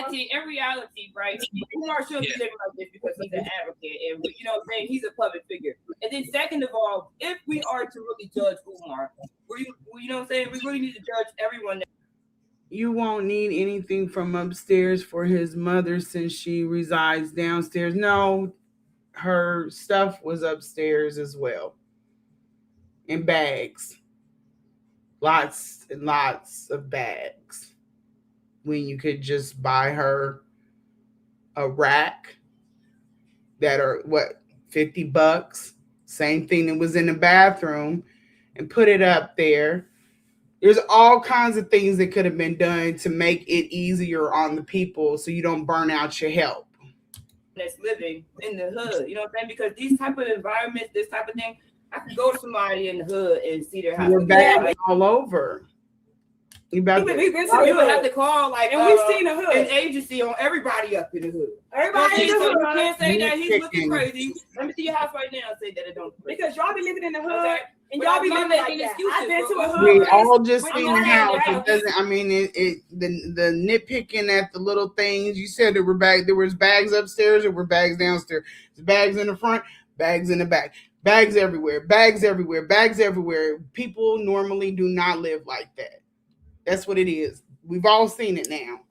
in reality, right? Umar shouldn't be living like this because he's an advocate, and you know what I'm saying, he's a public figure. And then second of all, if we are to really judge Umar, you know what I'm saying, we really need to judge everyone.
You won't need anything from upstairs for his mother since she resides downstairs. No, her stuff was upstairs as well. In bags. Lots and lots of bags. When you could just buy her a rack that are, $50? Same thing that was in the bathroom, and put it up there. There's all kinds of things that could have been done to make it easier on the people so you don't burn out your help.
That's living in the hood, you know what I'm saying? Because these type of environments, this type of thing, I can go to somebody in the hood and see their house.
You're back all over. You about
We've
to,
been to the
You would have
hood.
to call like
And we've seen the hood.
an agency on everybody up in the hood.
Everybody in the
So
hood.
you can't say that he's looking
Nitpicking.
crazy. Let me see your house right now and say that it don't.
Because y'all be living in the hood
Okay.
and
But
y'all
I'm
be
not
living like
making
that.
excuses,
I've been to
bro.
a hood.
we
race.
all just
We're
seen
not
the
saying
house.
that.
It doesn't. I mean, the nitpicking at the little things. You said there was bags upstairs, there were bags downstairs. There's bags in the front, bags in the back, bags everywhere, bags everywhere, bags everywhere. People normally do not live like that. That's what it is. We've all seen it now.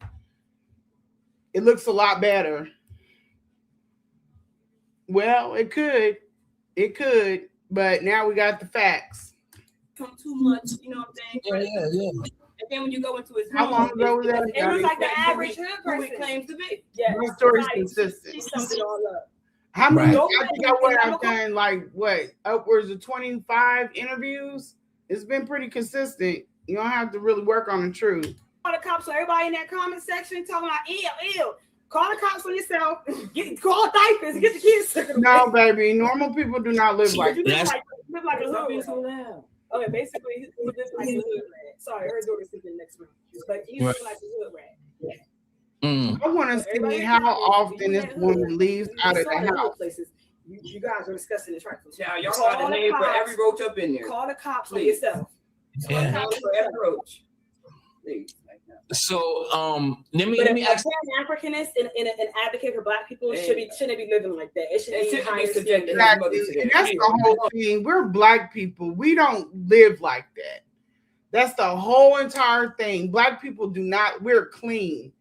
It looks a lot better. Well, it could, but now we got the facts.
Come too much, you know what I'm saying?
Yeah.
And then when you go into his
How
home,
long ago was that?
It was like the average hood
who he
person.
claims to be.
Yeah.
My story's
Right.
consistent.
She summed it all up.
How many?
Right.
I think I've done like upwards of 25 interviews. It's been pretty consistent. You don't have to really work on the truth.
Call the cops. So everybody in that comment section talking about ew. Call the cops on yourself. Call diapers. Get the kids took away.
No, baby. Normal people do not live like
You
that.
live like a hood.
Stop being
rat.
so loud.
Okay, basically, he lives like a hood rat. Sorry, her daughter's sleeping next room. But he lives like a hood rat.
Mm.
I want to see
Everybody
how
in the
often
hood,
this
you
woman leaves out of
saw
the
hood
house.
Places. You guys are discussing this right
Yeah, y'all
Call
got a
the
name for
cops.
every roach up in there.
Call the cops on
Please.
yourself.
Yeah.
Call for every roach. Please.
So let
But
me
if
ask.
an Africanist and an advocate for Black people
Yeah.
shouldn't be living like that. It should
It
be
shouldn't be
higher
subjected.
standards.
Exactly. And that's the whole thing. We're Black people. We don't live like that. That's the whole entire thing. Black people do not. We're clean.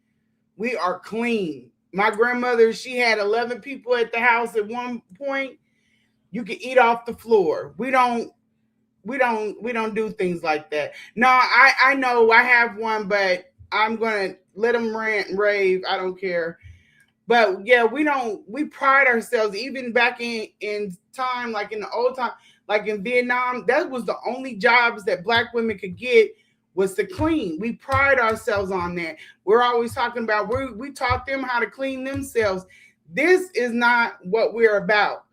We are clean. My grandmother, she had 11 people at the house at one point. You can eat off the floor. We don't do things like that. No, I know I have one, but I'm gonna let them rant and rave. I don't care. But yeah, we pride ourselves, even back in time, like in the old time, like in Vietnam, that was the only jobs that Black women could get was to clean. We pride ourselves on that. We're always talking about we taught them how to clean themselves. This is not what we're about.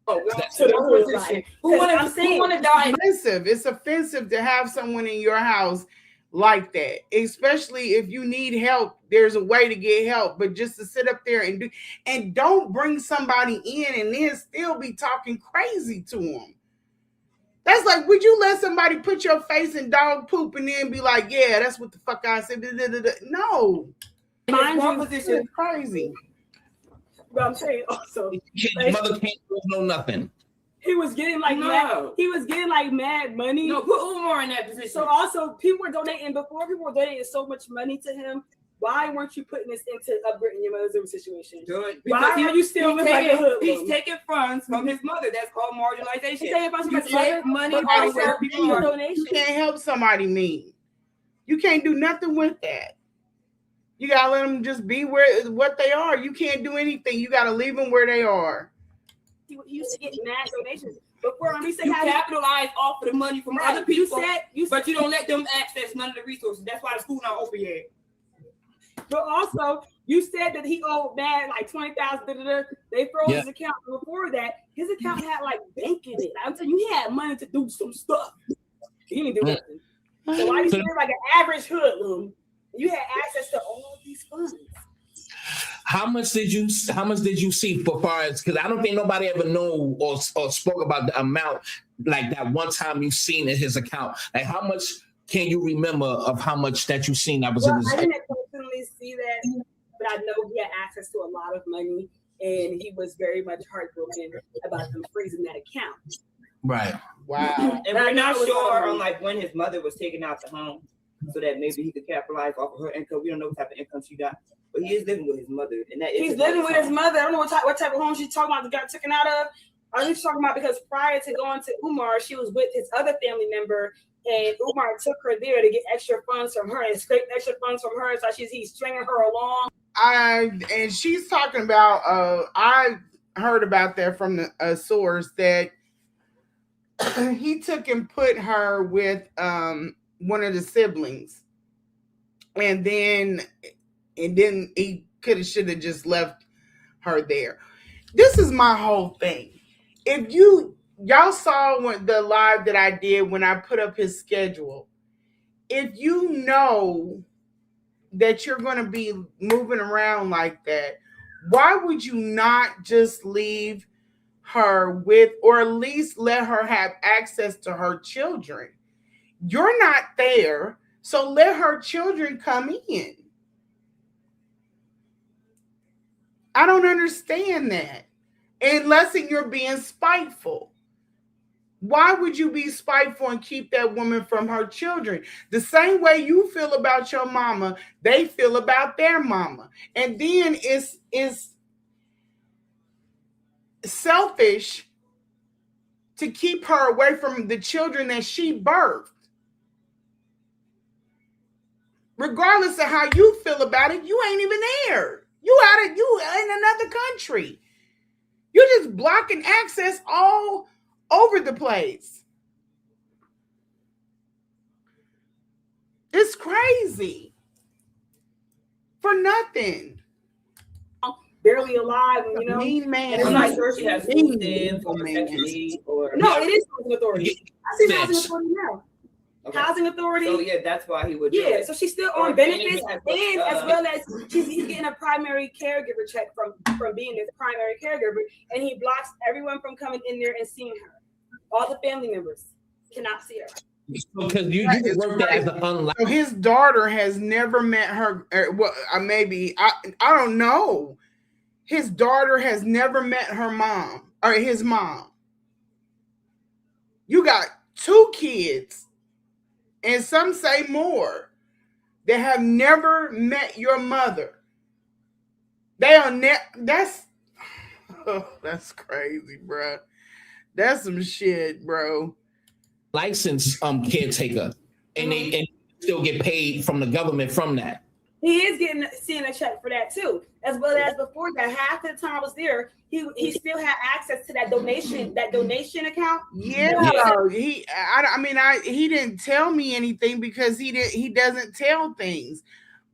Oh,
So the hood life.
Who want to die?
It's offensive to have someone in your house like that, especially if you need help. There's a way to get help, but just to sit up there and don't bring somebody in and then still be talking crazy to them. That's like, would you let somebody put your face in dog poop and then be like, yeah, that's what the fuck I said? No,
Mind you, position.
it's crazy.
But I'm saying also,
Mother can't know nothing.
he was getting like mad money.
No, put Umar in that position.
So also, people were donating before. People were donating so much money to him. Why weren't you putting this into upgrading your mother's living situation?
Good.
Why are you still living like a hood?
He's taking funds from his mother. That's called marginalization.
He's taking funds from his
You take
mother,
money
but
from
also
where people
your
are.
donation.
You can't help somebody mean. You can't do nothing with that. You gotta let them just be what they are. You can't do anything. You gotta leave them where they are.
He used to get mad donations before. When we said
You capitalize off of the money from
right,
other people,
but
you don't let them access none of the resources. That's why the school not open yet.
But also, you said that he owed mad like 20,000. They froze his account. Before that, his account had like bank in it. I'm telling you, he had money to do some stuff. He didn't do nothing. So why you saying like an average hoodlum? You had access to all these funds.
How much did you see for far as, because I don't think nobody ever know or spoke about the amount like that one time you seen in his account. Like how much can you remember of how much that you seen that was in his
I
account?
didn't personally see that, but I know he had access to a lot of money, and he was very much heartbroken about them freezing that account.
Right.
Wow.
And we're not sure on like when his mother was taken out the home, so that maybe he could capitalize off of her income. We don't know what type of income she got, but he is living with his mother, and that
He's living with his mother. I don't know what type of home she's talking about that got taken out of. I was talking about because prior to going to Umar, she was with his other family member, and Umar took her there to get extra funds from her and scraped extra funds from her. So he's stringing her along.
And she's talking about. I heard about that from a source that he took and put her with one of the siblings, and then he should have just left her there. This is my whole thing. If y'all saw the live that I did when I put up his schedule, if you know that you're going to be moving around like that, why would you not just leave her with, or at least let her have access to her children? You're not there, so let her children come in. I don't understand that. Unless you're being spiteful. Why would you be spiteful and keep that woman from her children? The same way you feel about your mama, they feel about their mama. And then it's selfish to keep her away from the children that she birthed. Regardless of how you feel about it, you ain't even there. You in another country. You're just blocking access all over the place. It's crazy. For nothing.
Barely alive, you know.
Mean man.
I'm not sure she has food stamps or Section 8 or.
No, it is housing authority. I see housing authority now.
Okay.
Housing authority.
So yeah, that's why he would.
Yeah, so she's still on benefits, and as well as he's getting a primary caregiver check from being his primary caregiver, and he blocks everyone from coming in there and seeing her. All the family members cannot see her.
Because you work that as an unlock.
So his daughter has never met her. Well, maybe I don't know. His daughter has never met her mom or his mom. You got 2 kids, and some say more, that have never met your mother. They are that's crazy, bro. That's some shit, bro.
Licensed caretaker, and they still get paid from the government from that.
He is seeing a check for that too, as well as before that. Half the time I was there, he still had access to that donation account.
Yeah, he didn't tell me anything because he doesn't tell things,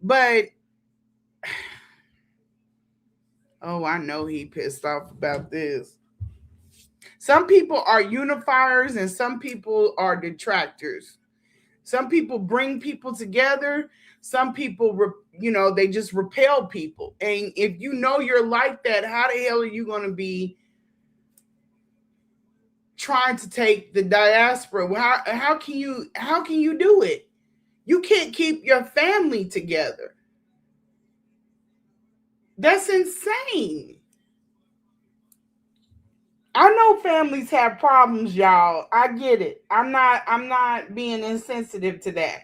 but oh, I know he pissed off about this. Some people are unifiers and some people are detractors. Some people bring people together. Some people, they just repel people. And if you know you're like that, how the hell are you going to be trying to take the diaspora? How can you do it? You can't keep your family together. That's insane. I know families have problems, y'all. I get it. I'm not being insensitive to that.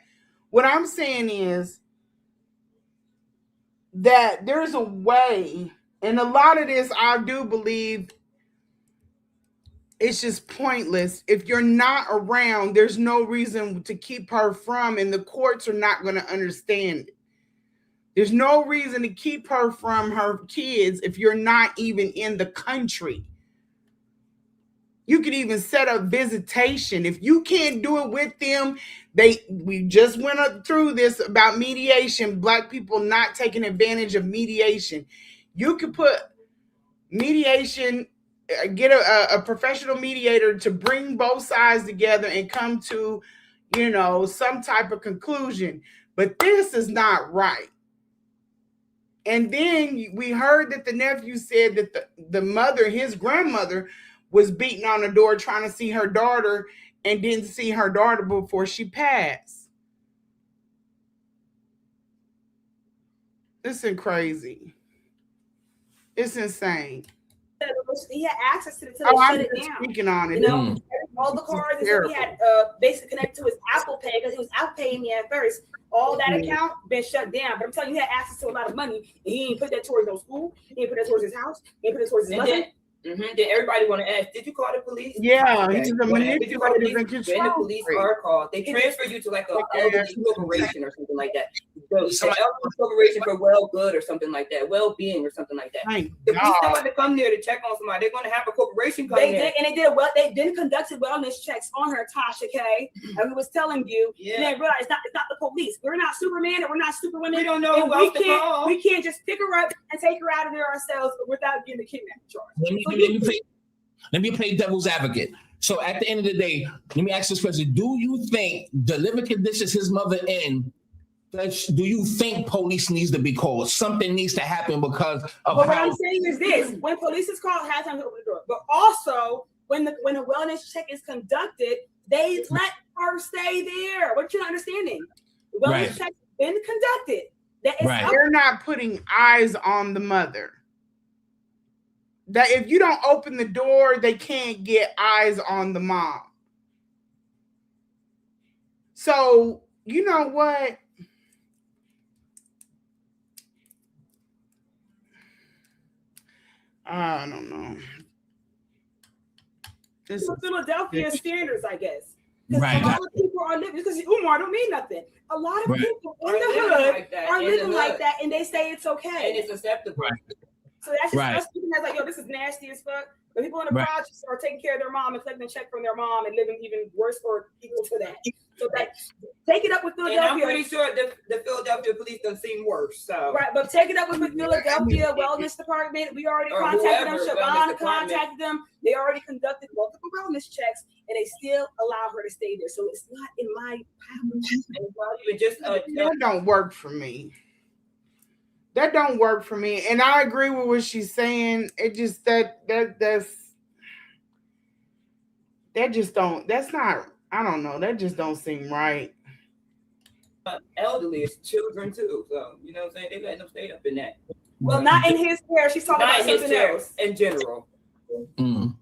What I'm saying is that there's a way, and a lot of this I do believe it's just pointless. If you're not around, there's no reason to keep her from, and the courts are not going to understand it. There's no reason to keep her from her kids if you're not even in the country. You could even set up visitation. If you can't do it with them, we just went up through this about mediation, Black people not taking advantage of mediation. You could put mediation, get a professional mediator to bring both sides together and come to, some type of conclusion. But this is not right. And then we heard that the nephew said that the mother, his grandmother, was beating on the door trying to see her daughter and didn't see her daughter before she passed. This is crazy. It's insane.
He had access to it to
I'm
shut it
just
down.
speaking on it.
All the cards that he had basically connected to his Apple Pay, because he was Apple paying me at first. All that account been shut down. But I'm telling you, he had access to a lot of money, and he didn't put that towards no school. He didn't put that towards his house. He didn't put it towards his mother.
Then everybody want to ask, did you call the police?
Yeah,
okay.
He's a manipulator.
Did you call the police? When the police are called, they transfer you to like a elderly corporation or something like that. So elderly corporation for well good or something like that, well being or something like that.
Thank
if
God.
we still want to come there to check on somebody, they're going to have a corporation come there.
They did conducted wellness checks on her, Tasha K. And we was telling you, and then realized it's not the police. We're not Superman and we're not Superwoman.
We don't know who else to call.
We can't just pick her up and take her out of there ourselves without getting the kidnapping charge.
Let me play devil's advocate. So at the end of the day, let me ask this question. Do you think the living conditions his mother in, do you think police needs to be called? Something needs to happen because of
But what I'm saying is this: when police is called, have time to open the door. But also, when a wellness check is conducted, they let her stay there. What you're not understanding? The wellness check has been conducted.
They're not putting eyes on the mother. That if you don't open the door, they can't get eyes on the mom. So you know what? I don't know.
This is Philadelphia standards, I guess.
Right.
A lot of people are living, because Umar don't mean nothing. A lot of people in the hood are living like that, and they say it's okay.
And it's acceptable.
Right.
So that's just us thinking that's like, yo, this is nasty as fuck. But people in the projects are taking care of their mom and collecting a check from their mom and living even worse or equal to that. So that, take it up with Philadelphia.
And I'm pretty sure the Philadelphia police don't seem worse. So
right, but take it up with the Philadelphia Wellness Department. We already contacted them. Siobhan contacted them. They already conducted multiple wellness checks, and they still allow her to stay there. So it's not in my power. And it's not even just
that don't work for me. That don't work for me. And I agree with what she's saying. It just that's not, I don't know. That just don't seem right.
Elderly is children too. So you know what I'm saying? They letting them stay up in that.
Well, not in his care. She's talking about something else.
In general.
Damn,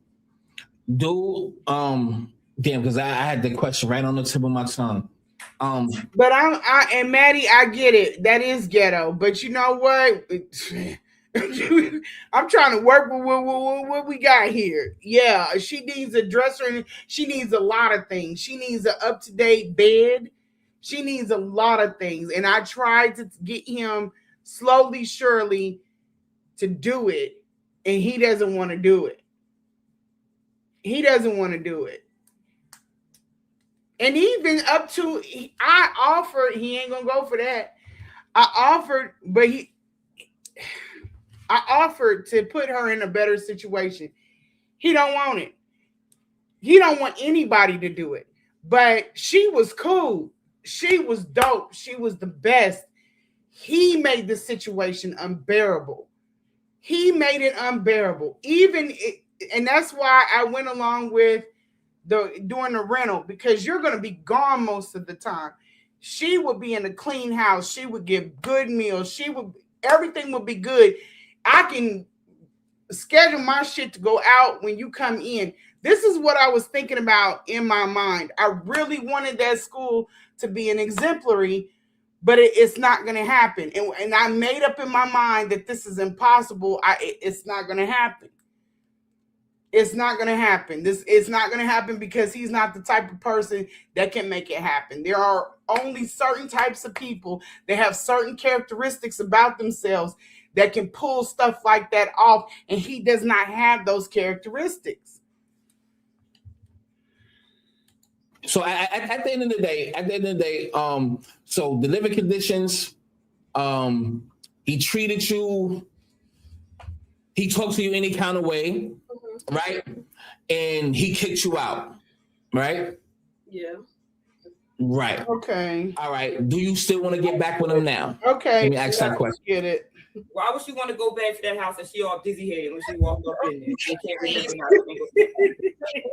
because I had the question right on the tip of my tongue.
But I and Maddie, I get it. That is ghetto. But you know what? I'm trying to work with what we got here. Yeah, she needs a dresser and she needs a lot of things. She needs an up-to-date bed. She needs a lot of things. And I tried to get him slowly, surely to do it. And he doesn't want to do it. He doesn't want to do it. And even up to, I offered, he ain't gonna go for that. I offered to put her in a better situation. He don't want it. He don't want anybody to do it. But she was cool. She was dope. She was the best. He made the situation unbearable. He made it unbearable. And that's why I went along with doing the rental, because you're going to be gone most of the time. She would be in a clean house. She would get good meals. Everything would be good. I can schedule my shit to go out when you come in. This is what I was thinking about in my mind. I really wanted that school to be an exemplary, but it's not going to happen. And I made up in my mind that this is impossible. It's not going to happen. It's not going to happen. It's not going to happen because he's not the type of person that can make it happen. There are only certain types of people that have certain characteristics about themselves that can pull stuff like that off, and he does not have those characteristics.
So at the end of the day, so the living conditions, he treated you, he talked to you any kind of way, right? And he kicked you out, right?
Yeah.
Right.
Okay.
All right. Do you still want to get back with him now?
Okay.
Let me ask that question.
Get it.
Why would she want to go back to that house and she all dizzy headed when she walked up in there? She can't remember how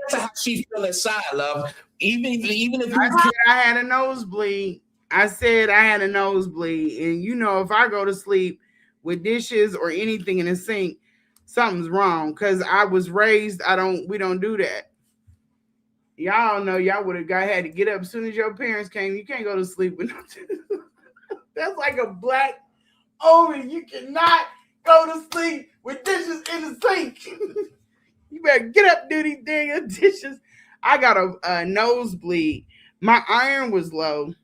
That's how she feel inside, love. Even if
I had a nosebleed. I said I had a nosebleed, and you know, if I go to sleep with dishes or anything in the sink, something's wrong. Because I was raised, we don't do that. Y'all know y'all would have had to get up as soon as your parents came. You can't go to sleep with nothing. That's like a black omen. You cannot go to sleep with dishes in the sink. You better get up, do these dang dishes. I got a nosebleed. My iron was low.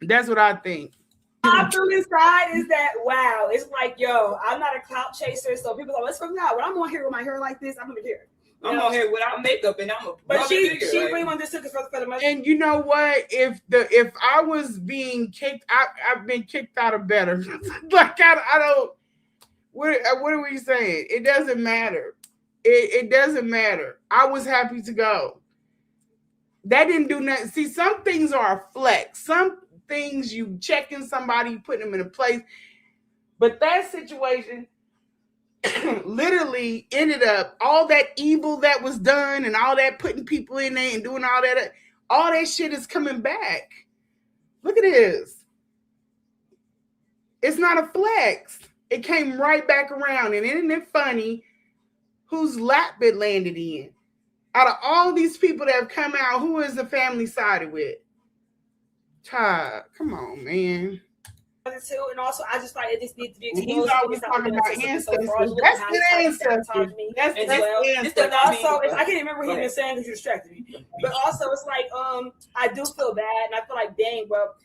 That's what I think.
I feel inside is that, wow, it's like, yo, I'm not a clout chaser, so people are like, let's fucking out. When I'm on here with my hair like this, I'm gonna care.
I'm on here without makeup, and I'm a.
But she really wanted to took it for the money.
And you know what? If I was being kicked, I've been kicked out of better. Like I don't. What are we saying? It doesn't matter. It doesn't matter. I was happy to go. That didn't do nothing. See, some things are a flex. Some things you checking somebody, you put them in a place. But that situation literally ended up all that evil that was done and all that putting people in there and doing all that shit is coming back. Look at this. It's not a flex. It came right back around. And isn't it funny whose lap it landed in? Out of all these people that have come out, who is the family sided with? Todd, come on, man.
Too, and also I just like it just needs to be exposed.
He's always talking about ancestors. That's the ancestors. That's
ancestors. Also, I can't remember what he was saying because you distracted me. But also, it's like I do feel bad, and I feel like, dang, well,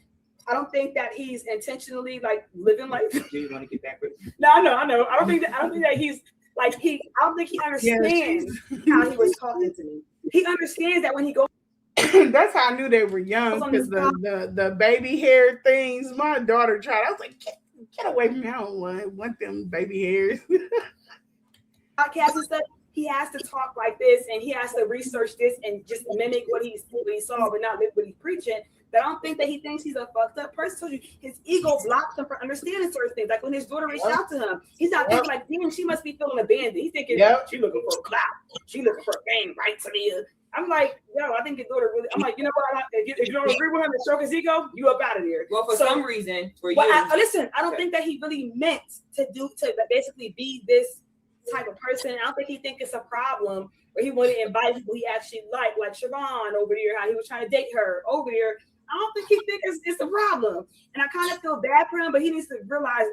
I don't think that he's intentionally like living like.
Do you want to get back with?
No, I know. I don't think that he's like I don't think he understands how he was talking to me. He understands that when he goes.
That's how I knew they were young, because the baby hair things. My daughter tried. I was like, get away from me. I don't want them baby hairs.
Podcast and stuff. He has to talk like this, and he has to research this and just mimic what he saw, but not what he's preaching. But I don't think that he thinks he's a fucked up person. I told you, his ego blocks him from understanding certain things. Like when his daughter reached out to him, he's not thinking like, damn, she must be feeling abandoned. He's thinking, she looking for a clout. She looking for a fame, right to me. I'm like, yo, I think your daughter really. I'm like, you know what? If you don't agree with him and stroke his ego, you up out of there.
Well, for some reason, for you.
Listen, I don't think that he really meant to basically be this type of person. I don't think he think it's a problem where he wanted to invite people he actually like Siobhan over here, how he was trying to date her over here. I don't think he think it's a problem, and I kind of feel bad for him, but he needs to realize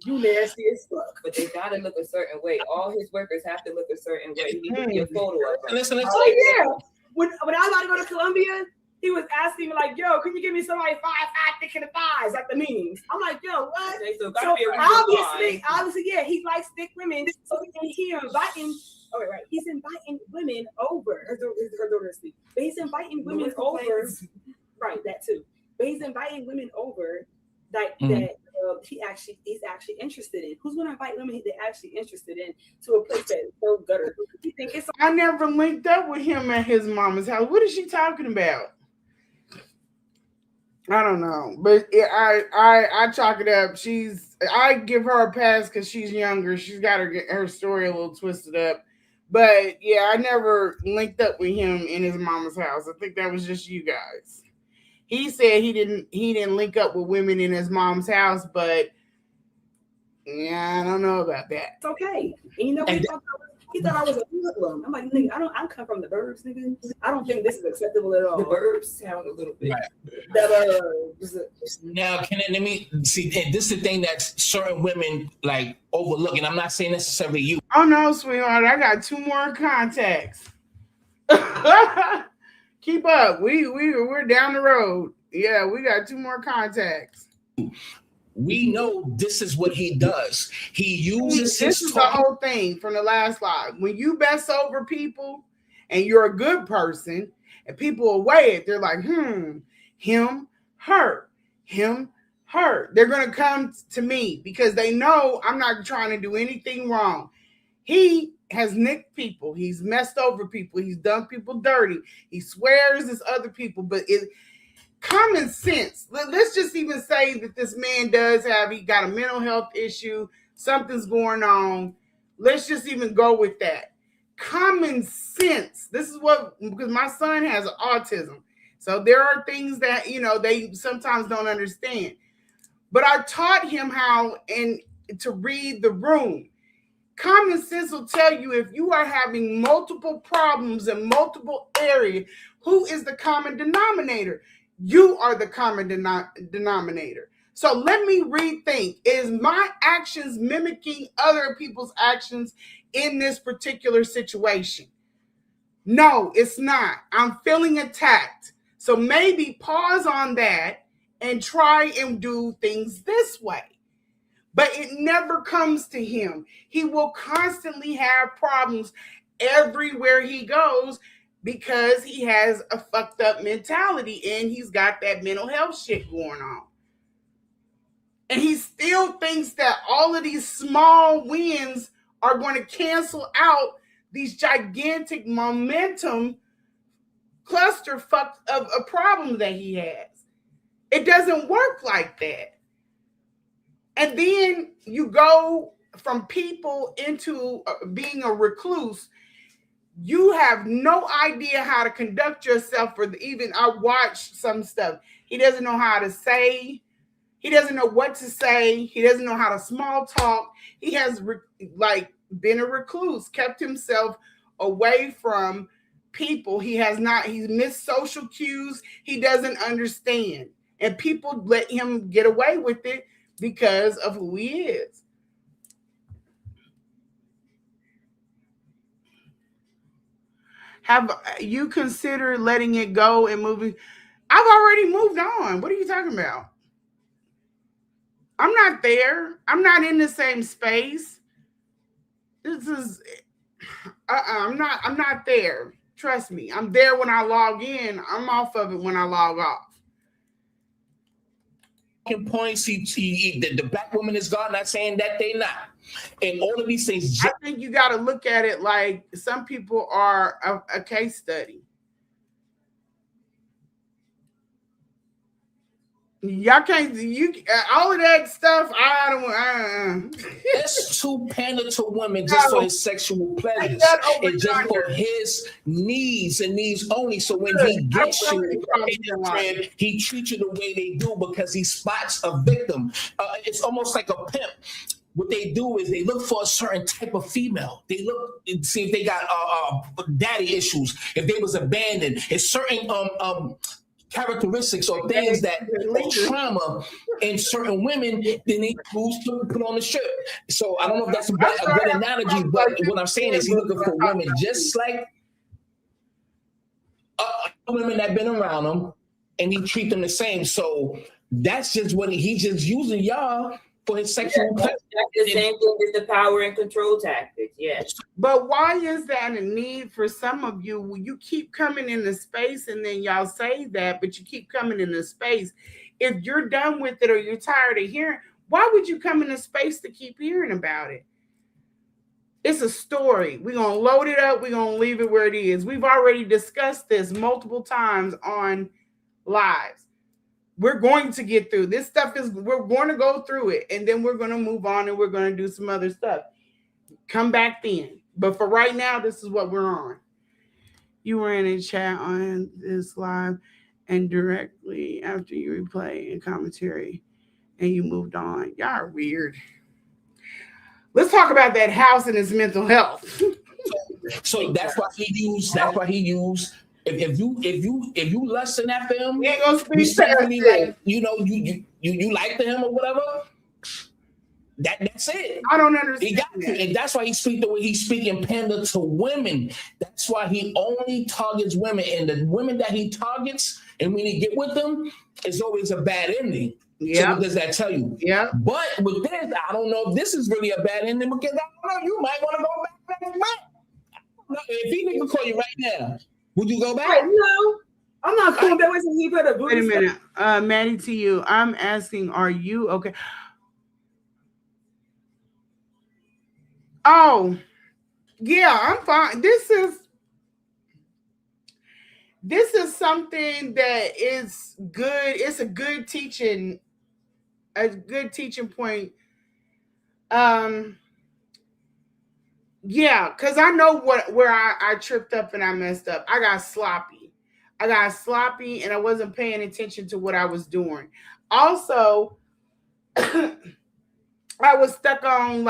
you nasty as fuck.
But they gotta look a certain way. All his workers have to look a certain way. He needs to be a photo of them.
Listen.
Oh yeah. When I was about to go to Columbia, he was asking me like, "Yo, can you give me somebody 5'5" thick in the thighs, like the memes?" I'm like, "Yo, what?"
So
obviously, yeah, he likes thick women. So he's inviting. Oh, right. He's inviting women over. Her daughter is asleep, but he's inviting women over. Right, that too. But he's inviting women over that he's actually interested in. Who's going to invite women they're actually interested in to a place that's so gutter? You think it's?
I never linked up with him at his mama's house. What is she talking about? I don't know, but I chalk it up. I give her a pass because she's younger. She's got her story a little twisted up. But yeah, I never linked up with him in his mama's house. I think that was just you guys. He said he didn't link up with women in his mom's house, but yeah, I don't know about that.
It's okay. And you know, he thought I was a hoodlum. I'm like, nigga, I come from the burbs, nigga. I don't think this is acceptable at all.
The burbs sound a little bit.
Right. Now, let me see? This is the thing that certain women like overlook, and I'm not saying necessarily you.
Oh no, sweetheart, I got 2 more contacts. Keep up. We're down the road. Yeah, we got 2 more contacts.
We know this is what he does. He uses
this is the whole thing from the last slide. When you best over people and you're a good person and people will weigh it, they're like, him, her. They're going to come to me because they know I'm not trying to do anything wrong. He has nicked people. He's messed over people. He's done people dirty. He swears it's other people, but it's common sense. Let's just even say that this man he got a mental health issue. Something's going on. Let's just even go with that. Common sense. This is because my son has autism. So there are things that, they sometimes don't understand. But I taught him how to read the room. Common sense will tell you if you are having multiple problems in multiple areas, who is the common denominator? You are the common denominator. So let me rethink. Is my actions mimicking other people's actions in this particular situation? No, it's not. I'm feeling attacked. So maybe pause on that and try and do things this way. But it never comes to him. He will constantly have problems everywhere he goes because he has a fucked up mentality and he's got that mental health shit going on. And he still thinks that all of these small wins are going to cancel out these gigantic momentum clusterfuck of a problem that he has. It doesn't work like that. And then you go from people into being a recluse. You have no idea how to conduct yourself. I watched some stuff. He doesn't know how to say. He doesn't know what to say. He doesn't know how to small talk. He has been a recluse, kept himself away from people. He's missed social cues. He doesn't understand. And people let him get away with it because of who he is. Have you considered letting it go and moving? I've already moved on. What are you talking about? I'm not there. I'm not in the same space. This is I'm not there. Trust me. I'm there when I log in. I'm off of it when I log off.
Points, the black woman is gone, not saying that they not. And all of these things.
I think you got to look at it like some people are a case study. Y'all can't, all of that stuff. I don't.
That's to pander to women just for his sexual pleasures and just for his needs and needs only. So when he gets you in his crib, he treats you the way they do because he spots a victim. It's almost like a pimp. What they do is they look for a certain type of female. They look and see if they got daddy issues, if they was abandoned. It's certain characteristics or things that trauma in certain women then he moves to put on the strip. So I don't know if that's a good analogy, but what I'm saying is he's looking for women just like women that been around him, and he treat them the same. So that's just what he's just using y'all for his sexual pleasure.
That's the same thing as the power and control tactics. Yes.
But why is that a need for some of you? You keep coming in the space and then y'all say that, but you keep coming in the space. If you're done with it or you're tired of hearing, why would you come in the space to keep hearing about it? It's a story. We're going to load it up. We're going to leave it where it is. We've already discussed this multiple times on lives. We're going to get through this stuff. We're going to go through it, and then we're going to move on, and we're going to do some other stuff. Come back then. But for right now, this is what we're on. You were in a chat on this live, and directly after you replay and commentary, and you moved on. Y'all are weird. Let's talk about that house and his mental health.
So that's why he used. If you lusting after him,
he ain't gonna speak
like, you like him or whatever. That's it.
I don't understand.
He got you, and that's why he speak the way he speak and pander to women. That's why he only targets women, and the women that he targets, and when he get with them, it's always a bad ending. Yeah. So what does that tell you?
Yeah.
But with this, I don't know if this is really a bad ending because I don't know. You might want to go back. If he nigga call you right now, would you go back?
No, I'm not going back. Wait
a minute. Maddie, to you. I'm asking, are you okay? Oh, yeah, I'm fine. This is something that is good. It's a good teaching point. Yeah, because I know where I tripped up and I messed up. I got sloppy and I wasn't paying attention to what I was doing. Also, I was stuck on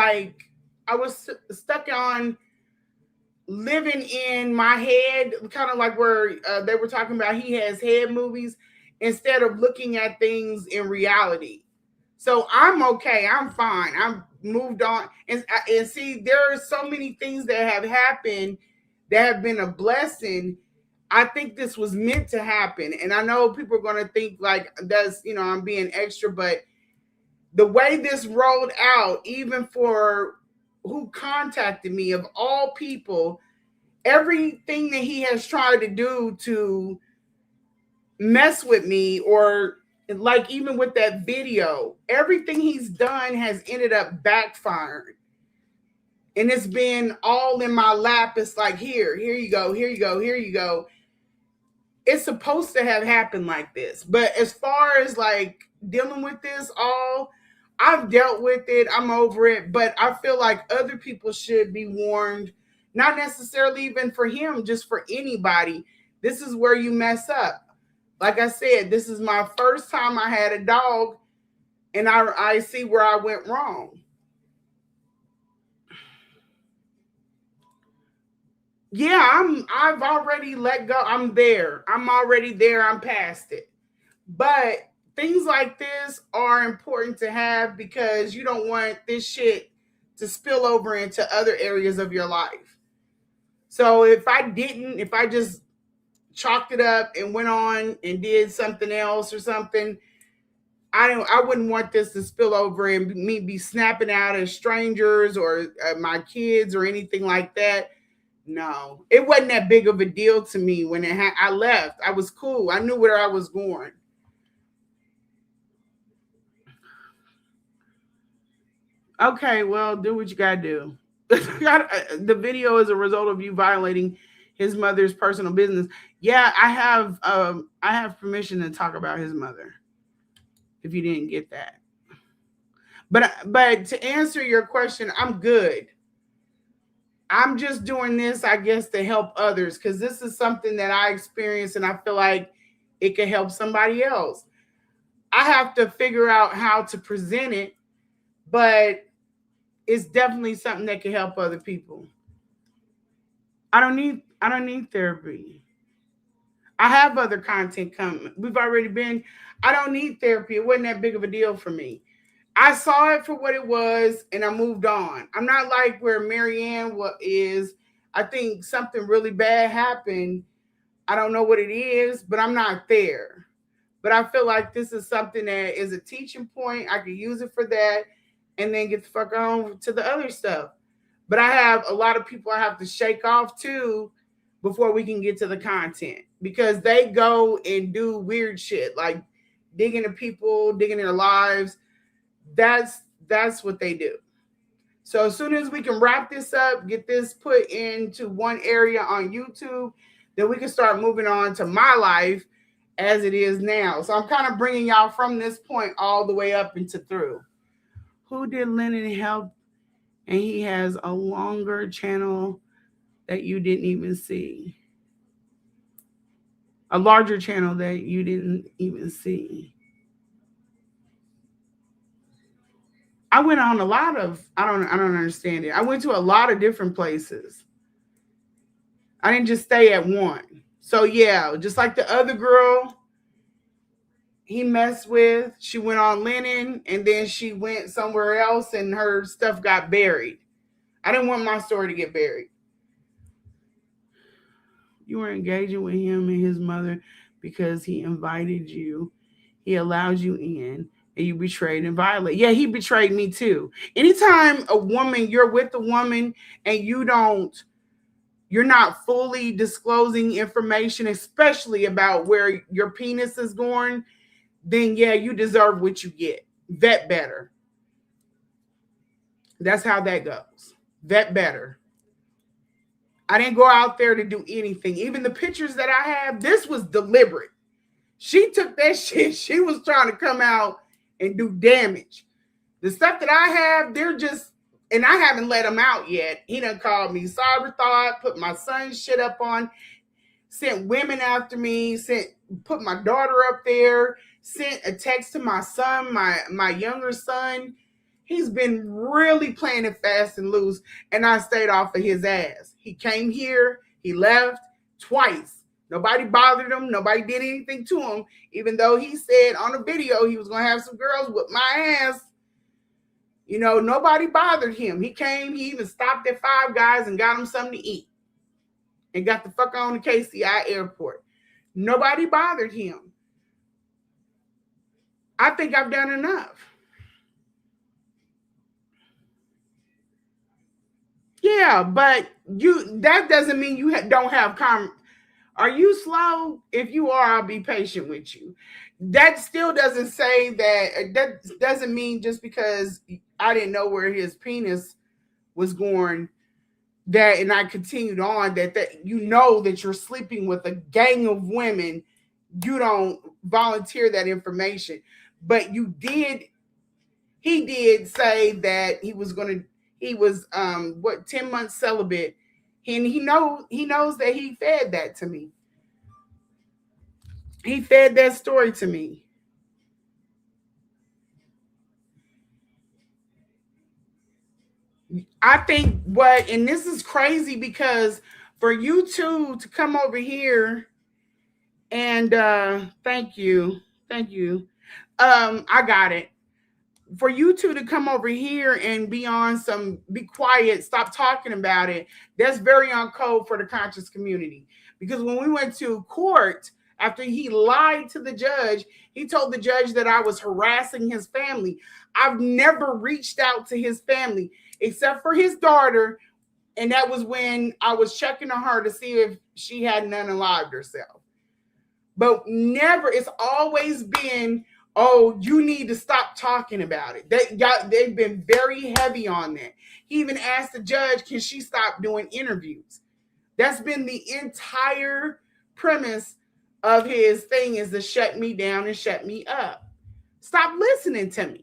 living in my head, kind of like where they were talking about he has head movies instead of looking at things in reality. So I'm okay. I'm fine. I'm moved on. And see, there are so many things that have happened that have been a blessing. I think this was meant to happen. And I know people are going to think like that's, I'm being extra, but the way this rolled out, even for who contacted me of all people, everything that he has tried to do to mess with me, or like even with that video, everything he's done has ended up backfiring. And it's been all in my lap. It's like, here you go, here you go, here you go. It's supposed to have happened like this. But as far as like dealing with this all, I've dealt with it. I'm over it. But I feel like other people should be warned, not necessarily even for him, just for anybody. This is where you mess up. Like I said, this is my first time I had a dog, and I see where I went wrong. Yeah, I've already let go. I'm there. I'm already there. I'm past it. But things like this are important to have because you don't want this shit to spill over into other areas of your life. So if I just chalked it up and went on and did something else or something, I wouldn't want this to spill over and me be snapping out at strangers or my kids or anything like that. No, it wasn't that big of a deal to me when I left. I was cool. I knew where I was going. Okay, well, do what you gotta do. The video is a result of you violating his mother's personal business. Yeah, I have permission to talk about his mother. If you didn't get that, but to answer your question, I'm good. I'm just doing this, I guess, to help others because this is something that I experienced and I feel like it could help somebody else. I have to figure out how to present it, but it's definitely something that can help other people. I don't need therapy. I have other content coming. We've already been. I don't need therapy. It wasn't that big of a deal for me. I saw it for what it was, and I moved on. I'm not like where Marianne is. I think something really bad happened. I don't know what it is, but I'm not there. But I feel like this is something that is a teaching point. I could use it for that and then get the fuck on to the other stuff. But I have a lot of people I have to shake off too before we can get to the content because they go and do weird shit like digging into people, digging in their lives. That's what they do. So as soon as we can wrap this up, get this put into one area on YouTube, then we can start moving on to my life as it is now. So I'm kind of bringing y'all from this point all the way up into through. Who did Lennon help? And he has a longer channel that you didn't even see. A larger channel that you didn't even see. I went on a lot of, I don't understand it. I went to a lot of different places. I didn't just stay at one. So yeah, just like the other girl he messed with, she went on Lennon and then she went somewhere else and her stuff got buried. I didn't want my story to get buried. You were engaging with him and his mother because he invited you. He allowed you in. And you betrayed and violated. Yeah, he betrayed me too. Anytime you're with a woman and you're not fully disclosing information, especially about where your penis is going, then yeah, you deserve what you get. Vet better. That's how that goes. Vet better. I didn't go out there to do anything. Even the pictures that I have, this was deliberate. She took that shit. She was trying to come out and do damage. The stuff that I have, they're just, and I haven't let him out yet. He done called me cyber thought, put my son's shit up on, sent women after me, put my daughter up there, sent a text to my son, my younger son. He's been really playing it fast and loose, and I stayed off of his ass. He came here, he left twice. Nobody bothered him. Nobody did anything to him, even though he said on a video he was going to have some girls whip my ass. You know, nobody bothered him. He came, he even stopped at Five Guys and got him something to eat and got the fuck on to KCI airport. Nobody bothered him. I think I've done enough. Yeah, but that doesn't mean you don't have Are you slow? If you are, I'll be patient with you. That still doesn't say that doesn't mean just because I didn't know where his penis was going that, and I continued on that you know that you're sleeping with a gang of women, you don't volunteer that information. But he did say that he was 10 months celibate, and he knows that he fed that to me. He fed that story to me. I think and this is crazy because for you two to come over here and thank you. I got it. For you two to come over here and be quiet, stop talking about it, that's very uncode for the conscious community. Because when we went to court, after he lied to the judge, he told the judge that I was harassing his family. I've never reached out to his family except for his daughter, and that was when I was checking on her to see if she hadn't unalived herself. But never, it's always been, oh, you need to stop talking about it. They've been very heavy on that. He even asked the judge, can she stop doing interviews? That's been the entire premise of his thing, is to shut me down and shut me up. Stop listening to me.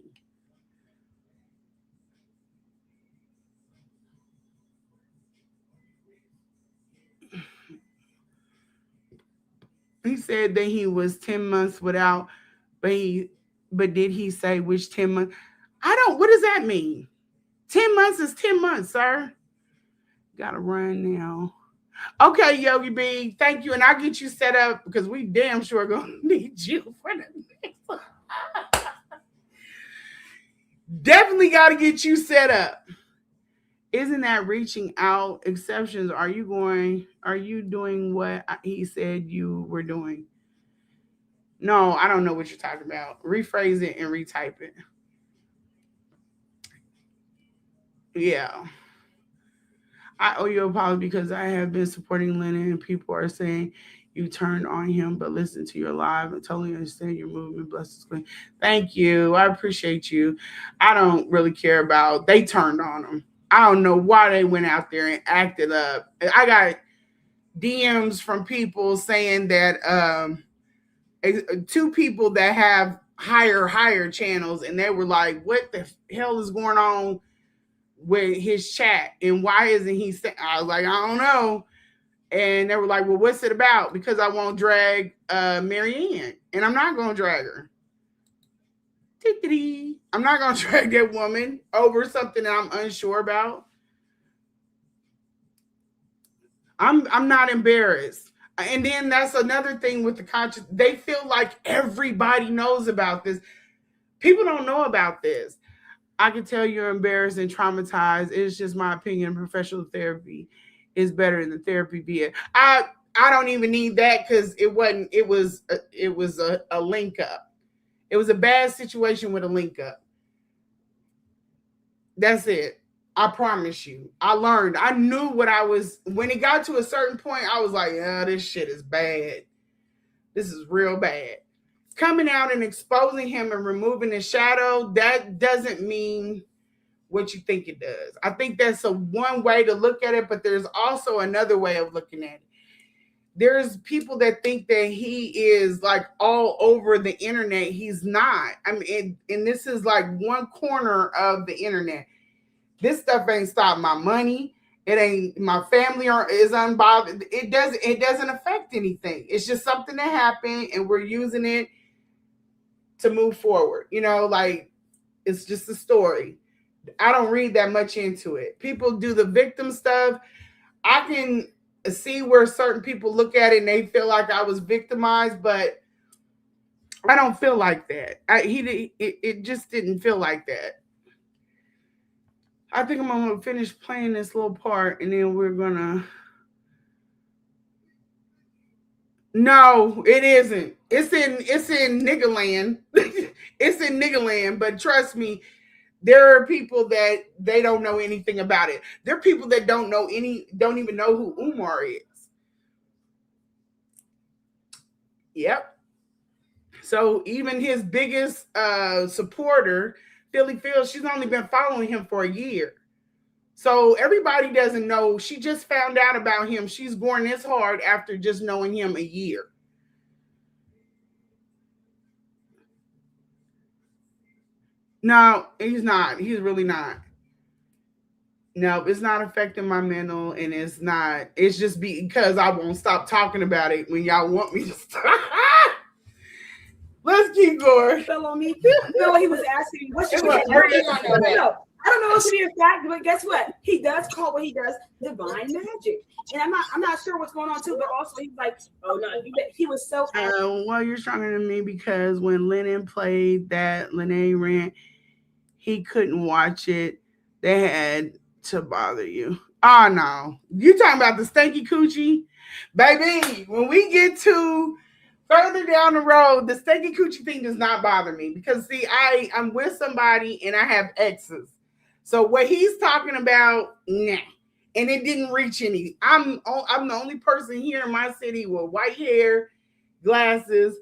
He said that he was 10 months without, but did he say which 10 months? What does that mean? 10 months is 10 months, sir. Gotta run now. Okay, Yogi B, thank you. And I'll get you set up because we damn sure gonna need you for the next one. Definitely gotta get you set up. Isn't that reaching out exceptions? Are you doing what he said you were doing? No, I don't know what you're talking about. Rephrase it and retype it. Yeah. I owe you an apology because I have been supporting Lennon and people are saying you turned on him, but listen to your live and totally understand your movement. Bless his queen. Thank you. I appreciate you. I don't really care about, they turned on him. I don't know why they went out there and acted up. I got DMs from people saying that two people that have higher channels, and they were like, what the hell is going on with his chat? And why isn't he saying? I was like, I don't know. And they were like, well, what's it about? Because I won't drag Marianne, and I'm not going to drag her. I'm not going to drag that woman over something that I'm unsure about. I'm not embarrassed. And then that's another thing with the conscious. They feel like everybody knows about this. People don't know about this. I can tell you're embarrassed and traumatized. It's just my opinion. Professional therapy is better than therapy via. I don't even need that because it wasn't. It was a link up. It was a bad situation with a link up. That's it. I promise you. I learned. I knew what I was. When it got to a certain point, I was like, oh, this shit is bad. This is real bad. Coming out and exposing him and removing the shadow, that doesn't mean what you think it does. I think that's one way to look at it, but there's also another way of looking at it. There's people that think that he is like all over the internet. He's not. I mean, and this is like one corner of the internet. This stuff ain't stopped my money. It ain't, my family is unbothered. It doesn't affect anything. It's just something that happened and we're using it to move forward. You know, like it's just a story. I don't read that much into it. People do the victim stuff. I can see where certain people look at it and they feel like I was victimized, but I don't feel like that. It just didn't feel like that. I think I'm gonna finish playing this little part and then we're gonna. No, it isn't. It's in Niggaland. It's in Niggaland, but trust me, there are people that they don't know anything about it. There are people that don't even know who Umar is. Yep. So even his biggest supporter, Philly Phil, she's only been following him for a year. So everybody doesn't know. She just found out about him. She's going this hard after just knowing him a year. No, he's not. He's really not. No, it's not affecting my mental, and it's not. It's just because I won't stop talking about it when y'all want me to stop. Let's keep going.
Fell on me. No, he was asking me, what's your I don't know if to be a fact, but guess what? He does call what he does divine magic. And I'm not sure what's going on too, but also he's like, oh no, he was so
well, you're stronger than me because when Lennon played that Lene rant, he couldn't watch it. They had to bother you. Oh no. You talking about the stanky coochie? Baby, when we get to further down the road, the stanky coochie thing does not bother me because see, I'm with somebody and I have exes. So what he's talking about, nah. And it didn't reach any. I'm the only person here in my city with white hair, glasses.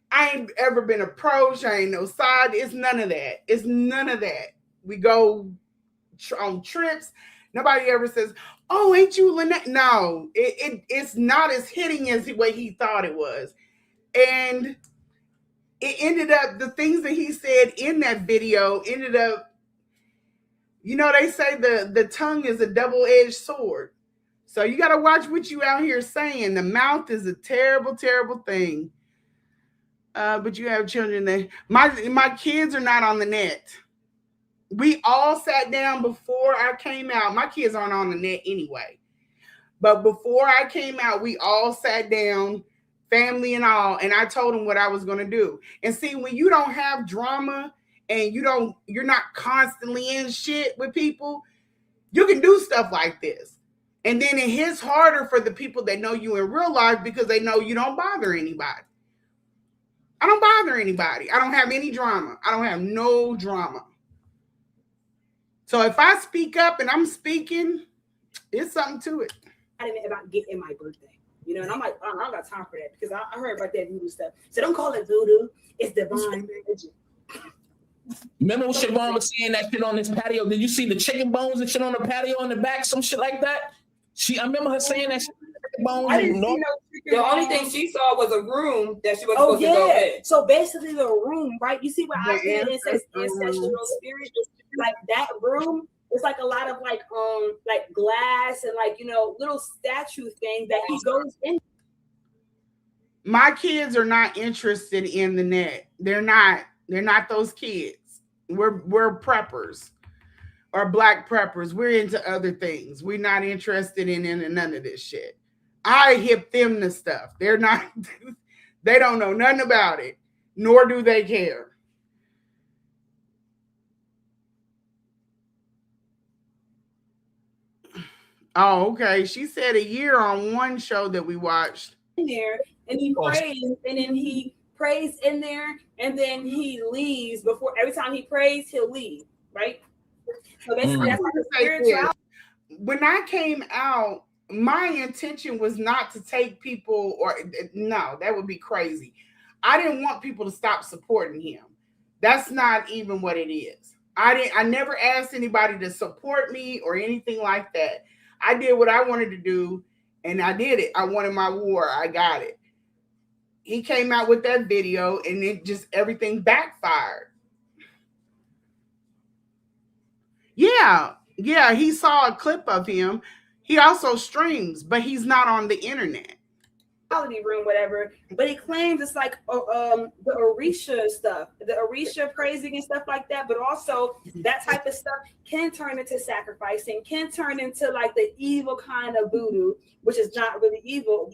I ain't ever been approached. I ain't no side. It's none of that. It's none of that. We go on trips. Nobody ever says, oh, ain't you Lynette? No, it's not as hitting as the way he thought it was. And it ended up, the things that he said in that video ended up, you know, they say the tongue is a double-edged sword. So you got to watch what you out here saying. The mouth is a terrible, terrible thing. But you have children that my kids are not on the net. We all sat down before I came out. My kids aren't on the net anyway. But before I came out, we all sat down, family and all, and I told them what I was going to do. And see, when you don't have drama and you're not constantly in shit with people, you can do stuff like this. And then it hits harder for the people that know you in real life because they know you don't bother anybody. I don't bother anybody. I don't have any drama. I don't have no drama. So if I speak up and I'm speaking, it's something to it.
About getting my birthday, you know, and I'm like, I don't got time for that because I heard about that voodoo stuff. So don't call it voodoo. It's divine magic.
Remember when Siobhan was saying that shit on this patio? Did you see the chicken bones and shit on the patio in the back? Some shit like that? I remember her saying that shit. Bones
I didn't see no the only thing she saw was a room that she was supposed to go in.
So basically the room, right? You see what I said? It says ancestral spirit. Like that room, it's like a lot of like glass and like, you know, little statue things that he goes in.
My kids are not interested in the net. They're not those kids. We're preppers or black preppers. We're into other things. We're not interested in none of this shit. I hip them to stuff. They're not, they don't know nothing about it, nor do they care. Oh, okay. She said a year on one show that we watched.
In there, and he prays, and then he prays in there, and then he leaves before every time he prays, he'll leave, right? So basically, that's like a spiritual.
When I came out, my intention was not to take people, or no, that would be crazy. I didn't want people to stop supporting him. That's not even what it is. I never asked anybody to support me or anything like that. I did what I wanted to do, and I did it. I wanted my war. I got it. He came out with that video, and it just everything backfired. Yeah, he saw a clip of him. He also streams, but he's not on the internet.
Room, whatever, but he claims it's like the Orisha stuff, the Orisha praising and stuff like that, but also that type of stuff can turn into sacrificing, can turn into like the evil kind of voodoo, which is not really evil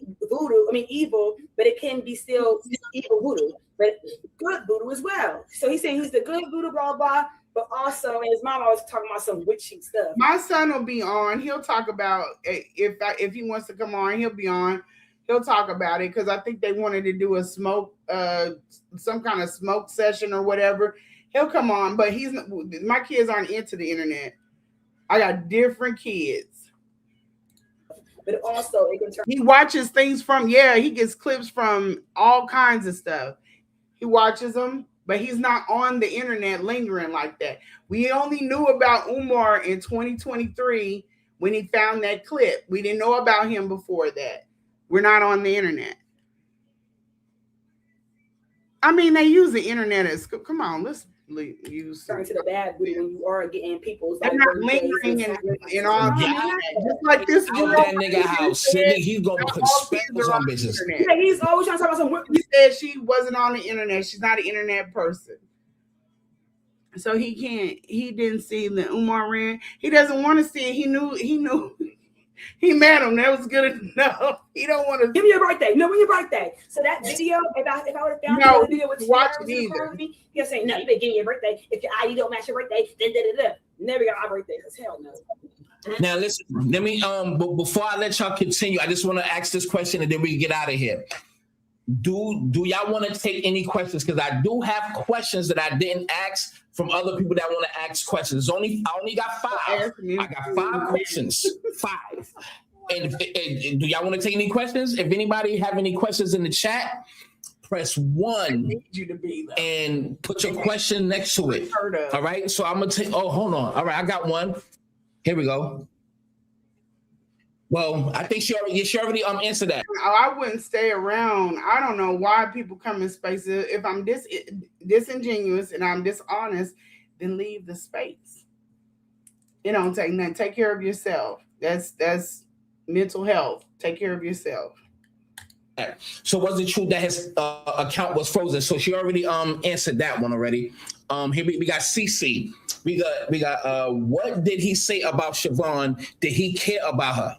evil, but it can be still evil voodoo, but good voodoo as well. So he's saying he's the good voodoo, blah blah, but also, and his mom always talking about some witchy stuff.
My son will be on. He'll talk about if he wants to come on, he'll be on. He'll talk about it because I think they wanted to do a smoke, some kind of smoke session or whatever. He'll come on, but my kids aren't into the internet. I got different kids.
But also,
he watches things from, he gets clips from all kinds of stuff. He watches them but he's not on the internet lingering like that. We only knew about Umar in 2023 when he found that clip. We didn't know about him before that. We're not on the internet. I mean, they use the internet at school. Come on, let's use.
Turn to the bad when you are getting people's
They're
like
not lingering in all
Yeah.
just like this
Out
girl.
that nigga house, he's gonna put spells on bitches.
Yeah, he's always trying to talk about some.
He said she wasn't on the internet. She's not an internet person. So he didn't see the Umar ran. He doesn't want to see it. He knew he met him. That was good enough. He don't want to
Give me your birthday. No, when your birthday. So that video, if I would have found the video with
watch it either.
You're saying, no, you better give me your birthday. If your ID don't match your birthday, then never got my birthday, because hell no.
Now listen, let me before I let y'all continue, I just want to ask this question and then we can get out of here. Do y'all want to take any questions? Because I do have questions that I didn't ask from other people that want to ask questions. I only got 5. I got 5 questions. 5. And do y'all want to take any questions? If anybody have any questions in the chat, press 1 and put your question next to it. All right. So I'm gonna take. Oh, hold on. All right, I got one. Here we go. Well, I think she already answered that.
I wouldn't stay around. I don't know why people come in spaces. If I'm disingenuous and I'm dishonest, then leave the space. It don't take nothing. Take care of yourself. That's mental health. Take care of yourself.
So was it true that his account was frozen? So she already answered that one already. Here we got CC. We got what did he say about Siobhan? Did he care about her?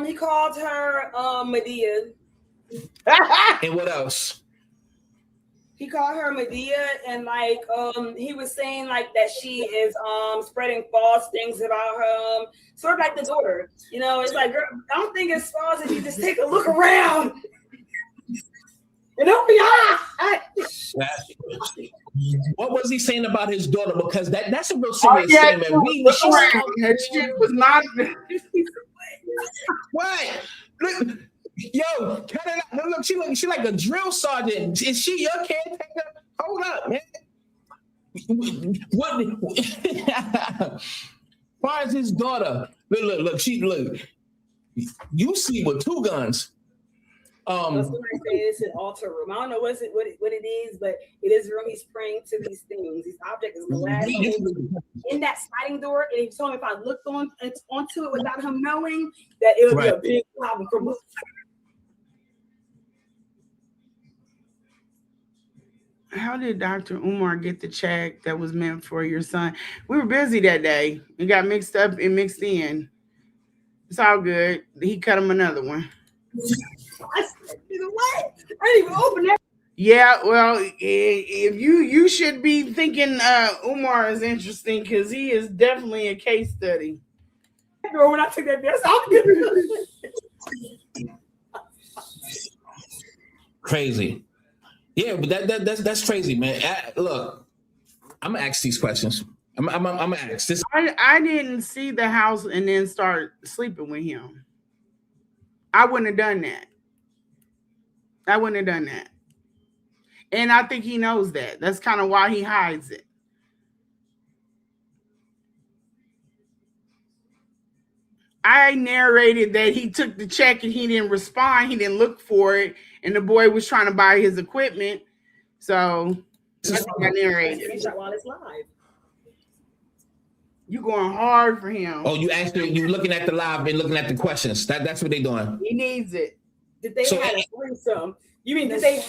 He called her Medea.
And what else?
He called her Medea, and like he was saying like that she is spreading false things about her, sort of like the daughter. You know, it's like, girl, I don't think it's false if you just take a look around. And don't be
What was he saying about his daughter? Because that's a real serious statement.
That shit was not.
What? Look, yo, cut it out. Look, she like a drill sergeant. Is she your caretaker? Hold up, man. What? Why is his daughter? Look. You sleep with 2 guns.
Somebody say it's an altar room. I don't know what it is, but it is a room he's praying to these things. These objects is glass in that sliding door. And he told me if I looked onto it without him knowing, that it would be a big problem for me.
How did Dr. Umar get the check that was meant for your son? We were busy that day. It got mixed up and mixed in. It's all good. He cut him another one.
I said, what? I didn't even open that.
Yeah, well, if you should be thinking Umar is interesting because he is definitely a case study.
Girl, when I took that test,
Crazy. Yeah, but that's crazy, man. Look, I'm gonna ask these questions. I'm gonna ask this.
I didn't see the house and then start sleeping with him. I wouldn't have done that. And I think he knows that. That's kind of why he hides it. I narrated that he took the check and he didn't respond. He didn't look for it. And the boy was trying to buy his equipment. So that's what I narrated.
While it's live.
You going hard for him.
Oh, you looking at the live and looking at the questions. That's what they doing.
He needs it.
Did they have a threesome? You mean did they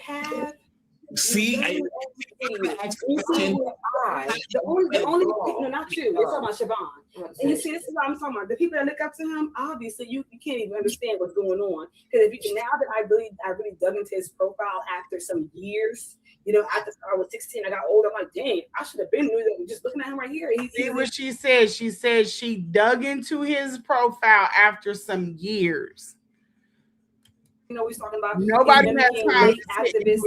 have?
See,
the only no, not you. We're talking about Siobhan. And you see, this is what I'm talking about. The people that look up to him, obviously, you can't even understand what's going on. Because if you now that I really dug into his profile after some years, you know, after I was 16, I got older. I'm like, dang, I should have been knew that. Just looking at him right here.
See what she said. She said she dug into his profile after some years.
You know, he's talking about
nobody has time
activists.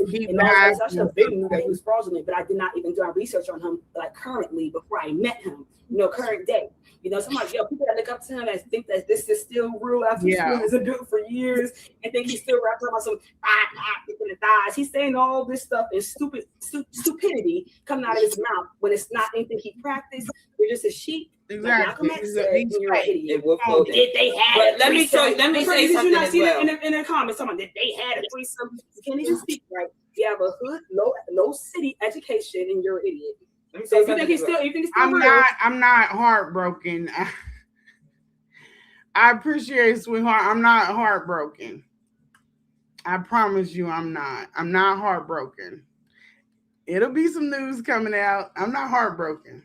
I should have been knew that he was fraudulent, but I did not even do my research on him like currently before I met him. You know, current day. You know, somebody, people that look up to him that think that this is still real after he's been as a dude for years and think he's still rapping about some in the thighs. He's saying all this stuff and stupidity coming out of his mouth when it's not anything he practiced. You're just a sheep.
Exactly.
Like you're an idiot.
Did they have let me say something as well.
In the comments, someone did they had a threesome. You can't even speak right. You have a hood, low city education, and you're an idiot. So you think he's still
I'm not heartbroken. I appreciate it, sweetheart. I'm not heartbroken. I promise you I'm not. I'm not heartbroken. It'll be some news coming out. I'm not heartbroken.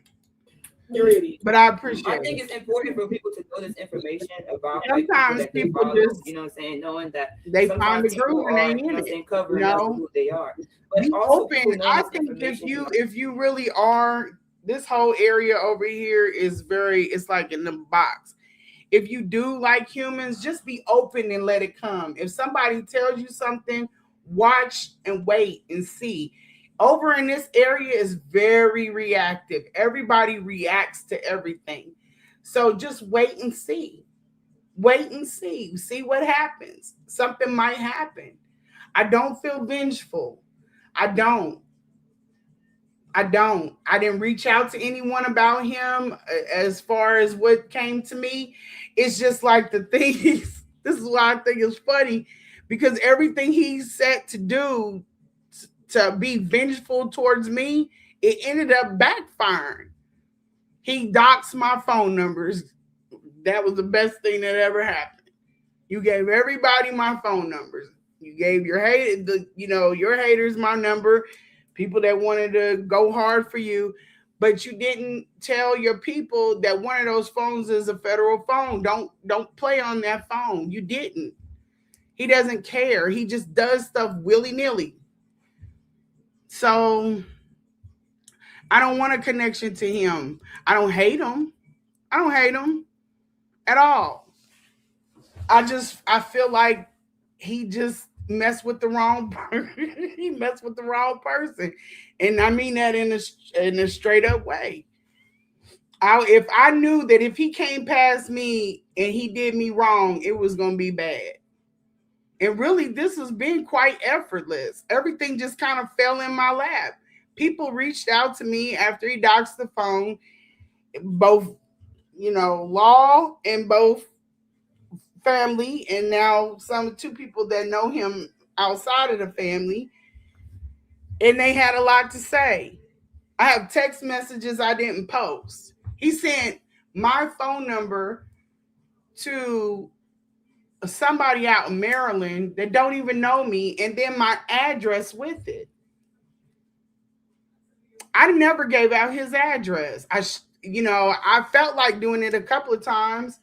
You're an idiot.
But I appreciate
I think it's important for people to know this information about
sometimes
like,
people
follow,
just,
you know what I'm saying, knowing that
they find the groove and they in it.
Covering who they are. But
be
also
open. I think if you really are, this whole area over here is it's like in the box. If you do like humans, just be open and let it come. If somebody tells you something, watch and wait and see. Over in this area is very reactive. Everybody reacts to everything. So just wait and see. Wait and see. See what happens. Something might happen. I don't feel vengeful. I don't. I didn't reach out to anyone about him as far as what came to me. It's just like the things. This is why I think it's funny, because everything he's set to do to be vengeful towards me, it ended up backfiring. He doxed my phone numbers. That was the best thing that ever happened. You gave everybody my phone numbers. You gave your haters my number, people that wanted to go hard for you, but you didn't tell your people that one of those phones is a federal phone. Don't play on that phone. You didn't. He doesn't care. He just does stuff willy-nilly. So I don't want a connection to him. I don't hate him. I don't hate him at all. I feel like he just messed with the wrong person. He messed with the wrong person. And I mean that in a straight up way. If I knew that if he came past me and he did me wrong, it was going to be bad. And really, this has been quite effortless. Everything just kind of fell in my lap. People reached out to me after he doxed the phone, both, law and both family, and now two people that know him outside of the family, and they had a lot to say. I have text messages I didn't post. He sent my phone number to somebody out in Maryland that don't even know me, and then my address with it. I never gave out his address. I felt like doing it a couple of times.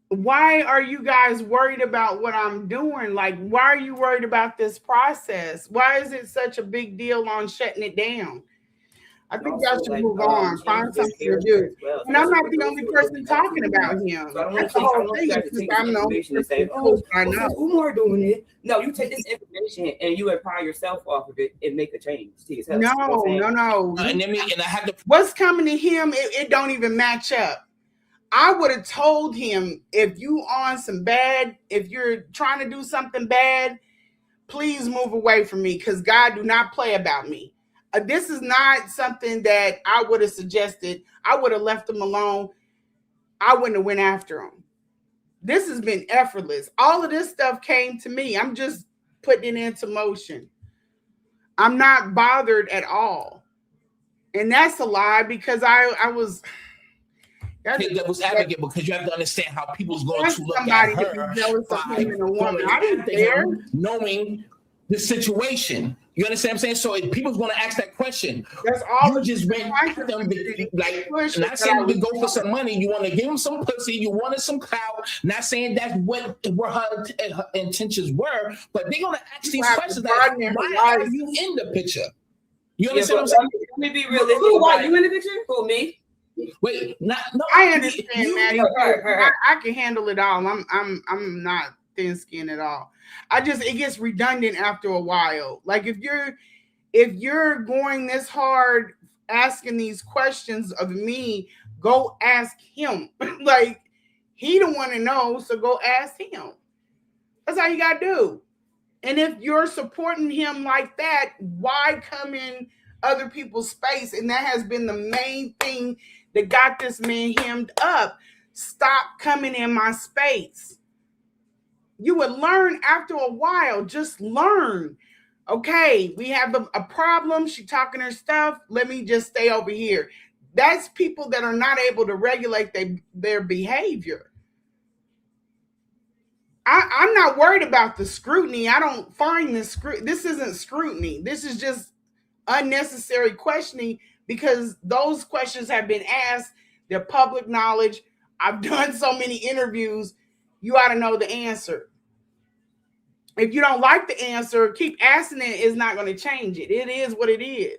Why are you guys worried about what I'm doing? Like, why are you worried about this process? Why is it such a big deal on shutting it down? I think y'all should move on. Find something to do. And I'm not the only person talking about him.
That's the whole thing. I'm the only person say, I know. Umar doing it. No, you take this information and you empower yourself off of it and make a change to yourself.
No.
And I had to.
What's coming to him, it don't even match up. I would have told him, if you're trying to do something bad, please move away from me, because God do not play about me. This is not something that I would have suggested. I would have left him alone. I wouldn't have went after him. This has been effortless. All of this stuff came to me. I'm just putting it into motion. I'm not bothered at all. And that's a lie, because I was...
Devil's advocate, because you have to understand how people's going to look at her
I didn't care.
Knowing the situation. You understand what I'm saying? So if people's going to ask that question,
that's all.
You just went after them, like, not saying we go for some money. You want to give them some pussy. You wanted some clout. Not saying that's what her intentions were, but they're going to ask these questions. Like, why are you in the picture? You understand what I'm saying?
Let me be realistic.
Why you in the picture?
Who, me?
Wait, no.
I understand, Maddie. I can handle it all. I'm not thin-skinned at all. It gets redundant after a while. Like if you're going this hard asking these questions of me, go ask him. Like, he don't want to know, so go ask him. That's all you got to do. And if you're supporting him like that, why come in other people's space? And that has been the main thing that got this man hemmed up. Stop coming in my space. You would learn after a while. Just learn. Okay, we have a problem. She talking her stuff. Let me just stay over here. That's people that are not able to regulate their behavior. I'm not worried about the scrutiny. I don't find this isn't scrutiny. This is just unnecessary questioning, because those questions have been asked. They're public knowledge. I've done so many interviews. You ought to know the answer. If you don't like the answer, keep asking it. It's not going to change it. It is what it is.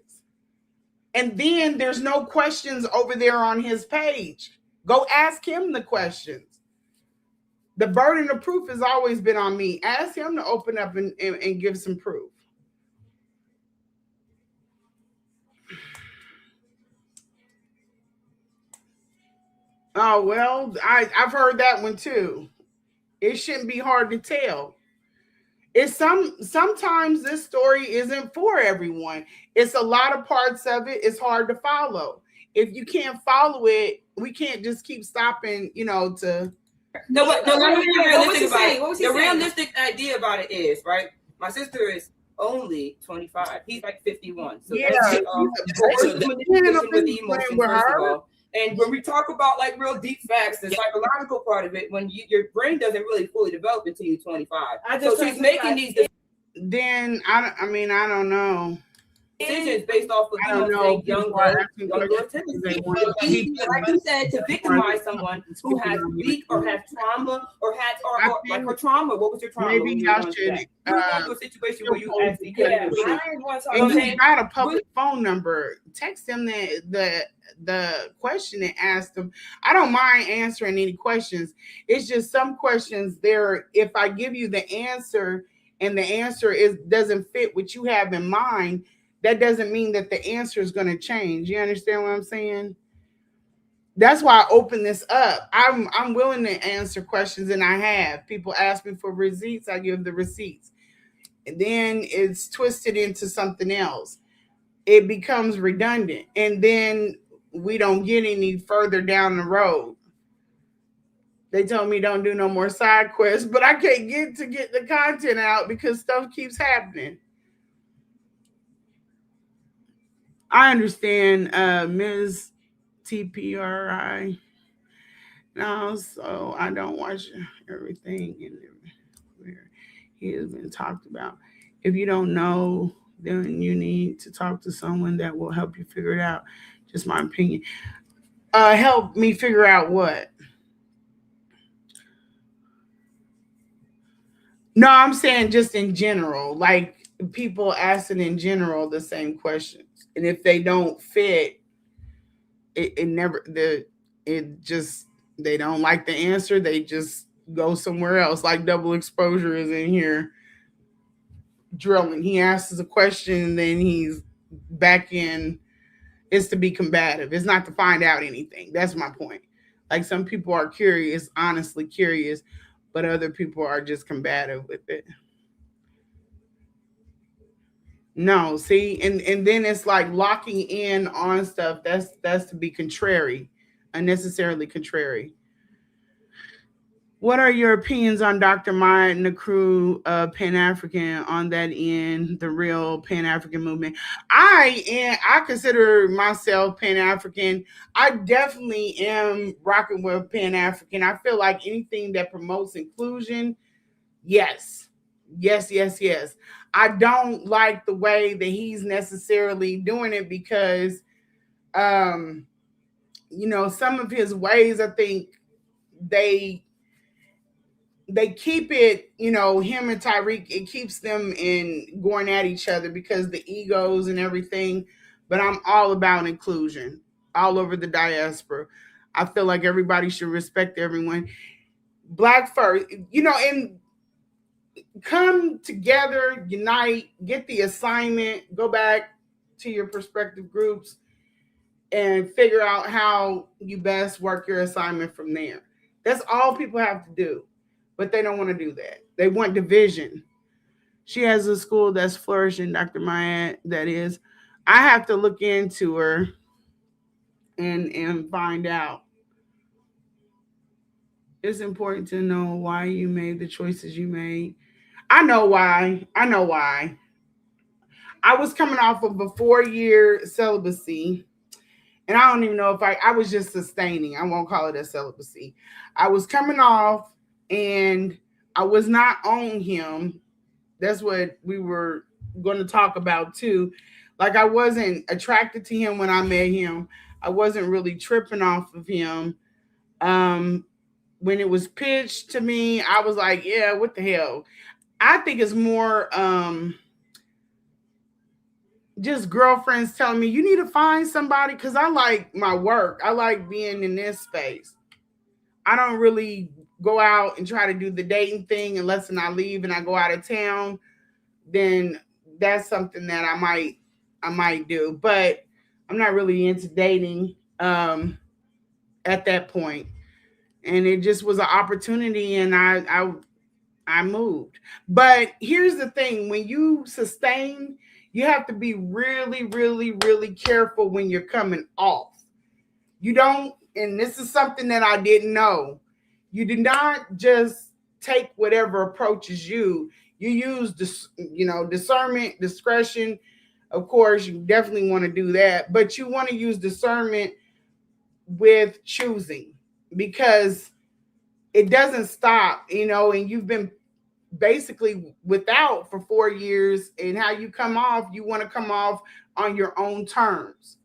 And then there's no questions over there on his page. Go ask him the questions. The burden of proof has always been on me. Ask him to open up and give some proof. Oh, well, I've heard that one too. It shouldn't be hard to tell. It's sometimes this story isn't for everyone. It's a lot of parts of it. It's hard to follow. If you can't follow it, we can't just keep stopping, to.
No, but let me be realistic about it.
What was he
The
saying?
realistic idea about it is, right? My sister is only 25. He's like 51. So
Yeah,
that's
he's a
manipulation with the emotions, first of all. And when we talk about like real deep facts, the psychological part of it, when your brain doesn't really fully develop until you're 25. So she's making these
Then I don't know.
decisions based off of young girl tendencies. Like you said, to victimize someone who has weak or has trauma or like her trauma. What was your trauma?
Maybe y'all should.
You went to a situation where you actually
And
you got a public phone number. Text them the question and ask them. I don't mind answering any questions. It's just some questions there. If I give you the answer and the answer doesn't fit what you have in mind, that doesn't mean that the answer is going to change. You understand what I'm saying? That's why I open this up. I'm willing to answer questions, and I have. People ask me for receipts, I give the receipts. And then it's twisted into something else. It becomes redundant, and then we don't get any further down the road. They told me don't do no more side quests, but I can't get the content out because stuff keeps happening. I understand, Ms. TPRI. No, so I don't watch everything where he has been talked about. If you don't know, then you need to talk to someone that will help you figure it out. Just my opinion. Help me figure out what? No, I'm saying just in general, like people asking in general the same questions. And if they don't fit, they don't like the answer. They just go somewhere else. Like Double Exposure is in here drilling. He asks a question and then he's back in. It's to be combative. It's not to find out anything. That's my point. Like some people are curious, honestly curious, but other people are just combative with it. No, see, and then it's like locking in on stuff. That's to be contrary, unnecessarily contrary. What are your opinions on Dr. Maya and the crew of Pan-African on that end, the real Pan-African movement? I consider myself Pan-African. I definitely am rocking with Pan-African. I feel like anything that promotes inclusion, yes. I don't like the way that he's necessarily doing it because, some of his ways, I think they keep it, him and Tyreek, it keeps them in going at each other because the egos and everything. But I'm all about inclusion all over the diaspora. I feel like everybody should respect everyone. Black first, and come together, unite, get the assignment, go back to your prospective groups, and figure out how you best work your assignment from there. That's all people have to do. But they don't want to do that. They want division. She has a school that's flourishing, Dr. Maya, that is. I have to look into her and find out. It's important to know why you made the choices you made. I know why. I know why. I was coming off of a 4-year celibacy, and I don't even know if I was just sustaining. I won't call it a celibacy. I was coming off, and I was not on him. That's what we were going to talk about too. Like, I wasn't attracted to him when I met him. I wasn't really tripping off of him. When it was pitched to me, I was like, yeah, what the hell? I think it's more just girlfriends telling me, you need to find somebody, because I like my work. I like being in this space. I don't really go out and try to do the dating thing unless I leave and I go out of town. Then that's something that I might do. But I'm not really into dating at that point. And it just was an opportunity, and I moved. But here's the thing: when you sustain, you have to be really, really, really careful when you're coming off. You don't, and this is something that I didn't know. You do not just take whatever approaches you. You use discernment, discretion. Of course, you definitely want to do that, but you want to use discernment with choosing, because it doesn't stop, and you've been basically without for 4 years, and how you come off, you want to come off on your own terms.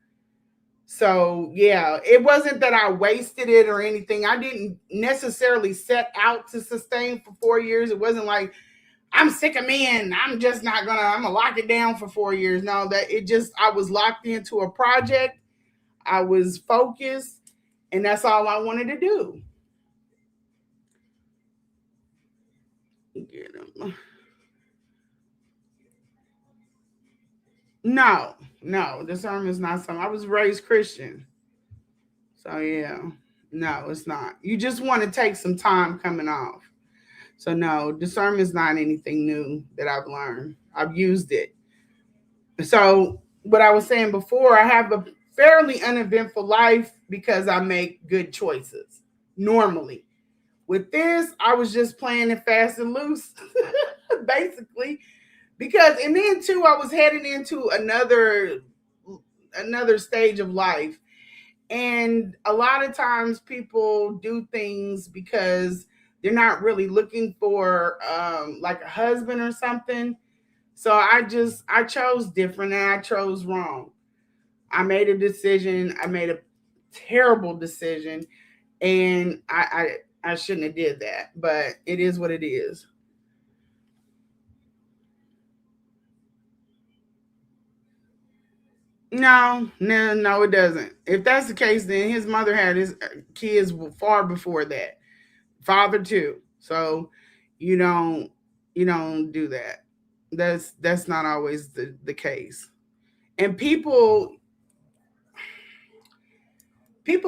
So yeah, it wasn't that I wasted it or anything. I didn't necessarily set out to sustain for 4 years. It wasn't like I'm sick of men, I'm gonna lock it down for 4 years. No, I was locked into a project. I was focused, and that's all I wanted to do. Get him. No, discernment is not something. I was raised Christian. So yeah, no, it's not. You just want to take some time coming off. So no, discernment is not anything new that I've learned. I've used it. So what I was saying before, I have a fairly uneventful life because I make good choices normally. With this, I was just playing it fast and loose, basically, and then too, I was heading into another stage of life. And a lot of times people do things because they're not really looking for like a husband or something. So I chose different, and I chose wrong. I made a decision. I made a terrible decision, and I shouldn't have did that, but it is what it is. No, it doesn't. If that's the case, then his mother had his kids far before that. Father too. So you don't do that. That's not always the case. And people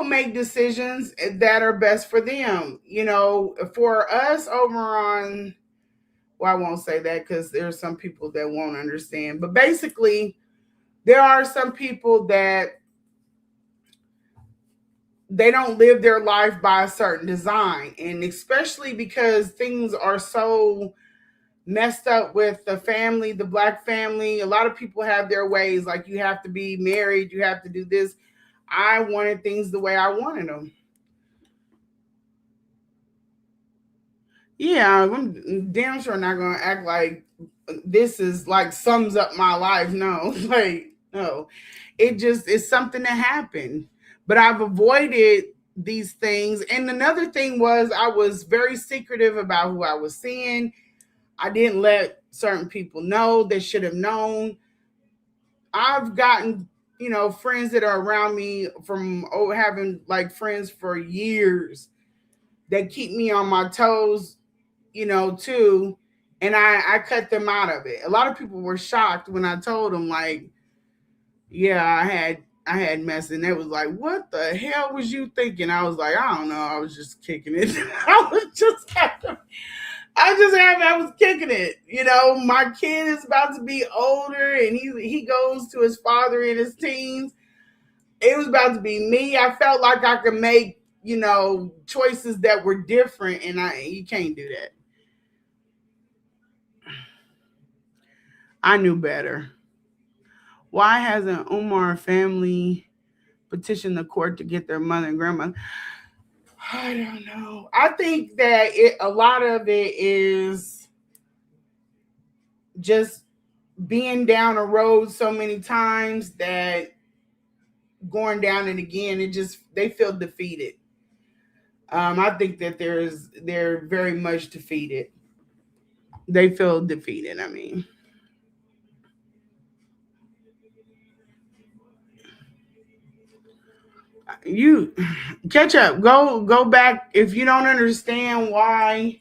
make decisions that are best for them. For us over on, well, I won't say that because there are some people that won't understand. But basically, there are some people that they don't live their life by a certain design. And especially because things are so messed up with the family, the Black family. A lot of people have their ways. Like, you have to be married, you have to do this. I wanted things the way I wanted them. Yeah, I'm damn sure not gonna act like this is like sums up my life. No, like, no. It just is something that happened. But I've avoided these things. And another thing was, I was very secretive about who I was seeing. I didn't let certain people know. They should have known. I've gotten, friends that are around me from having like friends for years that keep me on my toes, too. And I cut them out of it. A lot of people were shocked when I told them, like, yeah, I had I had messed, and they was like, "What the hell was you thinking?" I was like, "I don't know. I was just kicking it. I was kicking it. You know, my kid is about to be older, and he goes to his father in his teens. It was about to be me. I felt like I could make, you know, choices that were different, and you can't do that. I knew better. Why hasn't Umar family petitioned the court to get their mother and grandmother? I don't know. I think that a lot of it is just being down a road so many times that going down it again, they feel defeated. I think that they're very much defeated. They feel defeated. I mean, you catch up. Go back if you don't understand why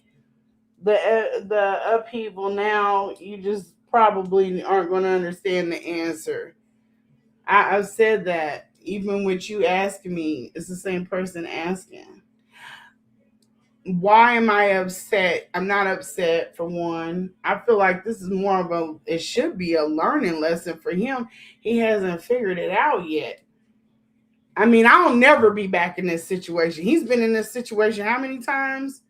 the upheaval now. You just probably aren't going to understand the answer. I've said that even with you asking me, it's the same person asking. Why am I upset? I'm not upset for one. I feel like this is more of it should be a learning lesson for him. He hasn't figured it out yet. I mean, I'll never be back in this situation. He's been in this situation how many times?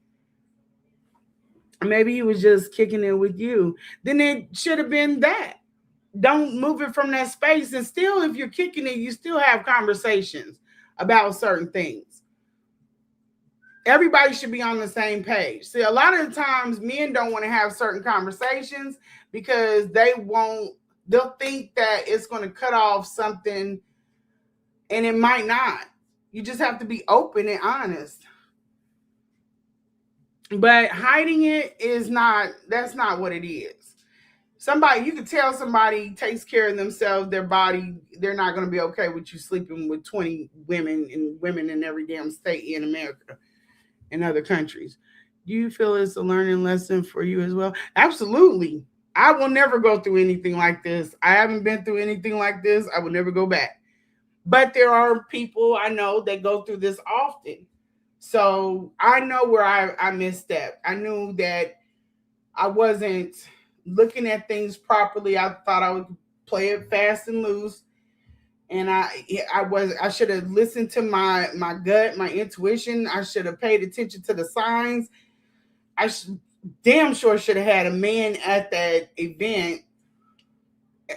Maybe he was just kicking it with you. Then it should have been that. Don't move it from that space. And still, if you're kicking it, you still have conversations about certain things. Everybody should be on the same page. See, a lot of the times men don't want to have certain conversations because they'll think that it's going to cut off something, and it might not. You just have to be open and honest. But hiding it that's not what it is. You can tell somebody takes care of themselves, their body, they're not going to be okay with you sleeping with 20 women in every damn state in America and other countries. Do you feel it's a learning lesson for you as well? Absolutely. I will never go through anything like this. I haven't been through anything like this. I will never go back. But there are people I know that go through this often. So I know where I misstepped. I knew that I wasn't looking at things properly. I thought I would play it fast and loose. And I should have listened to my gut, my intuition. I should have paid attention to the signs. Damn sure should have had a man at that event.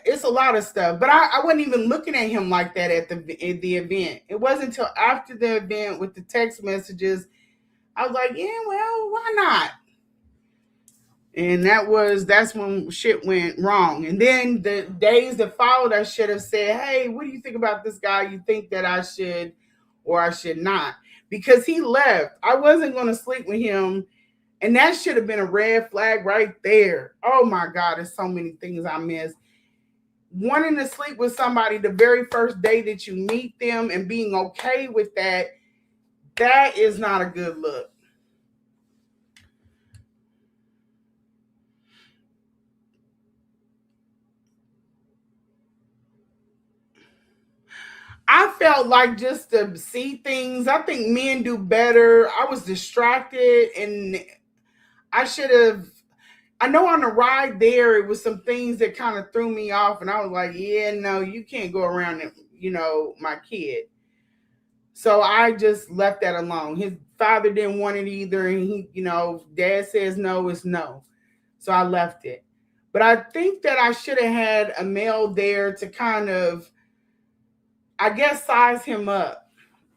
It's a lot of stuff, but I wasn't even looking at him like that at the event. It wasn't until after the event with the text messages, I was like, yeah, well, why not? And that's when shit went wrong. And then the days that followed, I should have said, hey, what do you think about this guy? You think that I should or I should not? Because he left. I wasn't going to sleep with him. And that should have been a red flag right there. Oh my God, there's so many things I missed. Wanting to sleep with somebody the very first day that you meet them and being okay with that is not a good look. I felt like just to see things, I think men do better. I was distracted and I know on the ride there, it was some things that kind of threw me off. And I was like, yeah, no, you can't go around, my kid. So I just left that alone. His father didn't want it either. And he, dad says no, it's no. So I left it. But I think that I should have had a male there to kind of, I guess, size him up.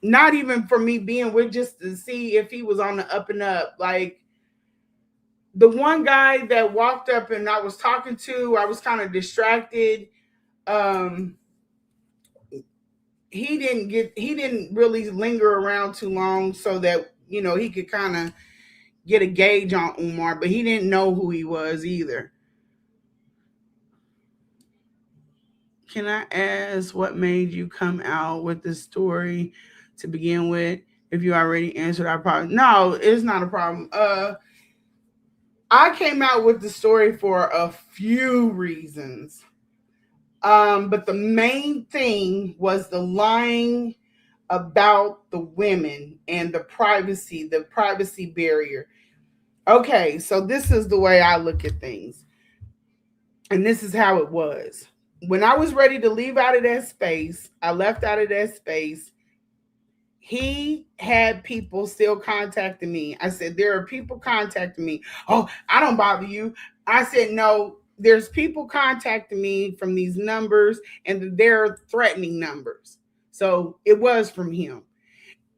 Not even for me being with, just to see if he was on the up and up. Like the one guy that walked up and I was talking to, I was kind of distracted. He didn't really linger around too long so that, he could kind of get a gauge on Umar, but he didn't know who he was either. Can I ask what made you come out with this story to begin with? If you already answered, I probably no, it's not a problem. I came out with the story for a few reasons. But the main thing was the lying about the women and the privacy barrier. Okay, so this is the way I look at things. And this is how it was. When I was ready to leave out of that space, I left out of that space. He had people still contacting me. I said, there are people contacting me. Oh, I don't bother you. I said, no, there's people contacting me from these numbers, and they're threatening numbers. So it was from him.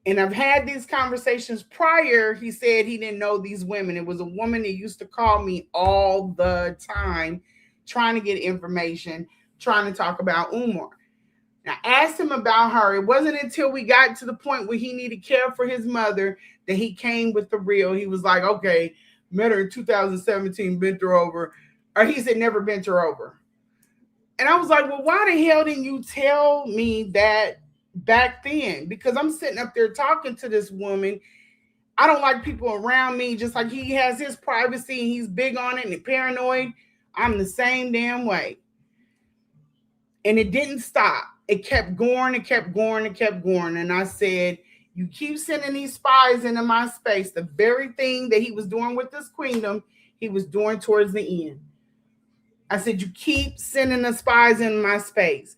And I've had these conversations prior. He said he didn't know these women. It was a woman that used to call me all the time, trying to get information, trying to talk about Umar. I asked him about her. It wasn't until we got to the point where he needed care for his mother that he came with the real. He was like, okay, met her in 2017, bent her over. Or he said, never bent her over. And I was like, well, why the hell didn't you tell me that back then? Because I'm sitting up there talking to this woman. I don't like people around me, just like he has his privacy and he's big on it and paranoid. I'm the same damn way. And it didn't stop. It kept going, it kept going, it kept going. And I said, you keep sending these spies into my space. The very thing that he was doing with this queendom, he was doing towards the end. I said, you keep sending the spies in my space.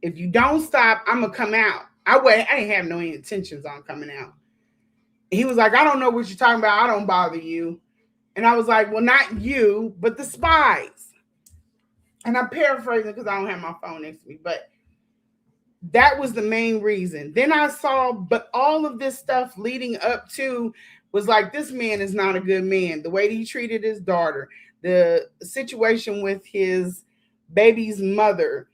If you don't stop, I'm going to come out. I didn't have no intentions on coming out. He was like, I don't know what you're talking about. I don't bother you. And I was like, well, not you, but the spies. And I'm paraphrasing because I don't have my phone next to me, but that was the main reason. Then I saw, but all of this stuff leading up to was like, this man is not a good man. The way he treated his daughter, the situation with his baby's mother,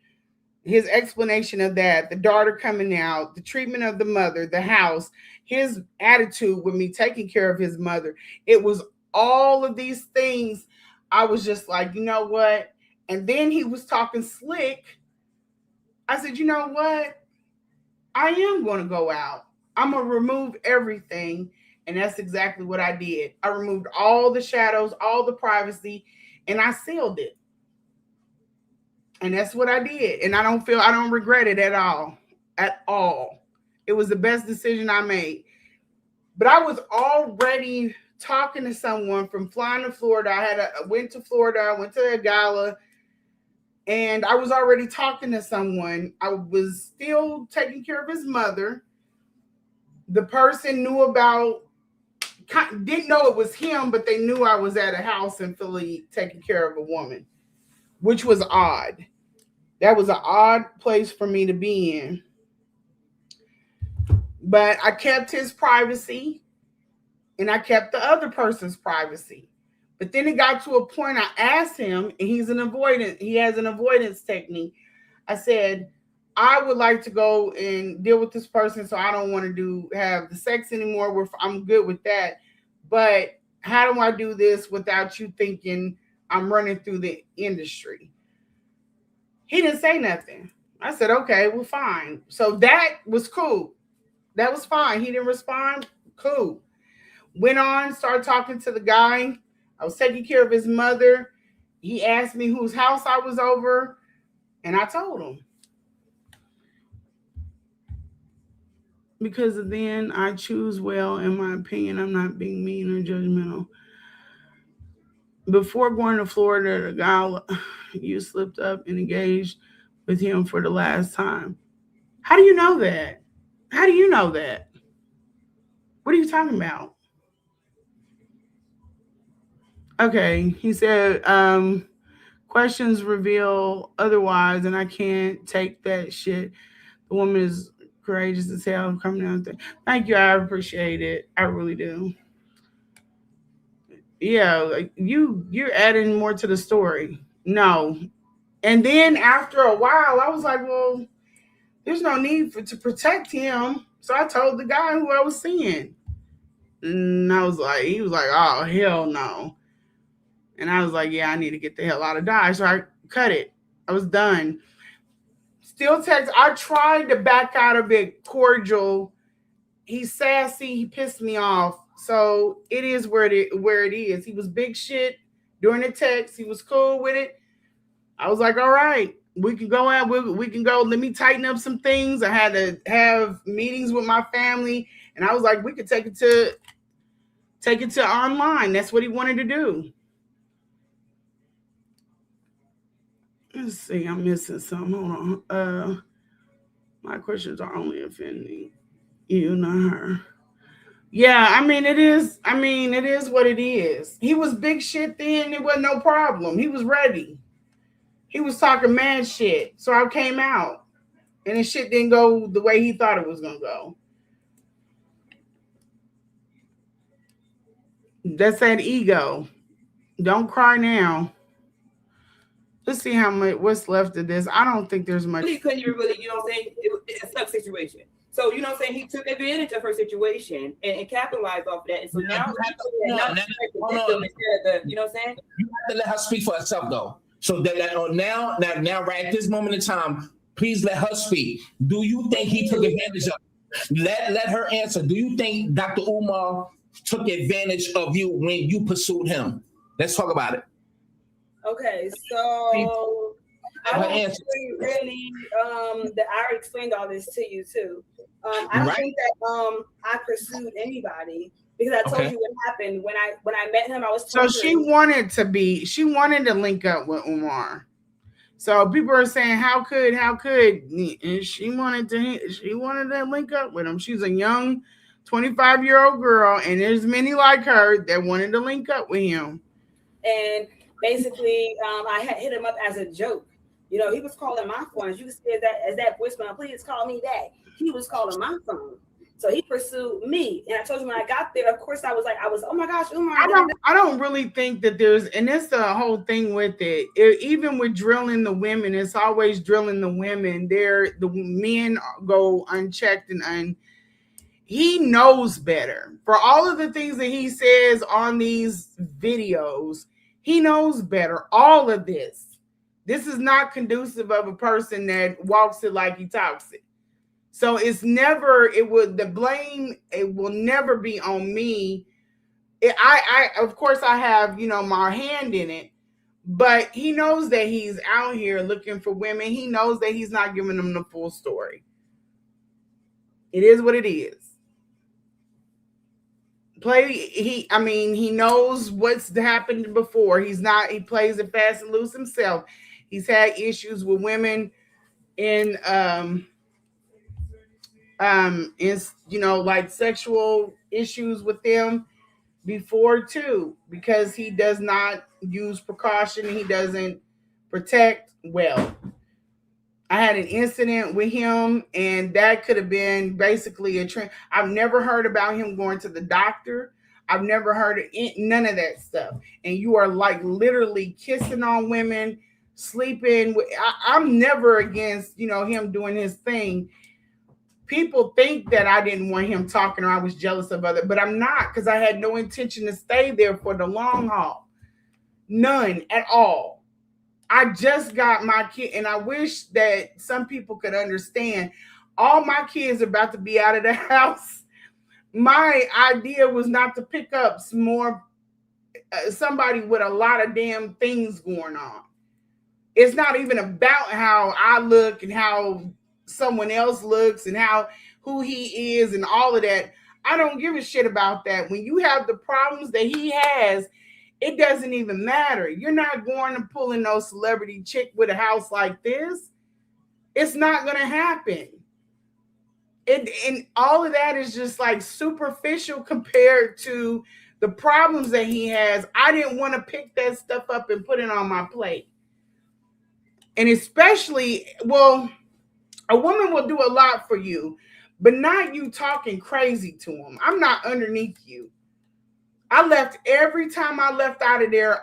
his explanation of that, the daughter coming out, the treatment of the mother, the house, his attitude with me taking care of his mother. It was all of these things. I was just like, you know what? And then he was talking slick. I said, you know what? I am going to go out. I'm going to remove everything. And that's exactly what I did. I removed all the shadows, all the privacy, and I sealed it. And that's what I did. And I don't regret it at all. At all. It was the best decision I made. But I was already talking to someone from flying to Florida. I went to Florida. I went to a gala. And I was already talking to someone. I was still taking care of his mother. The person didn't know it was him, but they knew I was at a house in Philly taking care of a woman, which was odd. That was an odd place for me to be in. But I kept his privacy and I kept the other person's privacy. But then it got to a point I asked him, and he has an avoidance technique. I said, I would like to go and deal with this person, so I don't want to have the sex anymore. I'm good with that. But how do I do this without you thinking I'm running through the industry? He didn't say nothing. I said, okay, well, fine. So that was cool. That was fine. He didn't respond. Cool. Went on, started talking to the guy. I was taking care of his mother. He asked me whose house I was over, and I told him. Because then I choose well, in my opinion. I'm not being mean or judgmental. Before going to Florida, the guy you slipped up and engaged with him for the last time. How do you know that? How do you know that? What are you talking about? Okay, he said, questions reveal otherwise, and I can't take that shit. The woman is courageous as hell coming down there. Thank you, I appreciate it. I really do. Yeah, like you're adding more to the story. No. And then after a while, I was like, well, there's no need to protect him. So I told the guy who I was seeing. And he was like, oh, hell no. And I was like, yeah, I need to get the hell out of Dodge. So I cut it. I was done. Still text. I tried to back out a bit cordial. He's sassy. He pissed me off. So it is where it is. He was big shit during the text. He was cool with it. I was like, all right. We can go out. We can go. Let me tighten up some things. I had to have meetings with my family, and I was like, we could take it to online. That's what he wanted to do. Let's see. I'm missing some. Hold on. My questions are only offending you, not her. Yeah, I mean it is. I mean it is what it is. He was big shit then. It wasn't no problem. He was ready. He was talking mad shit. So I came out, and the shit didn't go the way he thought it was gonna go. That's that ego. Don't cry now. Let's see how much what's left of this. I don't think there's much.
He couldn't even really, you know what I'm saying? It's a stuck situation. So, you know what I'm saying? He took advantage of her situation and capitalized off of that. And so now, you know what I'm saying?
You have to let her speak for herself, though. So that now, right at this moment in time, please let her speak. Do you think he took advantage of it? Let her answer. Do you think Dr. Umar took advantage of you when you pursued him? Let's talk about it.
Okay, so I don't really that I already explained all this to you too. I don't think that I pursued anybody because I told you what happened when I met him. I was
so she wanted to link up with Umar. So people are saying, how could, and she wanted to link up with him. She's a young 25-year-old girl, and there's many like her that wanted to link up with him.
And basically, I had hit him up as a joke. You know, he was calling my phone. You said that as that voicemail, please call me back. He was calling my phone. So he pursued me. And I told you when I got there, of course, I was, oh my gosh, Umar.
I don't really think that there's, and it's the whole thing with it. Even with drilling the women, it's always drilling the women. The men go unchecked and he knows better. For all of the things that he says on these videos, he knows better. All of this. This is not conducive of a person that walks it like he talks it. So the blame, it will never be on me. I of course I have, my hand in it, but he knows that he's out here looking for women. He knows that he's not giving them the full story. It is what it is. He knows what's happened before. He plays it fast and loose himself. He's had issues with women in like sexual issues with them before too, because he does not use precaution. He doesn't protect well. I had an incident with him, and that could have been basically a trend. I've never heard about him going to the doctor. I've never heard of none of that stuff. And you are like literally kissing on women, sleeping. I'm never against, him doing his thing. People think that I didn't want him talking or I was jealous of other, but I'm not, because I had no intention to stay there for the long haul. None at all. I just got my kid, and I wish that some people could understand. All my kids are about to be out of the house. My idea was not to pick up somebody with a lot of damn things going on. It's not even about how I look and how someone else looks and who he is and all of that. I don't give a shit about that. When you have the problems that he has, it doesn't even matter. You're not going to pull in no celebrity chick with a house like this. It's not going to happen. And all of that is just like superficial compared to the problems that he has. I didn't want to pick that stuff up and put it on my plate. And especially, a woman will do a lot for you, but not you talking crazy to him. I'm not underneath you. Every time I left out of there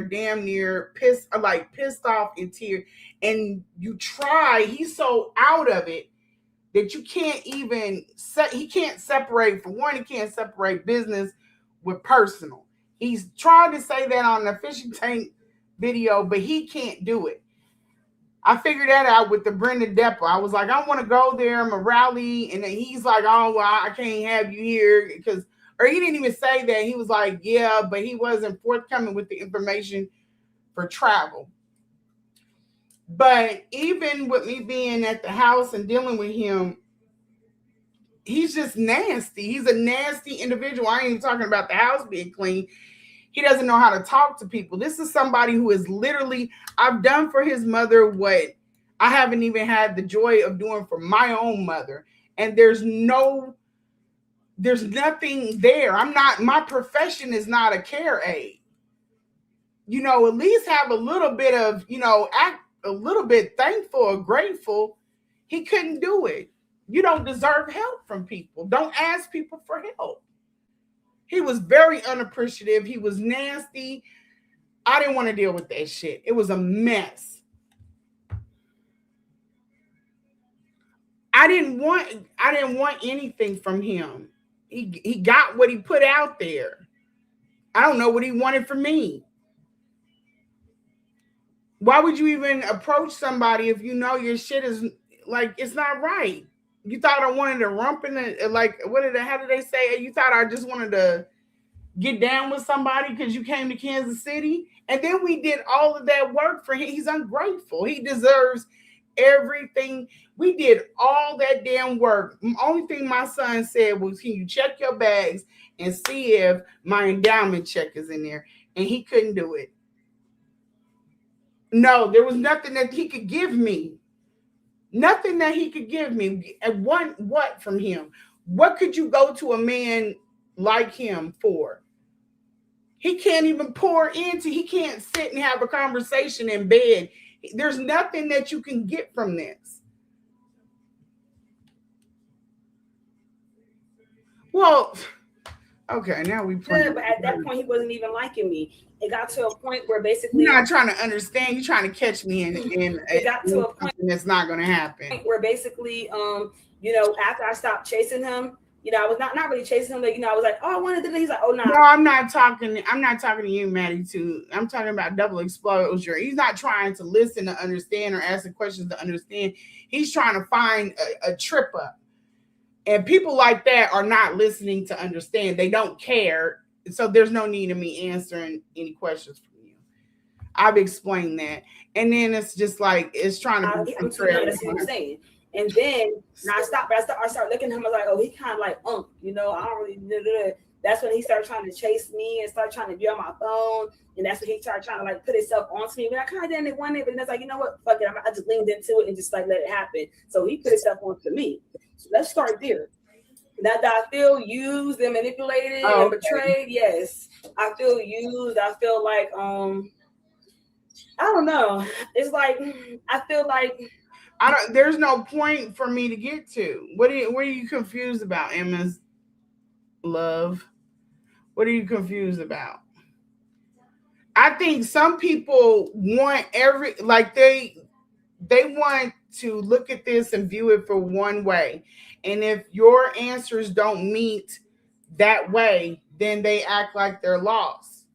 damn near pissed off in tears. And he's so out of it that you can't even, he can't separate, for one, he can't separate business with personal. He's tried to say that on the fishing tank video, but he can't do it. I figured that out with the Brenda Depper. I was like, I want to go there, I'm a rally. And then he's like, oh, well, I can't have you here or he didn't even say that. He was like, yeah, but he wasn't forthcoming with the information for travel. But even with me being at the house and dealing with him, he's just nasty. He's a nasty individual. I ain't even talking about the house being clean. He doesn't know how to talk to people. This is somebody who is literally, I've done for his mother what I haven't even had the joy of doing for my own mother. And there's nothing there. My profession is not a care aide. You know, at least have a little bit of, act a little bit thankful or grateful. He couldn't do it. You don't deserve help from people. Don't ask people for help. He was very unappreciative. He was nasty. I didn't want to deal with that shit. It was a mess. I didn't want anything from him. He got what he put out there. I don't know what he wanted from me. Why would you even approach somebody if you know your shit is like, it's not right? You thought I wanted to rump in it, like, how did they say? You thought I just wanted to get down with somebody because you came to Kansas City? And then we did all of that work for him. He's ungrateful. He deserves everything. We did all that damn work. The only thing my son said was, can you check your bags and see if my endowment check is in there? And he couldn't do it. No, there was nothing that he could give me. Nothing that he could give me. And what from him? What could you go to a man like him for? He can't even he can't sit and have a conversation in bed. There's nothing that you can get from this. Well, okay, now we play.
Yeah, but at that point, he wasn't even liking me. It got to a point where basically
you're not trying to understand. You're trying to catch me in
it got to a point
that's not going to happen.
Where basically, after I stopped chasing him, I was not really chasing him. Like, I was like, oh, I wanted to. He's like, oh no.
No, I'm not talking to you, Maddie. I'm talking about double exposure. He's not trying to listen to understand or ask the questions to understand. He's trying to find a trip up. And people like that are not listening to understand. They don't care. So there's no need of me answering any questions from you. I've explained that. And then it's just like, it's trying to be contrary.
That's what I'm saying. And then I stopped, but I started looking at him. I was like, oh, he kind of like, I don't really. That's when he started trying to chase me and started trying to be on my phone. And that's when he started trying to like put himself onto me. But I kind of didn't want it. But then it's like, you know what? Fuck it. I just leaned into it and just like let it happen. So he put himself onto me. So let's start there. That I feel used and manipulated and betrayed. Yes, I feel used. I feel like I don't know. It's like I feel like
there's no point for me to get to. What are you confused about, Emma's love? What are you confused about? I think some people want they want to look at this and view it for one way. And if your answers don't meet that way, then they act like they're lost.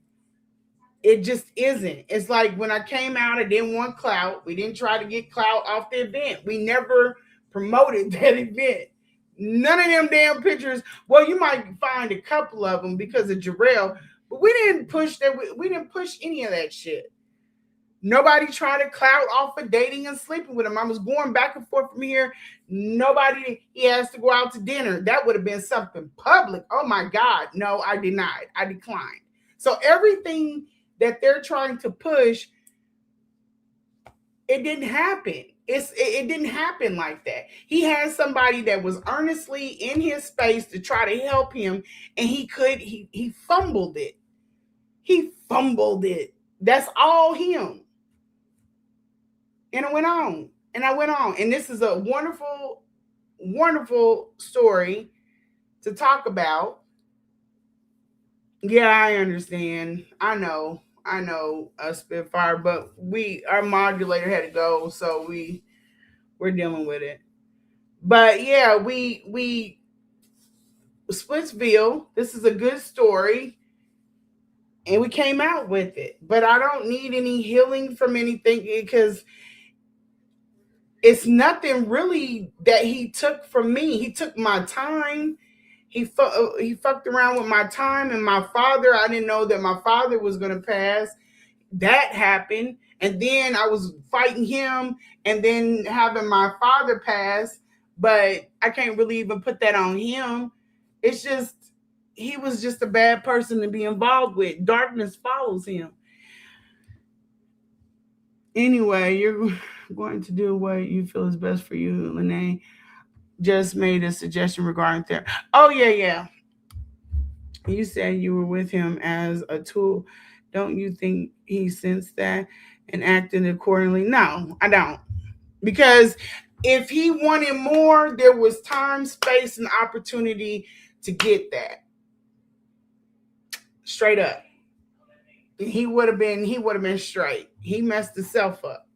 It just isn't. It's like when I came out, I didn't want clout. We didn't try to get clout off the event. We never promoted that event. None of them damn pictures. Well, you might find a couple of them because of Jarrell, but we didn't push that. We didn't push any of that shit. Nobody tried to clout off of dating and sleeping with him. I was going back and forth from here. He has to go out to dinner. That would have been something public. Oh my God. No, I denied. I declined. So everything that they're trying to push, it didn't happen. It didn't happen like that. He had somebody that was earnestly in his space to try to help him, and he fumbled it. He fumbled it. That's all him. And I went on. And this is a wonderful, wonderful story to talk about. Yeah, I understand. I know a Spitfire, but our modulator had to go, so we're dealing with it. But yeah, we Splitsville, this is a good story. And we came out with it. But I don't need any healing from anything because it's nothing really that he took from me. He took my time. He fucked around with my time and my father. I didn't know that my father was going to pass. That happened. and then I was fighting him, and then having my father pass. But I can't really even put that on him. It's just he was just a bad person to be involved with. Darkness follows him. Anyway, you're going to do what you feel is best for you. Lene just made a suggestion regarding therapy. Oh, yeah. You said you were with him as a tool. Don't you think he sensed that and acted accordingly? No, I don't. Because if he wanted more, there was time, space, and opportunity to get that. Straight up. He would have been straight. He messed himself up.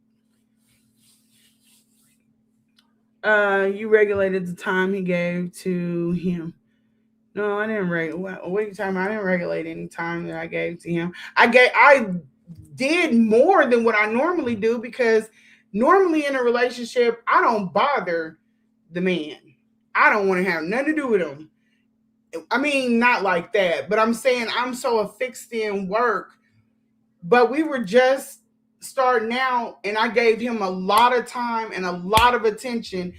You regulated the time he gave to him. No, I didn't regulate. What are you talking about? I didn't regulate any time that I gave to him. I did more than what I normally do, because normally in a relationship, I don't bother the man. I don't want to have nothing to do with him. I mean, not like that, but I'm saying I'm so affixed in work. But we were just starting out, and I gave him a lot of time and a lot of attention.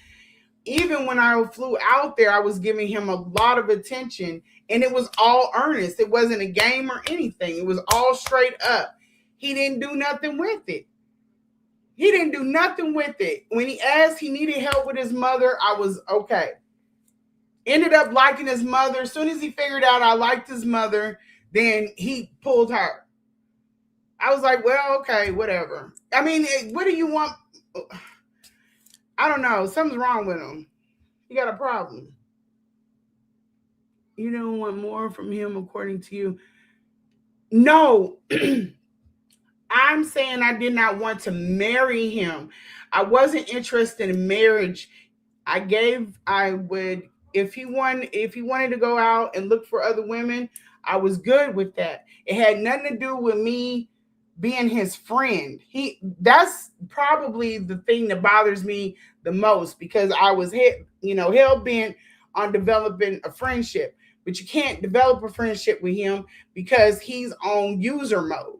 Even when I flew out there, I was giving him a lot of attention, and it was all earnest. It wasn't a game or anything. It was all straight up. He didn't do nothing with it. When he asked, he needed help with his mother, I was okay. Ended up liking his mother. As soon as he figured out I liked his mother, then he pulled her. I was like, well, okay, whatever. I mean, what do you want? I don't know. Something's wrong with him. He got a problem. You don't want more from him, according to you. No. I'm saying I did not want to marry him. I wasn't interested in marriage. If he wanted to go out and look for other women, I was good with that. It had nothing to do with me being his friend. That's probably the thing that bothers me the most, because I was hell bent on developing a friendship. But you can't develop a friendship with him because he's on user mode.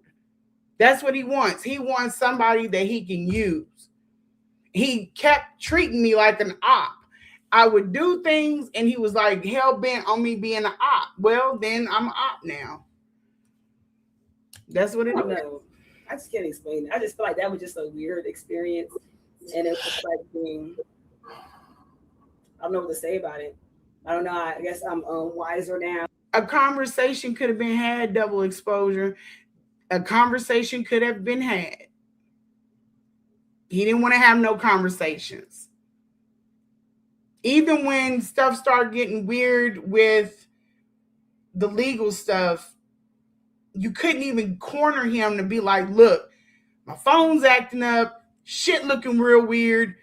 That's what he wants. He wants somebody that he can use. He kept treating me like an op. I would do things and he was like hell bent on me being an op. Well, then I'm an op now. That's what it is.
I just can't explain it. I just feel like that was just a weird experience. And it was just like, I don't know what to say about it. I don't know. I guess I'm wiser now.
A conversation could have been had, double exposure. A conversation could have been had. He didn't want to have no conversations. Even when stuff started getting weird with the legal stuff, you couldn't even corner him to be like, look, my phone's acting up, shit looking real weird.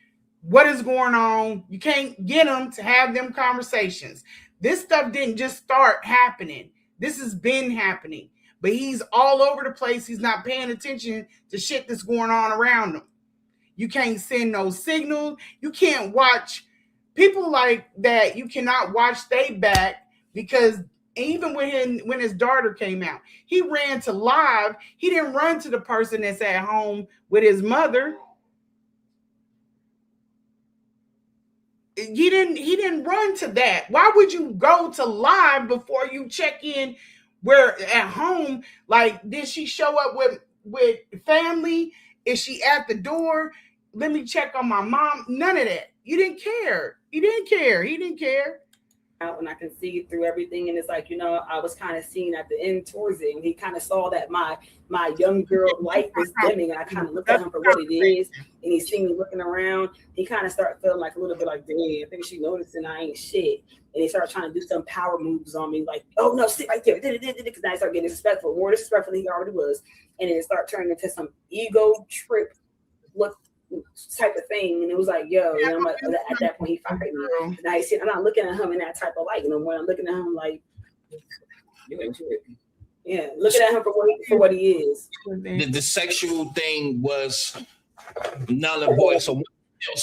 What is going on? You can't get him to have them conversations. This stuff didn't just start happening. This has been happening. But he's all over the place. He's not paying attention to shit that's going on around him. You can't send no signal. You can't watch people like that. You cannot watch they back, because even when his daughter came out, he ran to live. He didn't run to the person that's at home with his mother. He didn't run to that. Why would you go to live before you check in where at home? Like, did she show up with family? Is she at the door? Let me check on my mom. None of that. You didn't care. He didn't care.
Out and I can see through everything, and it's like, I was kind of seeing at the end towards it, and he kind of saw that my young girl light was dimming, and I kind of looked at him for what it is, and he seen me looking around. He kind of started feeling like a little bit like, dang, I think she noticing I ain't shit, and he started trying to do some power moves on me, like, oh no, sit right there, because I started getting disrespectful, more disrespectful than he already was, and then it started turning into some ego trip look type of thing, and it was like, yo, I'm like, at that point he fired me. And I said, I'm not looking at him in that type of light, when I'm looking at him like, you ain't tripping. Yeah, looking at him for what he is.
The sexual thing was null and void. So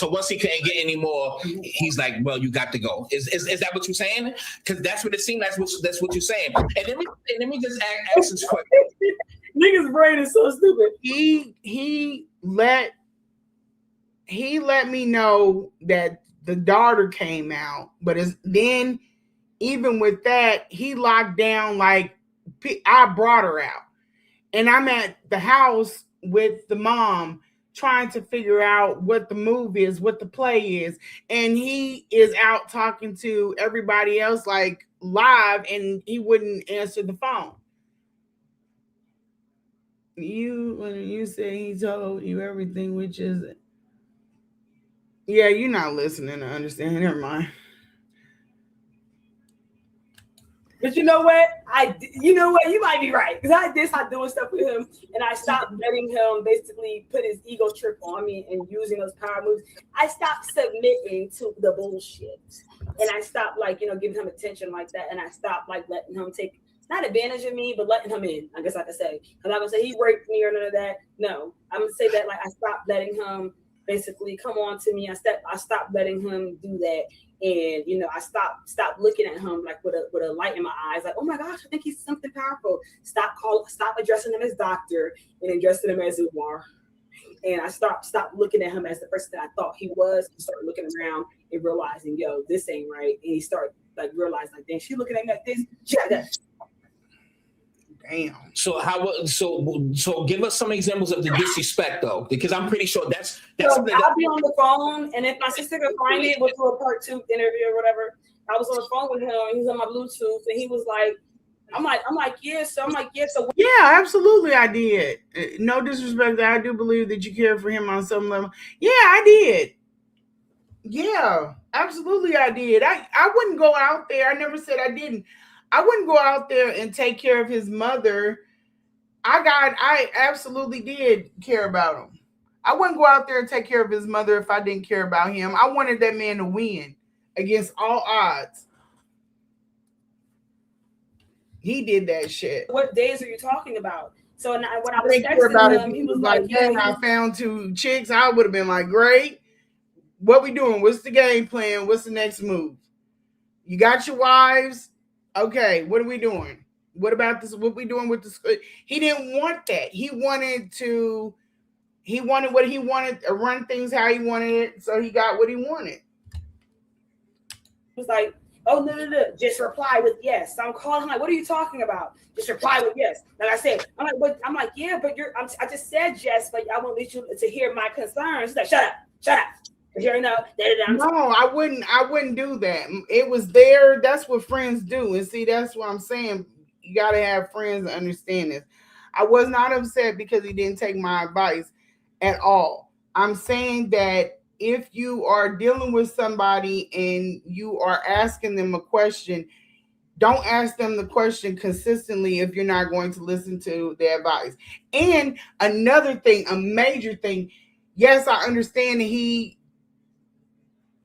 once he couldn't get any more, he's like, well, you got to go. Is that what you're saying? Because that's what it seemed like. That's what you're saying. And let me just ask this question.
Niggas' brain is so stupid.
He let me know that the daughter came out, but then even with that, he locked down like I brought her out, and I'm at the house with the mom trying to figure out what the move is, what the play is, and he is out talking to everybody else like live, and he wouldn't answer the phone. When you say he told you everything, which is, yeah, you're not listening to understand. Never mind.
But you know what? You know what? You might be right, because I did start doing stuff with him, and I stopped letting him basically put his ego trip on me and using those power moves. I stopped submitting to the bullshit, and I stopped giving him attention like that, and I stopped letting him take not advantage of me, but letting him in. I guess I could say, because I'm gonna say he raped me or none of that. No, I'm gonna say that I stopped letting him basically come on to me. I stopped letting him do that. And I stopped looking at him with a light in my eyes, like, oh my gosh, I think he's something powerful. Stop addressing him as doctor and addressing him as Umar. And I stopped looking at him as the person that I thought he was, and started looking around and realizing, yo, this ain't right. And he started realizing, damn, she looking at me like this. Yeah,
damn.
So give us some examples of the disrespect though, because I'm pretty sure that's
so I'll be on the phone, and if my sister could find it, we'll do a part 2 interview or whatever. I was on the phone with him, and he was on my Bluetooth, and he was like, I'm like, yeah. So I'm like, yeah. So
yeah, absolutely, I did. No disrespect, I do believe that you care for him on some level. Yeah, I did. Yeah, absolutely, I did. I wouldn't go out there. I never said I didn't. I wouldn't go out there and take care of his mother. I absolutely did care about him. I wouldn't go out there and take care of his mother if I didn't care about him. I wanted that man to win against all odds. He did that shit.
What days are you talking about? So when I was texting him, he was like,
yeah, I found 2 chicks. I would have been like, great. What we doing? What's the game plan? What's the next move? You got your wives? Okay, what are we doing? What about this? What we doing with this? He didn't want that. He wanted what he wanted, to run things how he wanted it, so he got what he wanted.
He was like, oh, no, just reply with yes. So I'm calling him like, what are you talking about? Just reply with yes. Like I said, I'm like, yeah, but I just said yes, but I won't let you to hear my concerns. He's like, shut up. No,
I wouldn't do that. It was there. That's what friends do. And see, that's what I'm saying. You got to have friends that understand this. I was not upset because he didn't take my advice at all. I'm saying that if you are dealing with somebody and you are asking them a question, don't ask them the question consistently if you're not going to listen to their advice. And another thing, a major thing, yes, I understand that he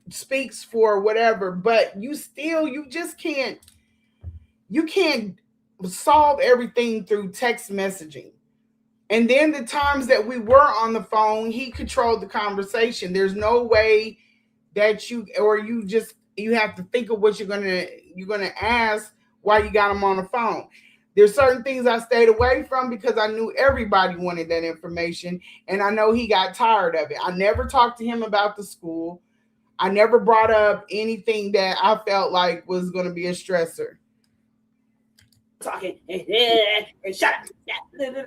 speaks for whatever, but you can't solve everything through text messaging. And then the times that we were on the phone, he controlled the conversation. There's no way that you have to think of what you're gonna ask while you got him on the phone. There's certain things I stayed away from because I knew everybody wanted that information, and I know he got tired of it. I never talked to him about the school. I never brought up anything that I felt like was going to be a stressor.
Talking and shut up.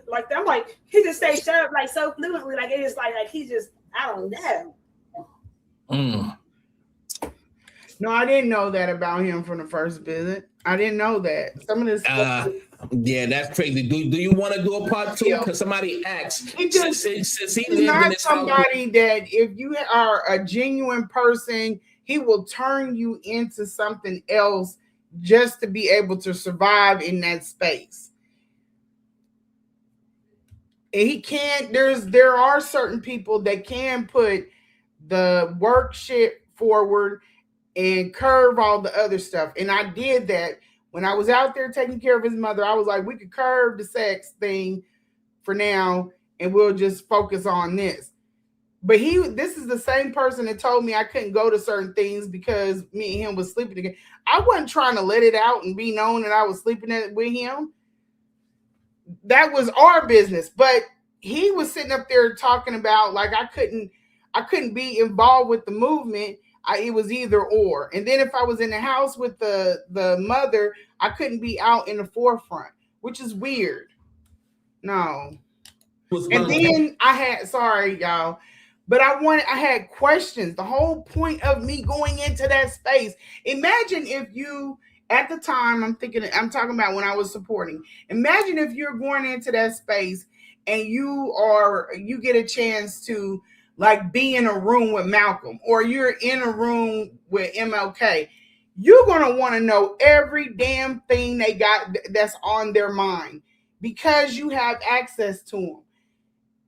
Like I'm like, he just say shut up like so fluently, like it is like he just, I don't know.
No, I didn't know that about him from the first visit. I didn't know that. Some of this stuff.
Yeah, that's crazy. Do you want to do a part 2? Because somebody asked.
Since he he's not somebody that if you are a genuine person, he will turn you into something else just to be able to survive in that space. And he can't. There are certain people that can put the work shit forward and curve all the other stuff. And I did that when I was out there taking care of his mother. I was like, we could curve the sex thing for now, and we'll just focus on this. But this is the same person that told me I couldn't go to certain things because me and him was sleeping together. I wasn't trying to let it out and be known that I was sleeping with him. that was our business. But he was sitting up there talking about like I couldn't be involved with the movement. It was either or. And then if I was in the house with the mother, I couldn't be out in the forefront, which is weird. No. And then I had, sorry y'all, but I had questions. The whole point of me going into that space. Imagine if you, at the time, I'm talking about when I was supporting. Imagine if you're going into that space and you get a chance to like be in a room with Malcolm, or you're in a room with MLK. You're gonna want to know every damn thing they got that's on their mind because you have access to them.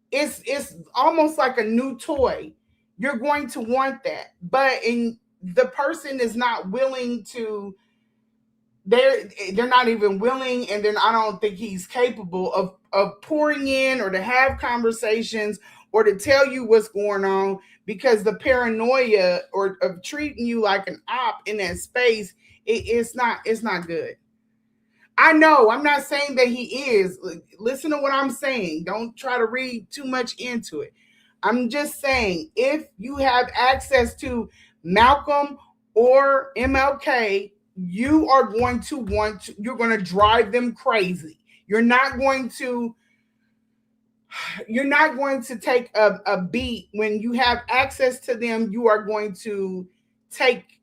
It's almost like a new toy. You're going to want that, but the person is not willing to. They're not even willing, and then I don't think he's capable of pouring in or to have conversations or to tell you what's going on, because the paranoia or of treating you like an op in that space, it's not good. I know I'm not saying that he is. Listen to what I'm saying. Don't try to read too much into it. I'm just saying if you have access to Malcolm or MLK, you're going to drive them crazy. You're not going to take a beat. When you have access to them, you are going to take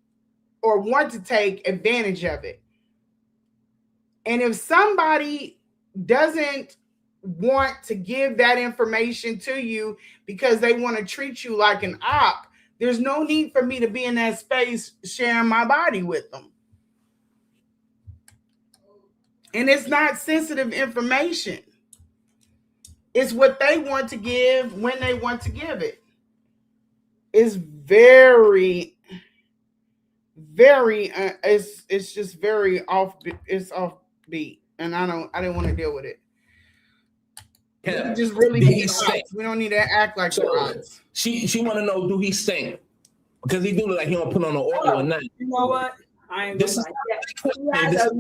or want to take advantage of it. And if somebody doesn't want to give that information to you because they want to treat you like an op, there's no need for me to be in that space sharing my body with them. And it's not sensitive information. It's what they want to give when they want to give it. It's very, very, it's just very offbeat. And I didn't want to deal with it.
Yeah.
Just really we don't need to act like robots.
She want to know, do he stink? Because he do look like he don't put on the oil or nothing.
You know what? I ain't gonna lie. He has a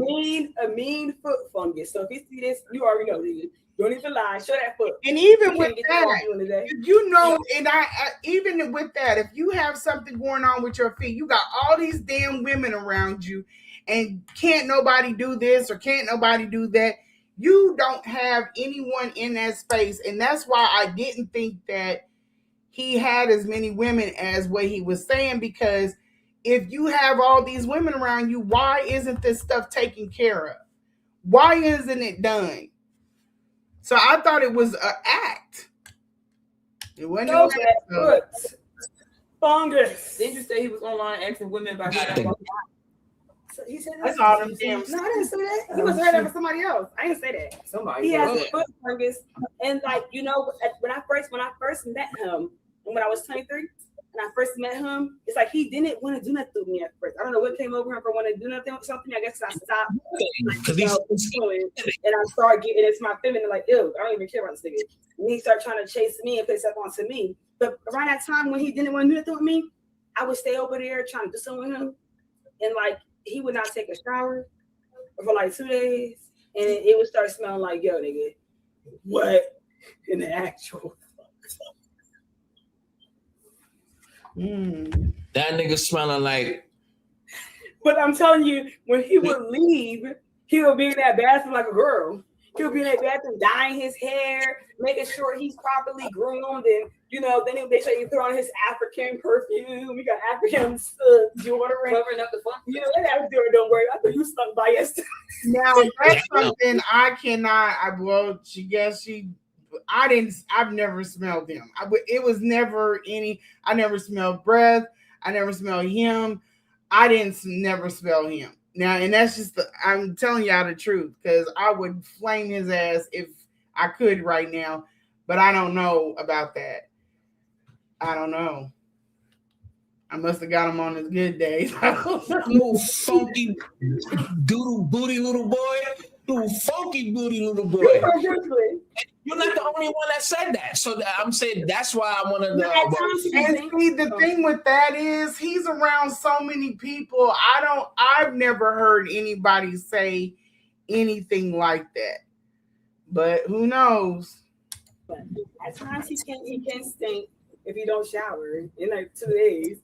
mean foot fungus. So if you see this, you already know, dude. Don't even lie. Show that foot.
And even with that, you know, and even with that, if you have something going on with your feet, you got all these damn women around you, and can't nobody do this or can't nobody do that. You don't have anyone in that space, and that's why I didn't think that he had as many women as what he was saying, because if you have all these women around you, why isn't this stuff taken care of? Why isn't it done? So I thought it was an act. It wasn't no
foot fungus.
Didn't you say he was online asking women about
So he said
that's all them damn.
No, I didn't say that. He was heard that for somebody else. I didn't say that.
Somebody.
He has a foot fungus, and like, you know, when I first met him, when I was 23, and I first met him, it's like he didn't want to do nothing with me at first. I don't know what came over him for wanting to do nothing with something. I guess I stopped, and I started getting it's my feminine, like, ew, I don't even care about this nigga. And he started trying to chase me and put stuff onto me. But around that time when he didn't want to do nothing with me, I would stay over there trying to do something with him, and like he would not take a shower for like 2 days, and it would start smelling like, yo, nigga, what in the actual?
That nigga smelling like.
But I'm telling you, when he would leave, he would be in that bathroom like a girl. He would be in that bathroom dyeing his hair, making sure he's properly groomed, and you know, then they show you throw on his African perfume. We got African deodorant,
covering up the fun.
You know, that deodorant. Don't worry, I thought you stunk by yesterday.
Now that's something I cannot. I've never smelled him. It was never any. I never smelled breath. I never smelled him. I never smell him. Now, and that's just I'm telling y'all the truth, because I would flame his ass if I could right now, but I don't know about that. I don't know. I must have got him on his good days.
Little funky doodle booty little boy. Little funky booty little boy. You're not the only one that said that. So I'm saying that's why I wanted to.
And see, the thing with that is he's around so many people. I've never heard anybody say anything like that. But who knows?
But at times he can stink if you don't shower in like 2 days.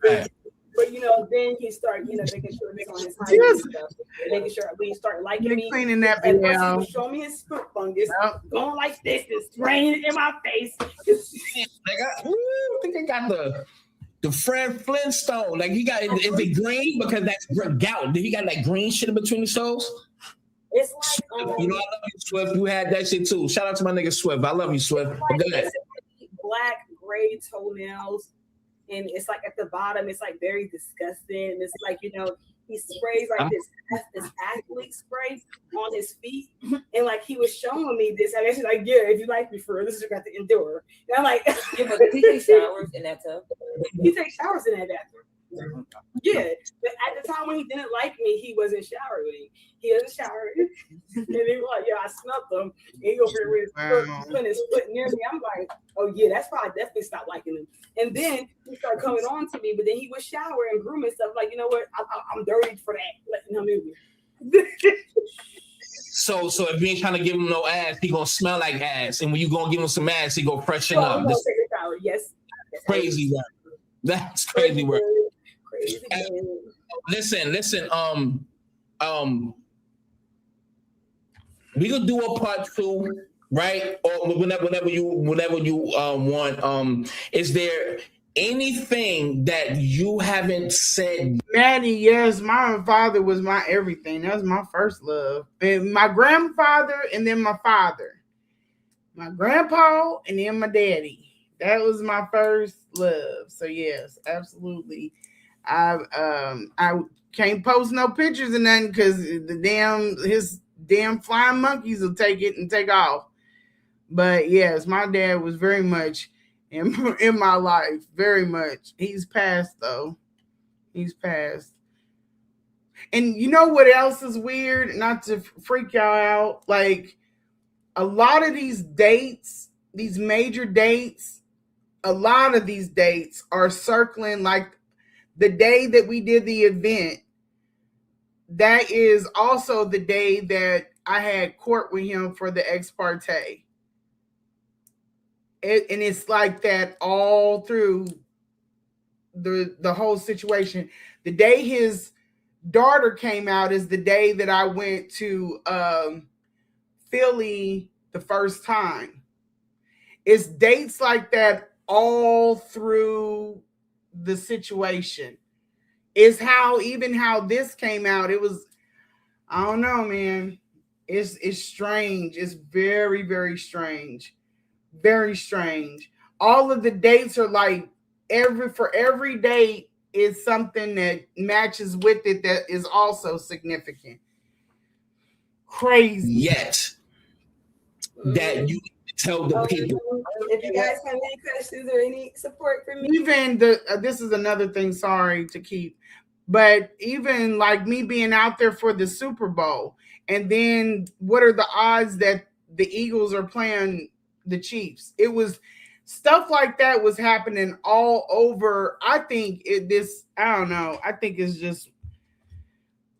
Right.
But then he started, making sure it's on his hygiene
Just
stuff, making sure when he started liking me.
cleaning that
And
bit
once he
out.
was showing me his foot fungus,
Yep.
going like this and spraying it in my face.
I think I got the Fred Flintstone. Like he got, is it green? Because that's gout. Did he got like green shit in between his toes?
It's like,
I love you, Swift. You had that shit too. Shout out to my nigga Swift. I love you, Swift. But go ahead.
black gray toenails, and it's like at the bottom, it's like very disgusting. And it's like, he sprays like this athlete spray on his feet. And like he was showing me this, and he's like, yeah, if you like me for real, this is what you got to endure. And I'm like,
Yeah, but does he take showers in that tub?
he takes showers in that bathroom. Yeah, but at the time when he didn't like me, he wasn't showering. He doesn't shower, and he was like, "Yeah, I smelled them." And he over there with putting his foot near me. I'm like, "Oh yeah, that's why I definitely stopped liking him." And then he started coming on to me, but then he would shower and groom and stuff. Like, you know what? I'm dirty for that. Letting him in me.
So if you ain't trying to give him no ass, he gonna smell like ass. And when you gonna give him some ass, he gonna freshen
Oh,
up.
I'm gonna take a shower. Yes.
Crazy work. That's crazy work.
Crazy.
Listen. We could do a part 2, right? Or whenever you want. Is there anything that you haven't said?
Maddie, yes, my father was my everything. That was my first love. And my grandfather and then my father. My grandpa and then my daddy. That was my first love. So yes, absolutely. I can't post no pictures or nothing because his damn flying monkeys will take it and take off. But yes, my dad was very much in my life, very much. He's passed though. He's passed. And you know what else is weird? Not to freak y'all out, like a lot of these dates, these major dates, a lot of these dates are circling like the day that we did the event. That is also the day that I had court with him for the ex parte. And it's like that all through the whole situation. The day his daughter came out is the day that I went to Philly the first time. It's dates like that all through the situation. Is how this came out. It was, I don't know, man. It's strange. It's very, very strange. Very strange. All of the dates are like for every date is something that matches with it that is also significant. Crazy.
Yet that you tell the people.
If you guys have any questions or any support for me,
Even this is another thing. Sorry to keep, but even like me being out there for the Super Bowl, and then what are the odds that the Eagles are playing the Chiefs? It was stuff like that was happening all over. I think I don't know. I think it's just,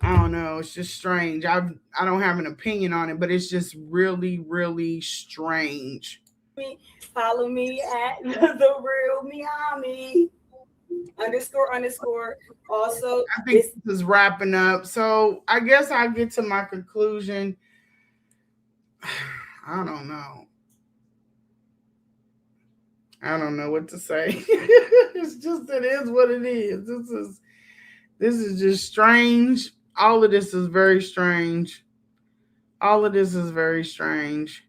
I don't know. It's just strange. I don't have an opinion on it, but it's just really, really strange.
follow me at the real Miami __. Also,
I think this is wrapping up. So I guess I'll get to my conclusion. I don't know. I don't know what to say. It's just, it is what it is. This is just strange. All of this is very strange. All of this is very strange.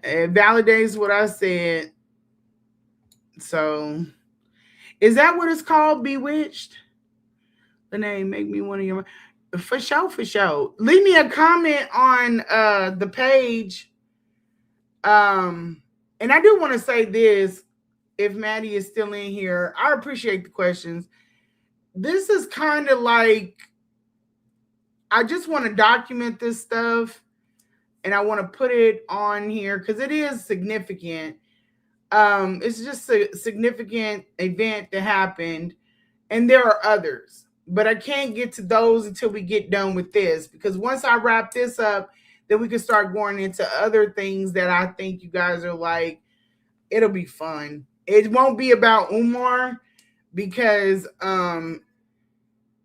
It validates what I said. So, is that what it's called? Bewitched? The name make me one of your. For sure. Leave me a comment on the page. And I do want to say this. If Maddie is still in here, I appreciate the questions. This is kind of like, I just want to document this stuff and I want to put it on here because it is significant. It's just a significant event that happened, and there are others, but I can't get to those until we get done with this, because once I wrap this up, then we can start going into other things that I think you guys are like, it'll be fun. It won't be about Umar because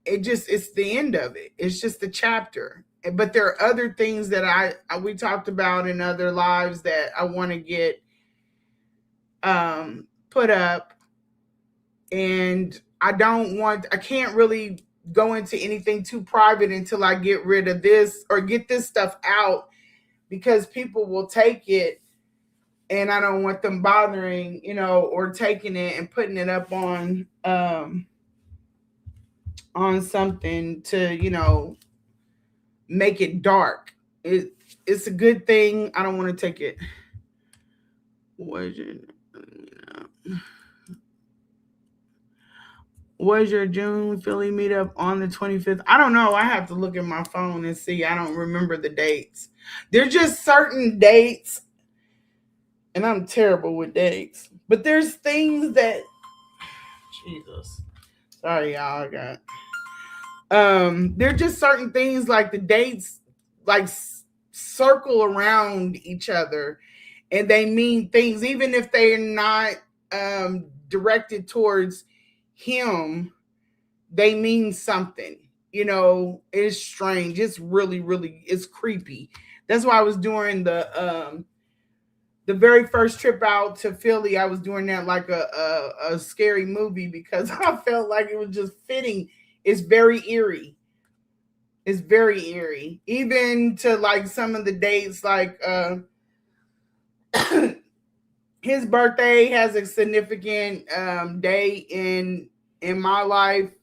it's the end of it. It's just the chapter. But there are other things that we talked about in other lives that I want to get put up, and I can't really go into anything too private until I get rid of this or get this stuff out, because people will take it and I don't want them bothering, or taking it and putting it up on something to, make it dark. It's a good thing. I don't want to take it. Was your June Philly meetup on the 25th? I don't know. I have to look at my phone and see. I don't remember the dates. There's just certain dates, and I'm terrible with dates. But there's things that, Jesus. Sorry, y'all. I got. There's just certain things like the dates, like circle around each other, and they mean things, even if they're not directed towards him. They mean something. It's strange. It's really, really, it's creepy. That's why I was doing the very first trip out to Philly. I was doing that like a scary movie, because I felt like it was just fitting. It's very eerie. It's very eerie. Even to like some of the dates, like his birthday has a significant day in my life,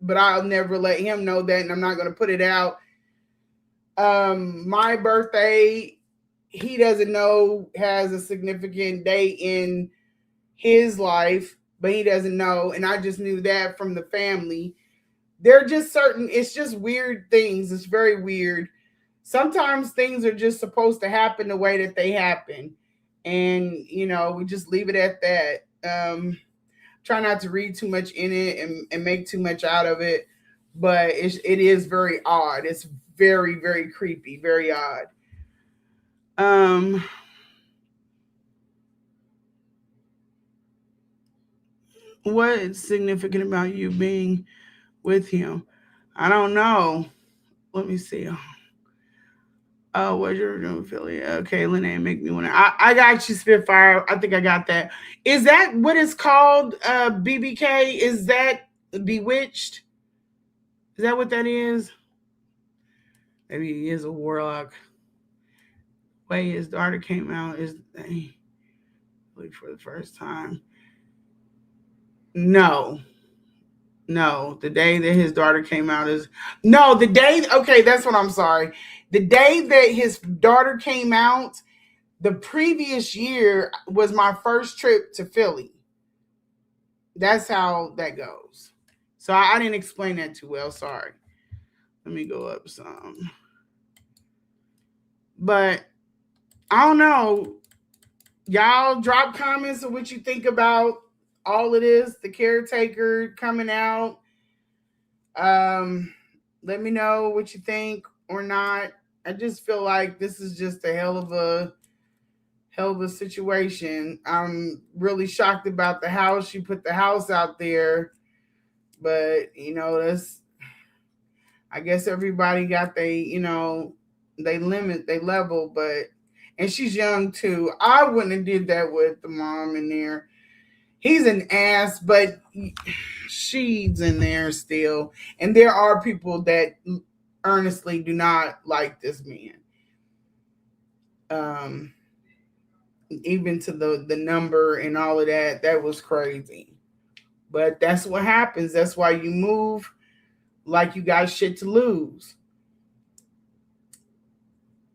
but I'll never let him know that, and I'm not going to put it out. My birthday, he doesn't know, has a significant day in his life, but he doesn't know, and I just knew that from the family. They're just certain, it's just weird things. It's very weird. Sometimes things are just supposed to happen the way that they happen. And, we just leave it at that. Try not to read too much in it and make too much out of it. But it is very odd. It's very, very creepy, very odd. What is significant about you being with him? I don't know. Let me see. Oh, what's your doing, Philly? Okay, Lene, make me want to. I got you, Spitfire. I think I got that. Is that what it's called? BBK? Is that Bewitched? Is that what that is? Maybe he is a warlock. Way his daughter came out is for the first time. No, the day that his daughter came out is the day. Okay, that's what I'm sorry. The day that his daughter came out, the previous year was my first trip to Philly. That's how that goes. So I didn't explain that too well. Sorry. Let me go up some. But I don't know. Y'all drop comments of what you think about all of this, the caretaker coming out. Let me know what you think or not. I just feel like this is just a hell of a situation. I'm really shocked about the house. She put the house out there, but that's, I guess everybody got they limit, they level, and she's young too. I wouldn't have did that with the mom in there. He's an ass, but she's in there still. And there are people that earnestly do not like this man. Even to the number and all of that, that was crazy. But that's what happens. That's why you move like you got shit to lose.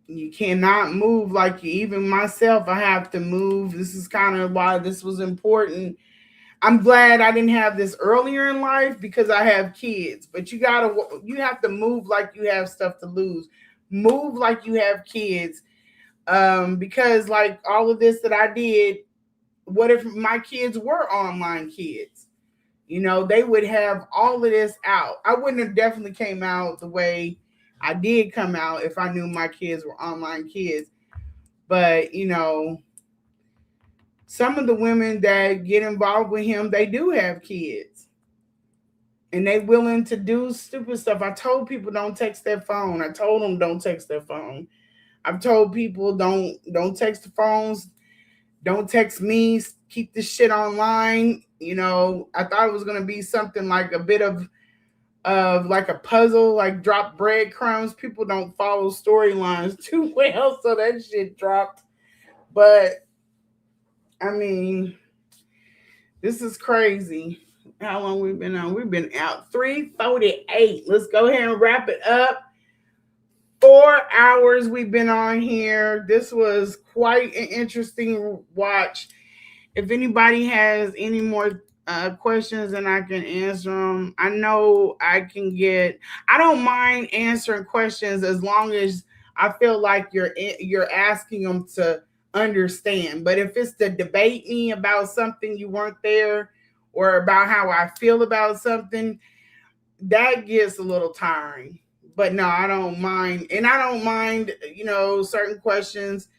You cannot move like you, even myself, I have to move. This is kind of why this was important. I'm glad I didn't have this earlier in life because I have kids, but you have to move like you have stuff to lose. Move like you have kids. Because like all of this that I did, what if my kids were online kids? They would have all of this out. I wouldn't have definitely came out the way I did come out if I knew my kids were online kids. But, you know, some of the women that get involved with him, they do have kids. And they willing to do stupid stuff. I told people don't text their phone. I told them don't text their phone. I've told people don't text the phones. Don't text me. Keep this shit online. You know, I thought it was gonna be something like a bit of like a puzzle, like drop breadcrumbs. People don't follow storylines too well, so that shit dropped. But I mean, this is crazy. How long we've been on? We've been out 3:48. Let's go ahead and wrap it up. 4 hours we've been on here. This was quite an interesting watch. If anybody has any more questions, and I can answer them. I know I don't mind answering questions as long as I feel like you're asking them to understand. But if it's to debate me about something you weren't there, or about how I feel about something, that gets a little tiring. But no, I don't mind. And I don't mind, you know, certain questions.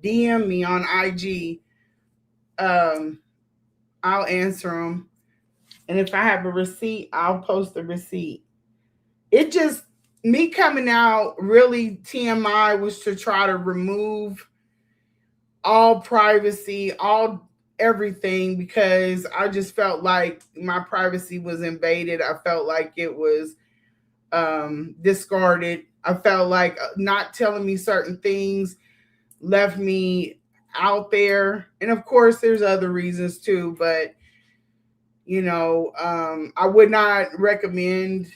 DM me on IG. I'll answer them. And if I have a receipt, I'll post the receipt. It just, me coming out, really TMI was to try to remove all privacy, all everything, because I just felt like my privacy was invaded. I felt like it was discarded. I felt like not telling me certain things left me out there. And of course, there's other reasons too, but you know, I would not recommend,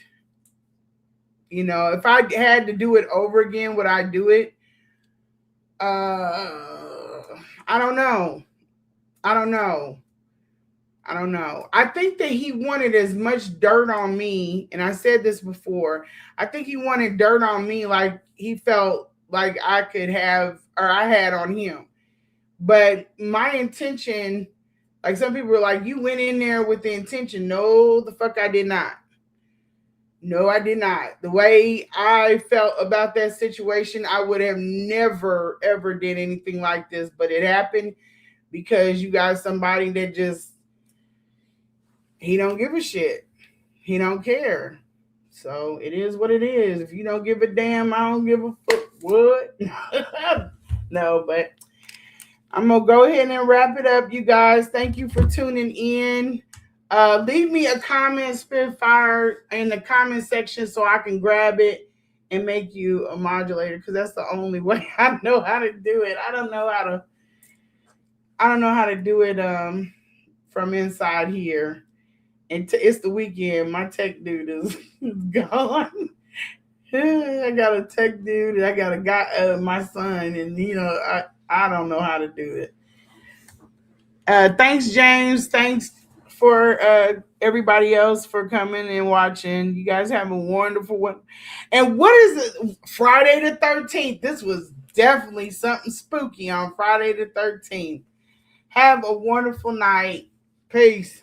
you know, if I had to do it over again, would I do it? I don't know. I think that he wanted as much dirt on me, and I said this before. I think he wanted dirt on me like he felt like I could have, or I had on him. But my intention, like some people were like, you went in there with the intention. No, the fuck I did not. No, I did not. The way I felt about that situation, I would have never, ever did anything like this. But it happened because you got somebody that just, he don't give a shit. He don't care. So it is what it is. If you don't give a damn, I don't give a fuck. What? No, but I'm going to go ahead and wrap it up, you guys. Thank you for tuning in. Leave me a comment, Spitfire, in the comment section so I can grab it and make you a modulator, because that's the only way I know how to do it. I don't know how to do it from inside here. And it's the weekend. My tech dude is gone. I got a tech dude, and I got a guy, my son, and you know, I don't know how to do it. Thanks, James. Thanks for everybody else for coming and watching. You guys have a wonderful one. And what is it? Friday the 13th. This was definitely something spooky on Friday the 13th. Have a wonderful night. Peace.